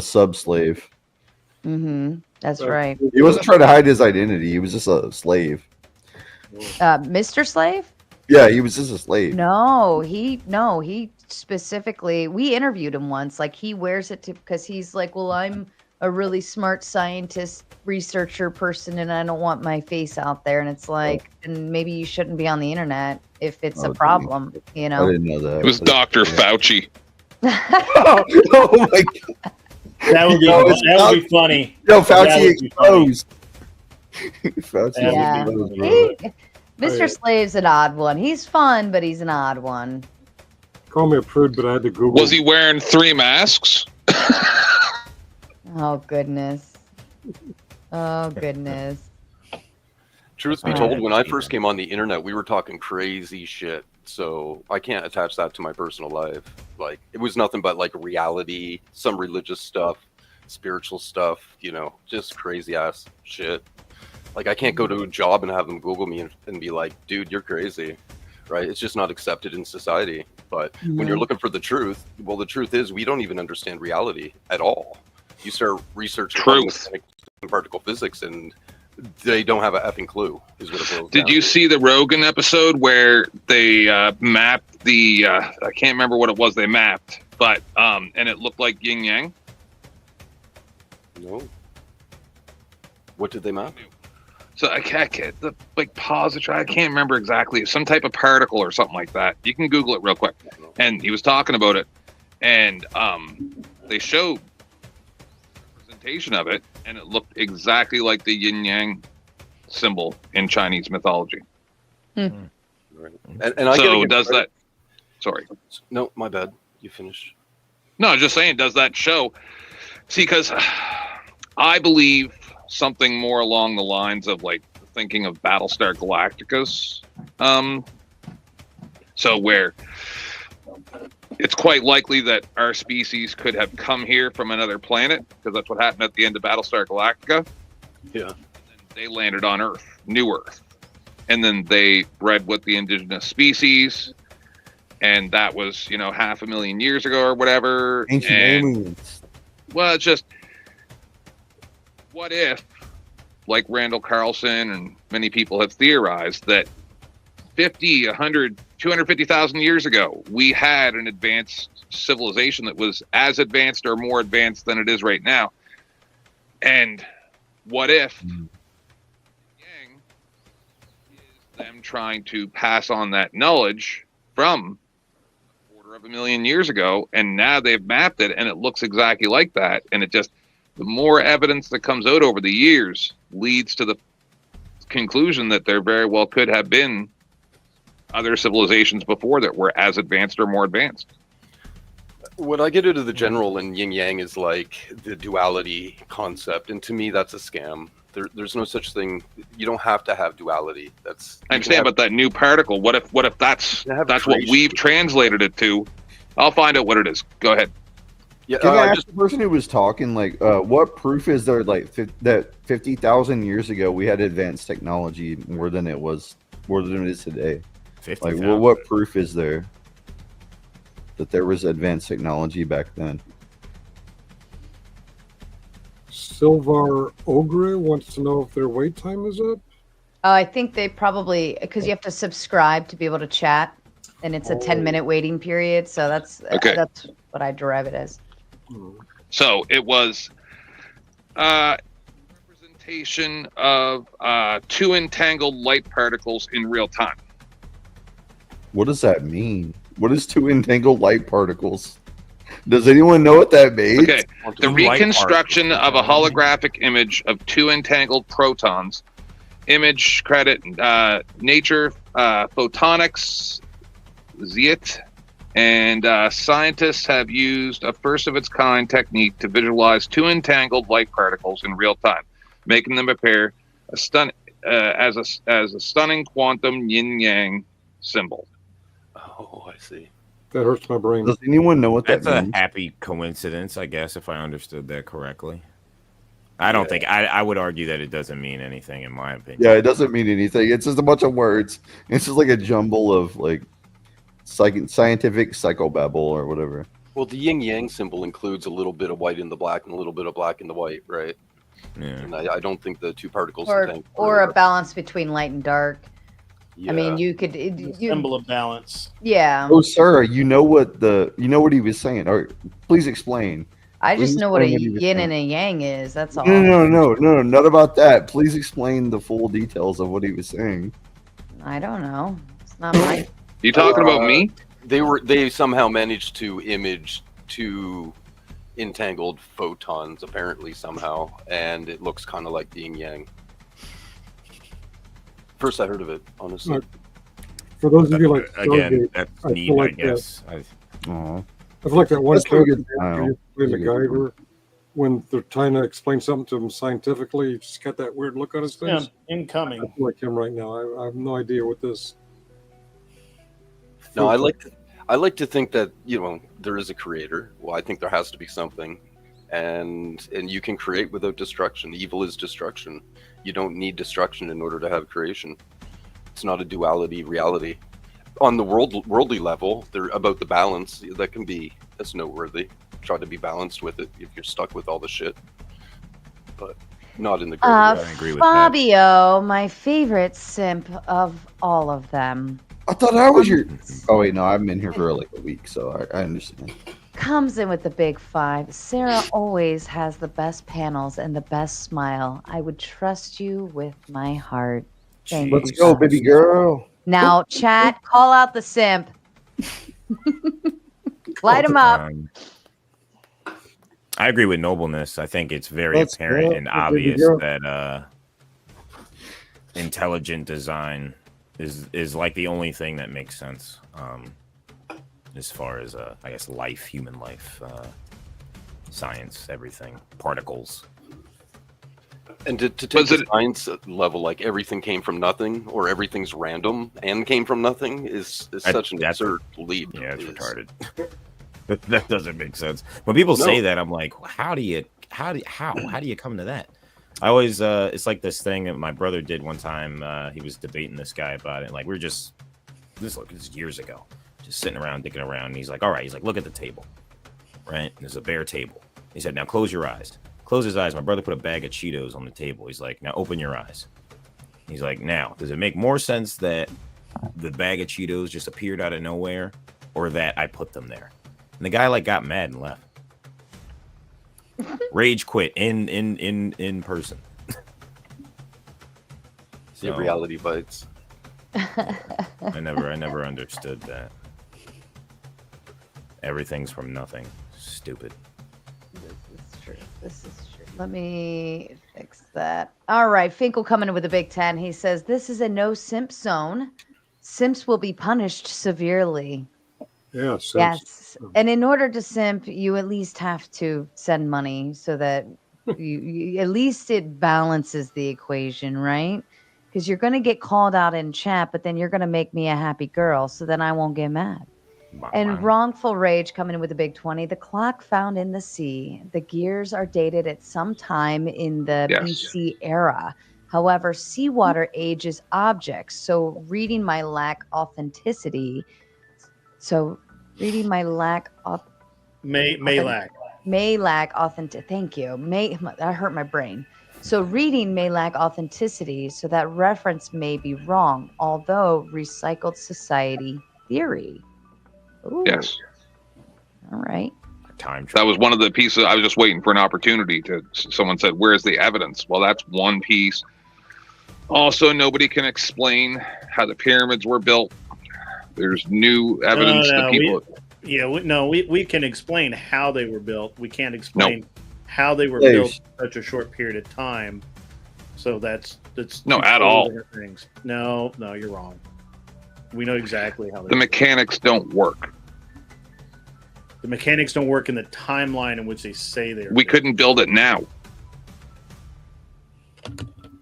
sub slave. Mm-hmm. That's right. He wasn't trying to hide his identity. He was just a slave. Mr. Slave? Yeah, he was just a slave. No, he specifically, we interviewed him once. Like he wears it because he's like, well, I'm a really smart scientist, researcher person, and I don't want my face out there. And it's like, and maybe you shouldn't be on the internet if it's a problem, I didn't know that. It was Dr. Fauci. Oh my god. That would be No, it's that would be not- funny. Yo, That Fauci would be funny. exposed. Fauci Yeah. exposed, bro. Mr. Slave's an odd one. He's fun, but he's an odd one. Call me a prude, but I had to Google. Was he wearing 3 masks? Oh goodness. Oh goodness. Truth be Right. told, when I first came on the internet, we were talking crazy shit. So I can't attach that to my personal life. Like it was nothing but like reality, some religious stuff, spiritual stuff, just crazy ass shit. Like I can't go to a job and have them Google me and be like, dude, you're crazy. Right? It's just not accepted in society. But when you're Mhm. looking for the truth, well, the truth is we don't even understand reality at all. You start researching Truth. and particle physics and they don't have an effing clue is what it boils Did down you to. see the Rogan episode where they mapped the I can't remember what it was they mapped, but and it looked like yin yang? No. What did they map? So I can't the like positron. I can't remember exactly. Some type of particle or something like that. You can Google it real quick. And he was talking about it, and they showed representation of it, and it looked exactly like the yin yang symbol in Chinese mythology. Right. And I So gotta give does credit- that? Sorry. No, my bad. You finished. No, just saying. Does that show? See, because I believe something more along the lines of like thinking of Battlestar Galactica's. So where it's quite likely that our species could have come here from another planet, because that's what happened at the end of Battlestar Galactica. Yeah. They landed on Earth, New Earth, and then they bred with the indigenous species, and that was 500,000 years ago or whatever. Ancient and, aliens. well, it's just what if, like Randall Carlson and many people have theorized, that 50, 100, 250,000 years ago, we had an advanced civilization that was as advanced or more advanced than it is right now. And what if Yang is them trying to pass on that knowledge from 250,000 years ago, and now they've mapped it and it looks exactly like that, and it just, the more evidence that comes out over the years leads to the conclusion that there very well could have been other civilizations before that were as advanced or more advanced. When I get into the general and yin yang is like the duality concept, and to me that's a scam. There's no such thing. You don't have to have duality. I understand, but that new particle. What if that's what we've translated it to? I'll find out what it is. Go ahead. Yeah, Can I ask the person who was talking, like, what proof is there, like, that 50,000 years ago we had advanced technology more than it is today? 50,000. Like, what proof is there that there was advanced technology back then? Silvar Ogre wants to know if their wait time is up. I think they probably, because you have to subscribe to be able to chat, and it's a 10-minute waiting period. So that's what I derive it as. So it was representation of two entangled light particles in real time. What does that mean? What is two entangled light particles? Does anyone know what that means? Okay, the reconstruction of a holographic image of two entangled protons. Image credit Nature Photonics, Ziet, and scientists have used a first-of-its-kind technique to visualize two entangled light particles in real time, making them appear as a stunning quantum yin-yang symbol. Oh, I see. That hurts my brain. Does anyone know what that That's means? a happy coincidence, I guess, if I understood that correctly. I don't think I would argue that it doesn't mean anything, in my opinion. Yeah, it doesn't mean anything. It's just a bunch of words. It's just like a jumble of like scientific psychobabble or whatever. Well, the yin yang symbol includes a little bit of white in the black and a little bit of black in the white, right? Yeah. And I don't think the two particles Or a balance between light and dark. Yeah. I mean, you could symbol of balance. Yeah. Oh, Sara, you know what he was saying? Or please explain. I just Please know what a explain he was yin saying. and a yang is. That's all. No, not about that. Please explain the full details of what he was saying. I don't know. It's not my. You talking about me? They somehow managed to image two entangled photons, apparently somehow, and it looks kind of like the yin yang. First I heard of it, honestly. For those of you like Again, Stargate, that's I neat, feel I like guess. I feel like that one That's a character good style. in That's a good MacGyver, when they're trying to explain something to him scientifically, he's just got that weird look on his face. Yeah, incoming. I feel like him right now. I have no idea what this. No, I like to think that, there is a creator. Well, I think there has to be something, and you can create without destruction. Evil is destruction. You don't need destruction in order to have creation. It's not a duality reality. On the worldly level, they're about the balance. That's noteworthy. Try to be balanced with it if you're stuck with all the shit. But not in the greater way. I agree with that. Fabio, my favorite simp of all of them. I thought I was your. Oh wait, no, I've been here for like a week, so I understand. Comes in with the big five. Sarah always has the best panels and the best smile. I would trust you with my heart. Thank Let's you, go, son. baby girl. Now, chat, call out the simp. Light him up. I agree with nobleness. I think it's very Let's apparent go, and baby obvious girl. that intelligent design is like the only thing that makes sense as far as I guess human life, science, everything, particles. And to take the science level, like everything came from nothing, or everything's random and came from nothing, is such an absurd leap. Yeah, it's retarded. That doesn't make sense. When people say that, I'm like, how do you come to that? I always it's like this thing that my brother did one time. He was debating this guy about it. Like this is years ago, just sitting around dicking around. And he's like, all right. He's like, look at the table, right? There's a bare table. He said, now close your eyes. Close his eyes. My brother put a bag of Cheetos on the table. He's like, now open your eyes. He's like, now, does it make more sense that the bag of Cheetos just appeared out of nowhere, or that I put them there? And the guy got mad and left. Rage quit in person. The reality bites. I never understood that. Everything's from nothing. Stupid. This is true. Let me fix fix that. All right, Finkel coming in with a big 10. He says, this is a no simp zone. Simps will be punished severely. Yeah, simps. Yes. And in order to simp, you at least have to send money so that you at least it balances the equation, right? Because you're going to get called out in chat, but then you're going to make me a happy girl, so then I won't get mad. And wrongful rage coming in with a big 20. The clock found in the sea. The gears are dated at some time in the BC era. However, seawater ages objects. So reading my lack authenticity. So reading my lack of may lack authentic. Thank you. That hurt my brain. So reading may lack authenticity. So that reference may be wrong, although recycled society theory. Ooh. Yes. All right. That was one of the pieces. I was just waiting for an opportunity to. Someone said, "Where's the evidence?" Well, that's one piece. Also, nobody can explain how the pyramids were built. There's new evidence that people. We can explain how they were built. We can't explain how they were built in such a short period of time. So that's no at all. Things. No, you're wrong. We know exactly how the mechanics don't work. The mechanics don't work in the timeline in which they say they are. We couldn't build it now.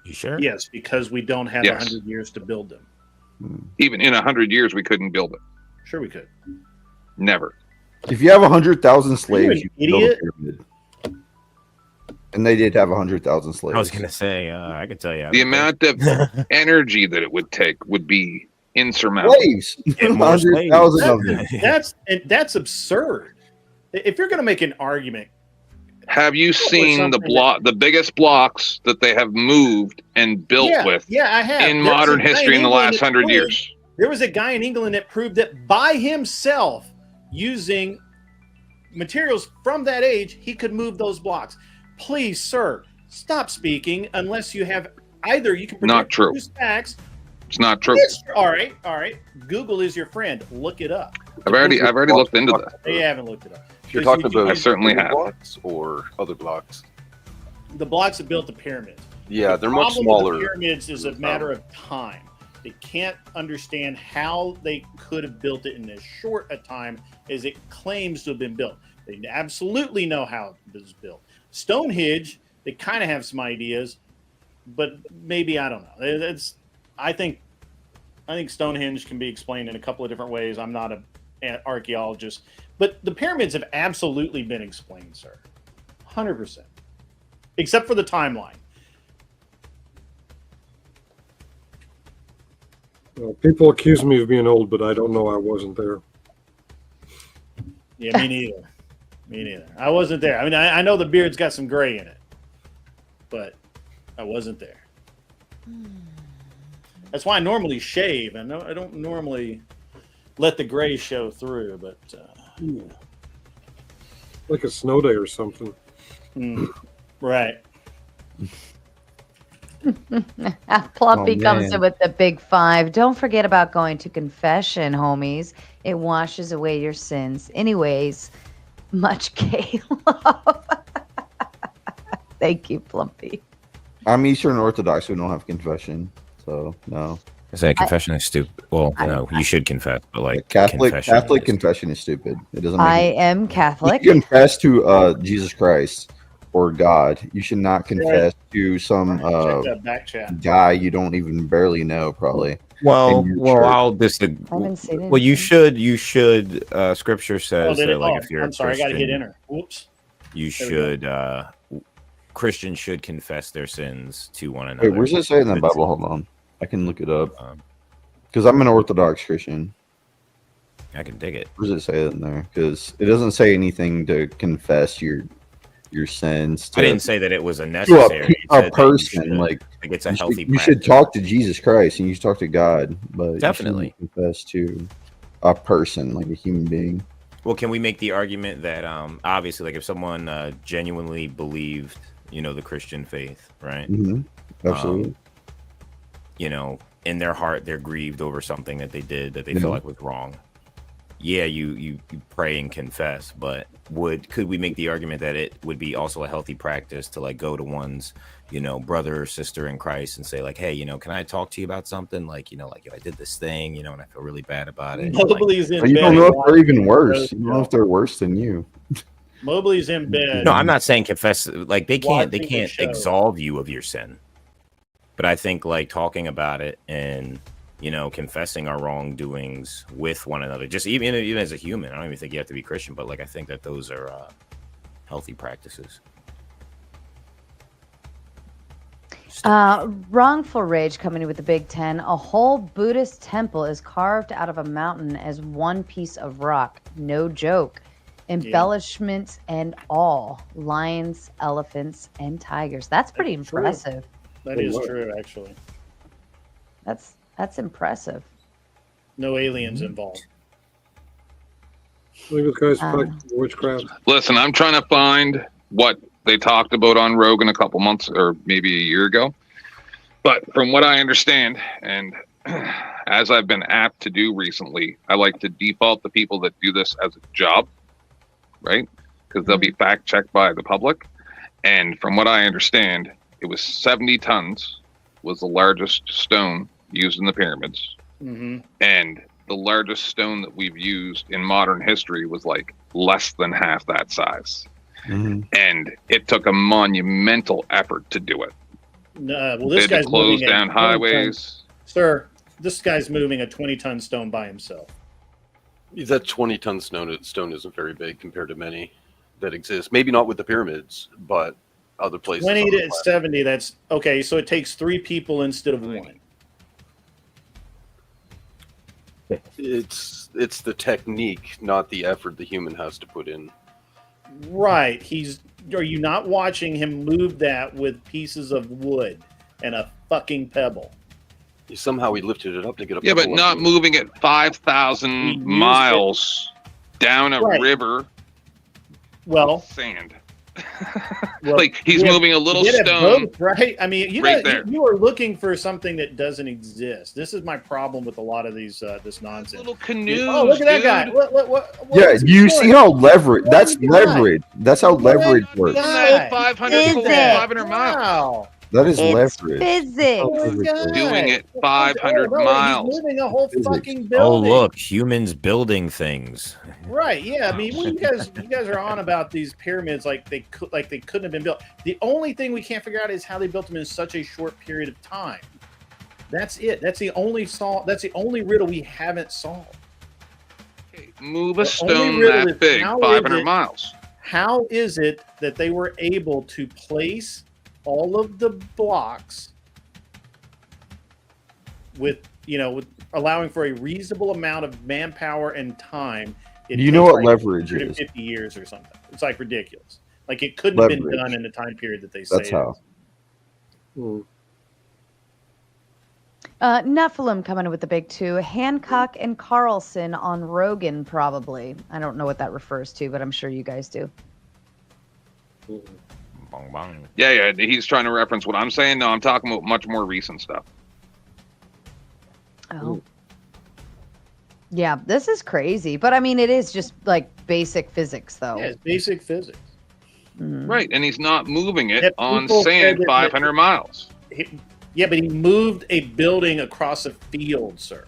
You sure? Yes, because we don't have 100 years to build them. Even in 100 years, we couldn't build it. Sure, we could. Never. If you have 100,000 slaves, you can build idiot. a pyramid. And they did have 100,000 slaves. I was gonna say, I could tell you the amount of energy that it would take would be insurmountable. Slaves. 100,000 of them. That's absurd. If you're going to make an argument, have you seen the biggest blocks that they have moved and built with? Yeah, I have. In modern history in the last 100 years. There was a guy in England that proved that by himself, using materials from that age, he could move those blocks. Please, sir, stop speaking unless you have either you can not true. Facts. It's not true. All right. Google is your friend. Look it up. I've already looked into that. They haven't looked it up. You're talking about I certainly have. blocks or other blocks. The blocks that built the pyramids. Yeah, they're much The smaller. pyramids is a matter of time. They can't understand how they could have built it in as short a time as it claims to have been built. They absolutely know how it was built. Stonehenge, they kind of have some ideas, but maybe I don't know. I think Stonehenge can be explained in a couple of different ways. I'm not an archaeologist, but the pyramids have absolutely been explained, sir. 100%. Except for the timeline. Well, people accuse me of being old, but I don't know I wasn't there. Yeah, me neither. Me neither. I wasn't there. I mean, I know the beard's got some gray in it, but I wasn't there. That's why I normally shave. I don't normally let the gray show through, but like a snow day or something. Right. Plumpy comes in with the big 5. Don't forget about going to confession, homies. It washes away your sins. Anyways, much gay love. Thank you, Plumpy. I'm Eastern Orthodox. We don't have confession, so no. I say confession is stupid. Well, no, you should confess, but like Catholic confession confession is stupid. It doesn't. I am Catholic. You confess to Jesus Christ or God. You should not confess to some guy you don't even barely know, probably. Well, I'll disagree. Well, you should. Scripture says that, like, if you're I'm sorry, I got to hit enter. Whoops. You should. Christians should confess their sins to one another. Wait, where's it say in the Bible? Hold on, I can look it up. Because I'm an Orthodox Christian. I can dig it. Where does it say it in there? Because it doesn't say anything to confess your sins. I didn't say that it was a necessary. A person, like it's a healthy. You should talk to Jesus Christ and you should talk to God, but definitely you confess to a person, like a human being. Well, can we make the argument that obviously, like, if someone genuinely believed, the Christian faith, right? Mm-hmm. Absolutely. In their heart, they're grieved over something that they did that they feel like was wrong. yeah, you pray and confess, but could we make the argument that it would be also a healthy practice to like go to one's, brother or sister in Christ and say like, hey, can I talk to you about something? Like, like if I did this thing, and I feel really bad about it. Mobley's in You bed. don't know if they're even worse. You don't know if they're worse than you. Mobley's in bed. No, I'm not saying confess. Like they can't Watching the show. absolve you of your sin, but I think like talking about it and confessing our wrongdoings with one another, just even as a human. I don't even think you have to be Christian, but like I think that those are healthy practices. Wrongful Rage coming in with the Big 10. A whole Buddhist temple is carved out of a mountain as one piece of rock. No joke. Embellishments and all. Lions, elephants, and tigers. That's pretty impressive. That is true, actually. That's impressive. No aliens involved. Look at this guy's witchcraft. Listen, I'm trying to find what they talked about on Rogan a couple months or maybe a year ago. But from what I understand, and as I've been apt to do recently, I like to default the people that do this as a job, right? Because they'll be fact checked by the public. And from what I understand, it was 70 tons was the largest stone used in the pyramids. Mm-hmm. And the largest stone that we've used in modern history was like less than half that size. Mm-hmm. And it took a monumental effort to do it. Well, They this had to guy's close moving down a 20-ton highways. Sir, this guy's moving a 20-ton stone by himself. That 20-ton stone isn't very big compared to many that exist. Maybe not with the pyramids, but other places. 20 on the to planet. 70, that's okay. So it takes 3 people instead of 1. It's the technique, not the effort the human has to put in. Right. Are you not watching him move that with pieces of wood and a fucking pebble? Somehow he lifted it up to get up. Yeah, but not moving it 5,000 miles down a river. Well, sand. Well, like he's yeah, moving a little you did it stone. both, right? I mean, right there. you are looking for something that doesn't exist. This is my problem with a lot of these this nonsense. Little canoes. Oh, look at that guy! What Yeah, is he you doing? see how leverage. What That's is he doing? leverage. That's how leverage works. Guy. 500 miles. Wow. That is It's leverage. physics. Doing it 500 miles. He's moving a whole fucking Oh, building. look, humans building things. Right? Yeah. I mean, when you guys are on about these pyramids like they couldn't have been built. The only thing we can't figure out is how they built them in such a short period of time. That's it. That's the only That's the only riddle we haven't solved. Move a The only stone riddle that is big, how is 500 it- miles. How is it that they were able to place all of the blocks with allowing for a reasonable amount of manpower and time? You know what leverage is? 150 years or something. It's like ridiculous. Like it couldn't have been Leverage. done in the time period that they say. That's how. Nephilim coming in with the big 2. Hancock and Carlson on Rogan, probably. I don't know what that refers to, but I'm sure you guys do. Bong bong. Yeah, he's trying to reference what I'm saying. No, I'm talking about much more recent stuff. Oh. Yeah, this is crazy. But I mean, it is just like basic physics, though. Yeah, it's basic physics. Right, and he's not moving it Yeah, on people said sand that- 500 miles. Yeah, but he moved a building across a field, sir.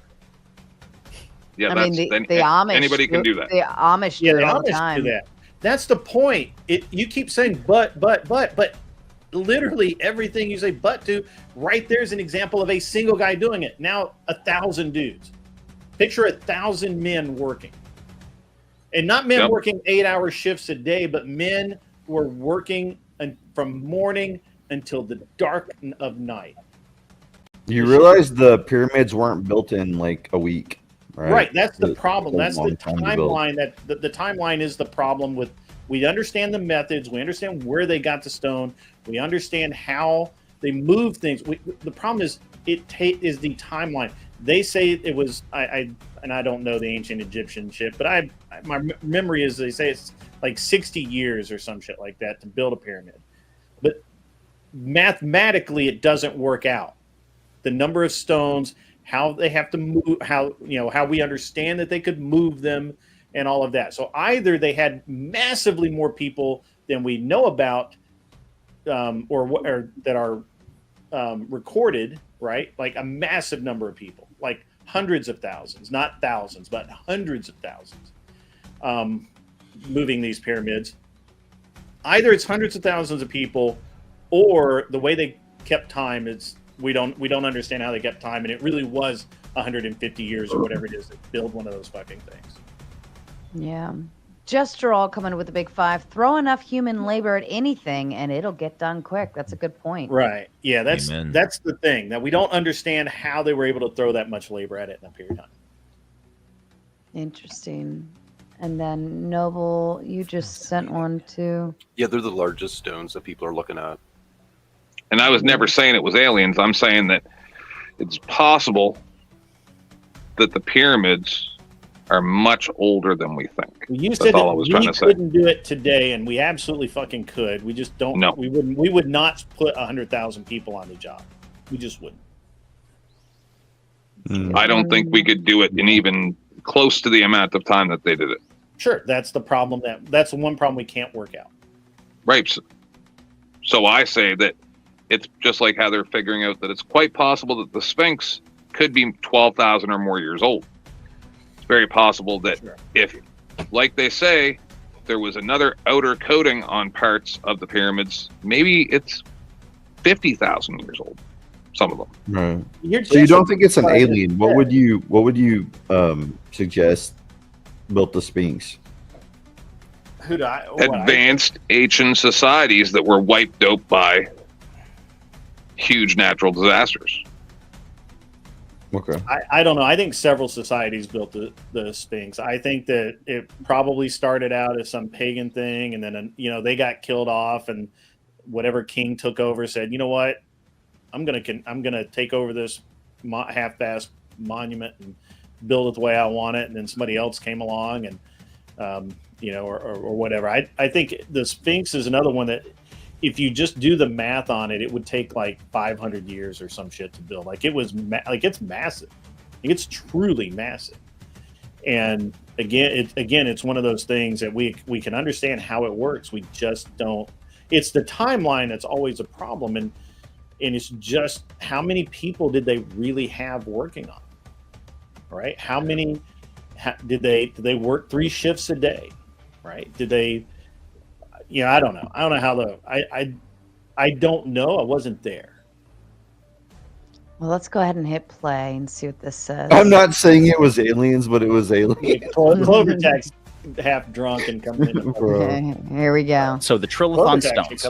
Yeah, I that's mean, the then Amish. anybody can do that. The Amish Yeah, do the it all the Amish time. do that. That's the point. You keep saying but literally everything you say but to, right there's an example of a single guy doing it. Now 1,000 dudes. Picture 1,000 men working. And not men working 8-hour shifts a day, but men who are working from morning until the dark of night. You realize the pyramids weren't built in like a week, right? Right. That's the It's problem. a That's the long time to build. timeline. The timeline is the problem with. We understand the methods. We understand where they got the stone. We understand how they move things. The problem is is the timeline. They say it was I don't know the ancient Egyptian shit, but my memory is they say it's like 60 years or some shit like that to build a pyramid. But mathematically, it doesn't work out. The number of stones, how they have to move, how we understand that they could move them, and all of that. So either they had massively more people than we know about, or that are recorded, right? Like a massive number of people, like hundreds of thousands, not thousands, but hundreds of thousands, moving these pyramids. Either it's hundreds of thousands of people, or the way they kept time is we don't understand how they kept time, and it really was 150 years or whatever it is to build one of those fucking things. Yeah. All coming with a big 5. Throw enough human labor at anything and it'll get done quick. That's a good point. Right. Yeah, that's the thing, that we don't understand how they were able to throw that much labor at it in that period of time. Interesting. And then Noble, you just sent one too. Yeah, they're the largest stones that people are looking at. And I was never saying it was aliens. I'm saying that it's possible that the pyramids are much older than we think. You That's said all I that was we trying to say. couldn't do it today, and we absolutely fucking could. We just don't. No. We wouldn't. We would not put 100,000 people on the job. We just wouldn't. I don't think we could do it in even close to the amount of time that they did it. Sure, that's the problem. That's the one problem we can't work out. Right. So I say that it's just like how they're figuring out that it's quite possible that the Sphinx could be 12,000 or more years old. It's very possible that if, like they say, there was another outer coating on parts of the pyramids, maybe it's 50,000 years old. Some of them. Right. So you don't think it's an alien? What would you suggest built the Sphinx? Advanced ancient societies that were wiped out by huge natural disasters. Okay. I don't know. I think several societies built the Sphinx. I think that it probably started out as some pagan thing, and then they got killed off, and whatever king took over said, you know what, I'm gonna take over this half-assed monument and build it the way I want it, and then somebody else came along and or whatever. I think the Sphinx is another one that, if you just do the math on it, it would take like 500 years or some shit to build. Like it's massive. It's truly massive. And again, it's one of those things that we can understand how it works. We just don't. It's the timeline that's always a problem, and it's just how many people did they really have working on it, right? How many did they work 3 shifts a day, right? Did they? I don't know. I don't know how I don't know. I wasn't there. Well, let's go ahead and hit play and see what this says. I'm not saying it was aliens, but it was aliens. Clover Tech's half drunk and coming in. Okay, here we go. So the trilithon stones,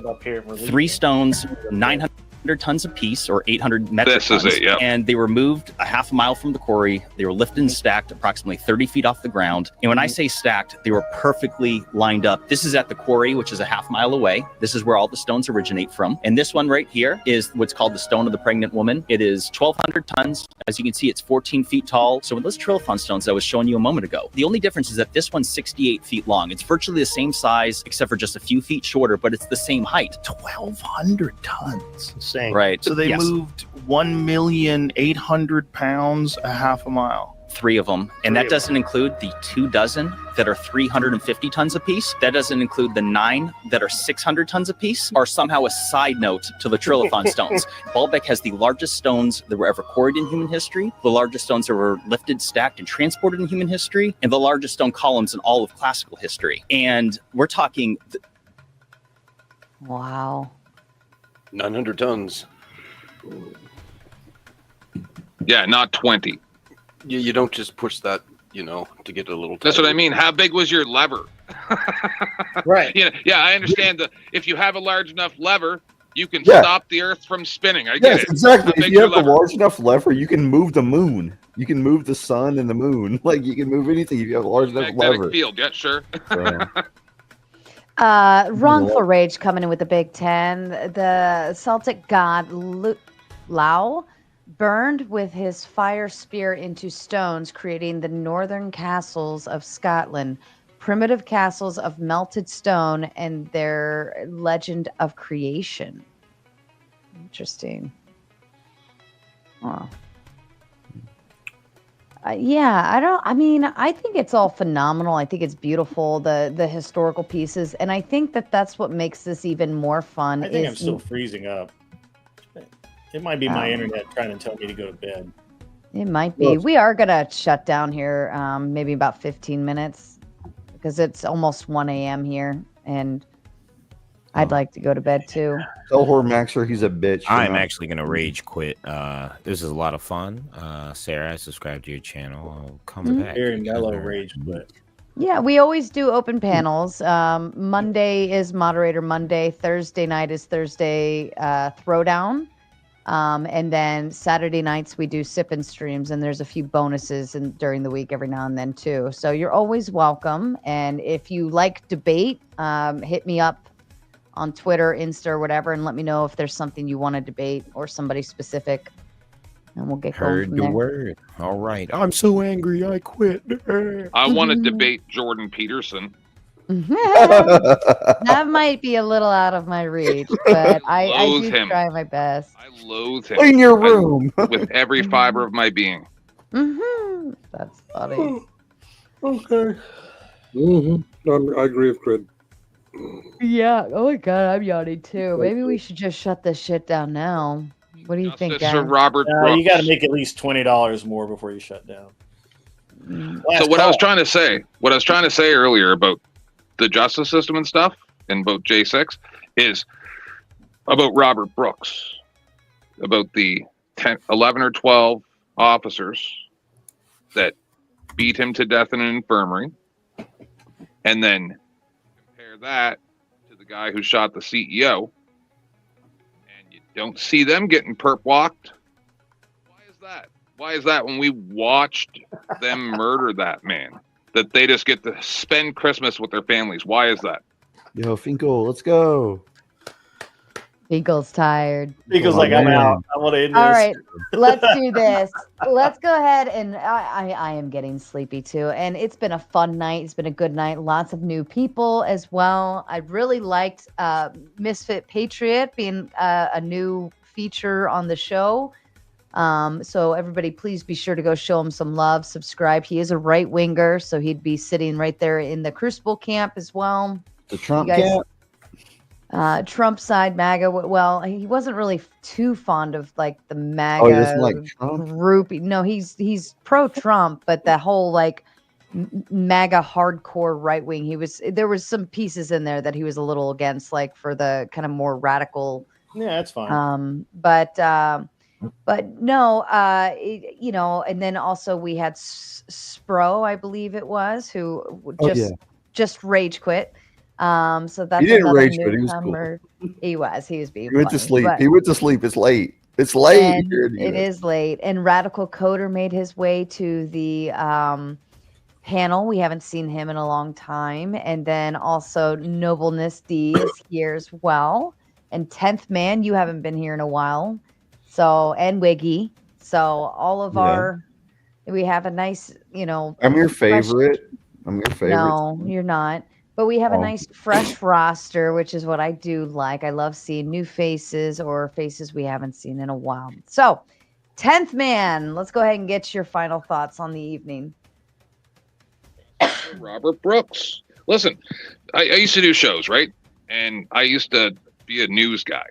3 stones, 900 tons apiece, or 800 metric tons. This is it, yeah. And they were moved a half a mile from the quarry. They were lifted and stacked approximately 30 feet off the ground. And when I say stacked, they were perfectly lined up. This is at the quarry, which is a half mile away. This is where all the stones originate from. And this one right here is what's called the Stone of the Pregnant Woman. It is 1,200 tons. As you can see, it's 14 feet tall. So with those trilithon stones I was showing you a moment ago, the only difference is that this one's 68 feet long. It's virtually the same size, except for just a few feet shorter, but it's the same height. 1,200 tons. Insane. Right. So they moved 1,800,000 pounds a half a mile. 3 of them. And that doesn't include the 2 dozen that are 350 tons apiece. That doesn't include the 9 that are 600 tons apiece, or somehow a side note to the trilithon stones. Baalbek has the largest stones that were ever quarried in human history, the largest stones that were lifted, stacked, and transported in human history, and the largest stone columns in all of classical history. And we're talking... Wow. 900 tons. Yeah, not 20. You don't just push that, to get a little. That's what I mean. How big was your lever? Right. Yeah, I understand that if you have a large enough lever, you can stop the Earth from spinning. I get it. Exactly. If you have a large enough lever, you can move the moon. You can move the sun and the moon. Like, you can move anything if you have a large enough Magnetic lever. field, yeah, sure. Wrongful Rage coming in with the Big 10. The Celtic god Lau burned with his fire spear into stones, creating the northern castles of Scotland, primitive castles of melted stone, and their legend of creation. Interesting. Oh. Yeah, I think it's all phenomenal. I think it's beautiful, the historical pieces, and I think that that's what makes this even more fun. I think I'm is still freezing up. It might be my Oh. internet trying to tell me to go to bed. It might be. We are gonna shut down here, maybe about 15 minutes, because it's almost 1 a.m. here, and I'd like to go to bed too. Tell Hormaxer he's a bitch. for I'm not- actually gonna rage quit. This is a lot of fun. Sarah, I subscribed to your channel. I'll come back. Very mellow rage quit. Yeah, we always do open panels. Monday is Moderator Monday. Thursday night is Thursday Throwdown. And then Saturday nights we do sip and streams, and there's a few bonuses during the week every now and then too. So you're always welcome. And if you like debate, hit me up on Twitter, Insta, or whatever, and let me know if there's something you want to debate or somebody specific, and we'll get going Heard from the there. word. All right. I'm so angry. I quit. I want to debate Jordan Peterson. That might be a little out of my reach, but I Loathe do him. try my best. I loathe him. In your room. With every fiber of my being. That's funny. Okay. I agree with Cred. Yeah. Oh my god, I'm yawning too. Maybe we should just shut this shit down now. What do you think, Justice for guys? Robert You got to Brooks. make at least $20 more before you shut down. So what I was trying to say earlier about the justice system and stuff in both J6 is about Robert Brooks, about the 11 or 12 officers that beat him to death in an infirmary, and then compare that to the guy who shot the CEO, and you don't see them getting perp walked. Why is that? Why is that when we watched them murder that man, that they just get to spend Christmas with their families? Why is that? Yo, Finkel, let's go. Finkel's tired. Finkel's like, I'm out. I want to end this. All right, let's do this. Let's go ahead, and I am getting sleepy too. And it's been a fun night. It's been a good night. Lots of new people as well. I really liked Misfit Patriot being a new feature on the show. So everybody, please be sure to go show him some love. Subscribe. He is a right winger, so he'd be sitting right there in the Crucible camp as well. The Trump You guys- camp. Trump side MAGA. Well, he wasn't really too fond of like the MAGA Oh, he doesn't like Trump? group. No, he's pro Trump, but the whole like MAGA hardcore right wing. There was some pieces in there that he was a little against, like for the kind of more radical. Yeah, that's fine. But no, and then also we had Spro, I believe it was, who just rage quit. So that's He didn't another rage quit, he was cool. newcomer. He was being He went to funny, sleep. but- He went to sleep. It's late. It's late. and it is late. And Radical Coder made his way to the panel. We haven't seen him in a long time. And then also Nobleness D is here as well. And 10th Man, you haven't been here in a while. So, and Wiggy. So all of we have a nice, I'm your fresh- favorite. I'm your favorite. No, you're not. But we have a Oh. nice fresh roster, which is what I do like. I love seeing new faces or faces we haven't seen in a while. So, 10th Man, let's go ahead and get your final thoughts on the evening. Robert Brooks. Listen, I used to do shows, right? And I used to be a news guy.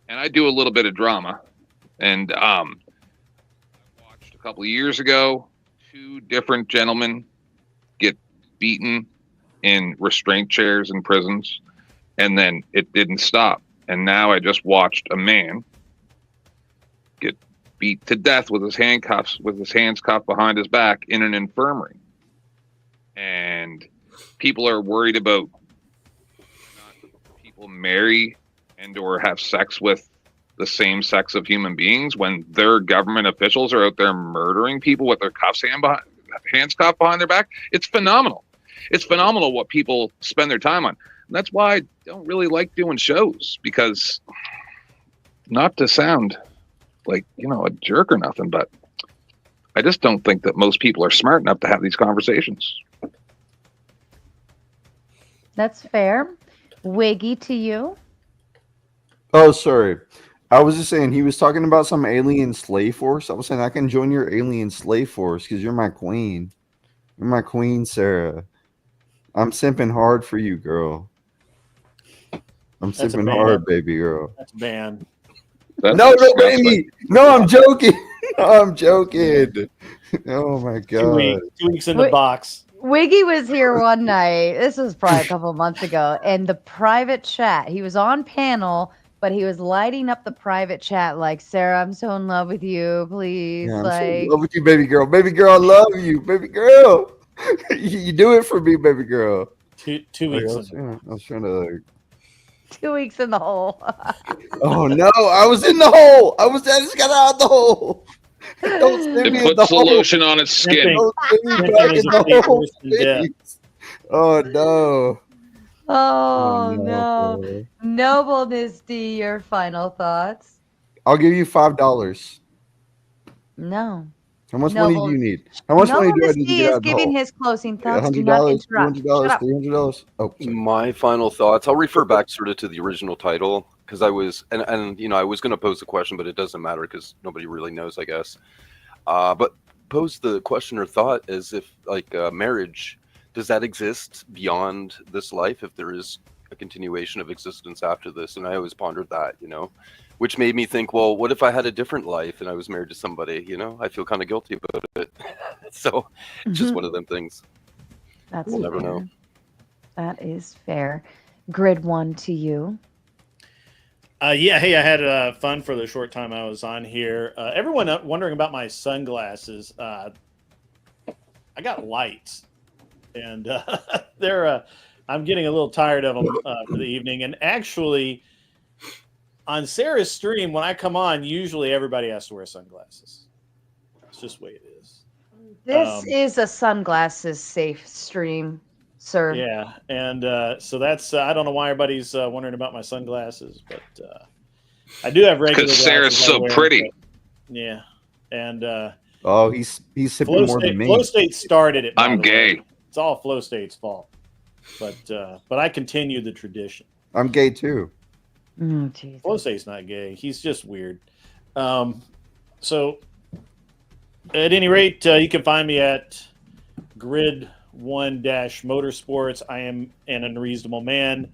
And I do a little bit of drama. And I watched a couple of years ago, 2 different gentlemen get beaten in restraint chairs in prisons, and then it didn't stop. And now I just watched a man get beat to death with his hands cuffed behind his back in an infirmary. And people are worried about not people marry and or have sex with the same sex of human beings when their government officials are out there murdering people with their hands cuffed behind their back. It's phenomenal. It's phenomenal what people spend their time on. And that's why I don't really like doing shows, because not to sound like, a jerk or nothing, but I just don't think that most people are smart enough to have these conversations. That's fair. Wiggy, to you. Oh, sorry. I was just saying he was talking about some alien slave force. I was saying I can join your alien slave force because you're my queen. You're my queen, Sarah. I'm simping hard for you, girl. I'm That's a simping ban. hard, baby girl. That's banned. No, baby. No, I'm joking. No, I'm joking. Oh my god. 2 weeks in the Wait. box. Wiggy was here one night. This was probably a couple of months ago. And the private chat, he was on panel, but he was lighting up the private chat like, Sarah, I'm so in love with you. Please. Yeah, I'm so in Like, love with you, baby girl. Baby girl, I love you, baby girl. You do it for me, baby girl. Two Like, weeks. I was trying to. Like, 2 weeks in the hole. oh no, I was in the hole. I just got out of the hole. Don't send me It in the puts the hole. lotion on its skin. Don't send me Simping back is in a the big hole, worse than death. please. Oh no. Oh, no, no. bro. Nobleness D, your final thoughts? I'll give you $5. No. How much money do you need? How much money do I need to D get is out of the giving hole? his closing thoughts. Do not $100, interrupt. Shut $200, up. $300. Oh, sorry. My final thoughts. I'll refer back sort of to the original title because I was, and you know, I was going to pose the question, but it doesn't matter because nobody really knows, I guess. But pose the question or thought as if, like, marriage, does that exist beyond this life? If there is a continuation of existence after this, and I always pondered that, you know, which made me think, well, what if I had a different life and I was married to somebody? You know, I feel kind of guilty about it. So, it's just one of them things. That's We'll never fair. know. That is fair. Grid 1 to you. Yeah, hey, I had fun for the short time I was on here. Everyone wondering about my sunglasses. I got lights, and they're. I'm getting a little tired of them for the evening. And actually, on Sarah's stream, when I come on, usually everybody has to wear sunglasses. It's just the way it is. This is a sunglasses safe stream, sir. Yeah, and so that's I don't know why everybody's wondering about my sunglasses, but I do have regular. Because Sarah's glasses I so wear, pretty. but, yeah, and Oh, he's sipping Flow more State, than me. Flow State started it. by I'm the gay. way. It's all Flow State's fault, but I continue the tradition. I'm gay too. Jesus. Flow State's not gay. He's just weird. So, at any rate, you can find me at Grid 1-Motorsports. I am an unreasonable man,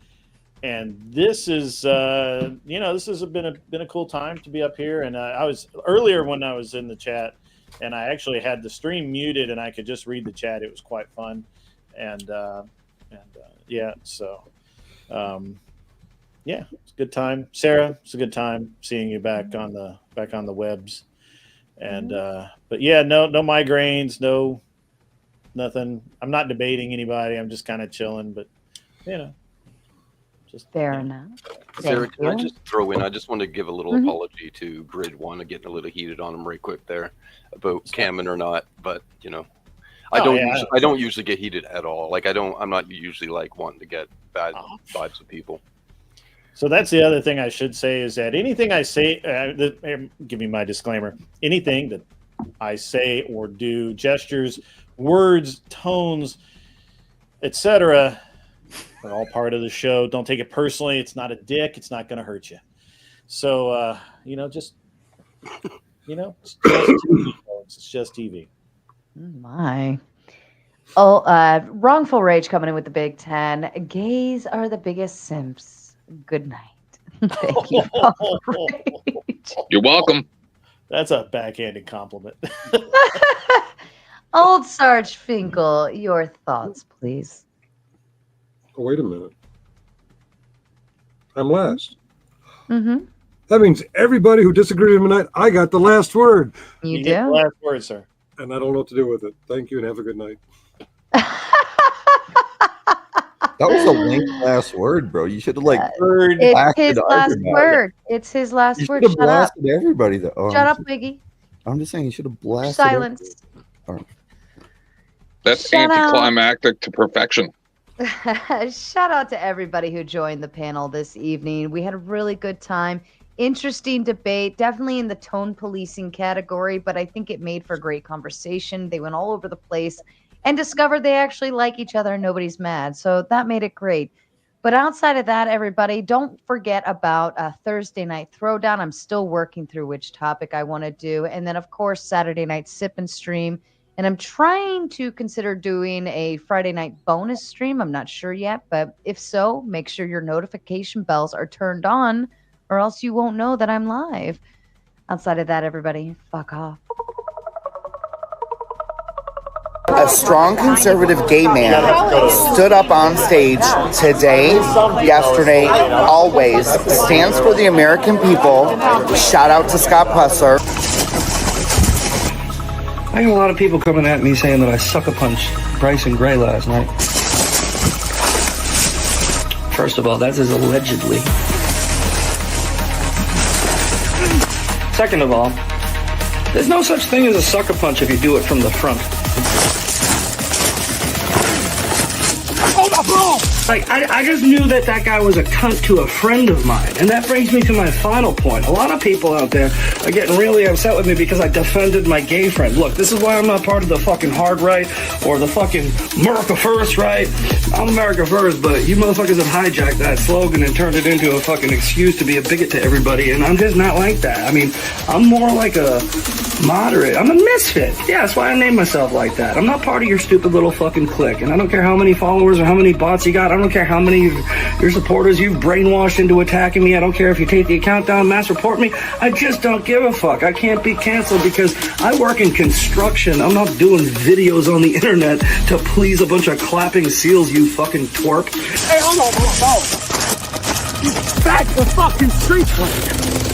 and this is this has been a cool time to be up here. And I was earlier when I was in the chat, and I actually had the stream muted, and I could just read the chat. It was quite fun, and yeah, so. Yeah, it's a good time, Sarah. It's a good time seeing you back on the webs, and but yeah, no migraines, no nothing. I'm not debating anybody. I'm just kind of chilling, but you know, just fair enough. Sarah, Thank can I you. just throw in? I just want to give a little apology to Grid 1 and getting a little heated on him right quick there about camming or not, but you know. I don't usually get heated at all. Like I'm not usually like wanting to get bad vibes with people. So that's the other thing I should say is that anything I say, give me my disclaimer. Anything that I say or do, gestures, words, tones, etc., are all part of the show. Don't take it personally. It's not a dick. It's not going to hurt you. So it's just TV, folks. It's just TV. My. Oh, wrongful rage coming in with the Big 10. Gays are the biggest simps. Good night. Thank you. You're welcome. That's a backhanded compliment. Old Sarge Finkel, your thoughts, please. Oh, wait a minute. I'm last. Mm-hmm. That means everybody who disagreed with me tonight, I got the last word. You get the do? last word, sir. And I don't know what to do with it. Thank you and have a good night. That was a lame last word, bro. You should have It's blasted his last everybody. word. It's his last You word. should have Shut up. blasted everybody. Though. Oh, Shut up, Wiggy. I'm just saying you should have blasted. Silence. everybody. That's Shout out. anticlimactic to perfection. Shout out to everybody who joined the panel this evening. We had a really good time. Interesting debate, definitely in the tone policing category, but I think it made for great conversation. They went all over the place and discovered they actually like each other and nobody's mad. So that made it great. But outside of that, everybody, don't forget about Thursday night throwdown. I'm still working through which topic I want to do. And then, of course, Saturday night sip and stream. And I'm trying to consider doing a Friday night bonus stream. I'm not sure yet, but if so, make sure your notification bells are turned on or else you won't know that I'm live. Outside of that, everybody, fuck off. A strong conservative gay man stood up on stage today, yesterday, always, stands for the American people. Shout out to Scott Plusser. I got a lot of people coming at me saying that I sucker punched Bryson Gray last night. First of all, that is allegedly. Second of all, there's no such thing as a sucker punch if you do it from the front. Like, I just knew that that guy was a cunt to a friend of mine. And that brings me to my final point. A lot of people out there are getting really upset with me because I defended my gay friend. Look, this is why I'm not part of the fucking hard right or the fucking America First right. I'm America First, but you motherfuckers have hijacked that slogan and turned it into a fucking excuse to be a bigot to everybody. And I'm just not like that. I mean, I'm more like a moderate. I'm a misfit. Yeah, that's why I named myself like that. I'm not part of your stupid little fucking clique. And I don't care how many followers or how many bots you got. I don't care how many of your supporters you've brainwashed into attacking me. I don't care if you take the account down, mass report me. I just don't give a fuck. I can't be canceled because I work in construction. I'm not doing videos on the internet to please a bunch of clapping seals, you fucking twerp. Hey, hold on. Back to fucking street play.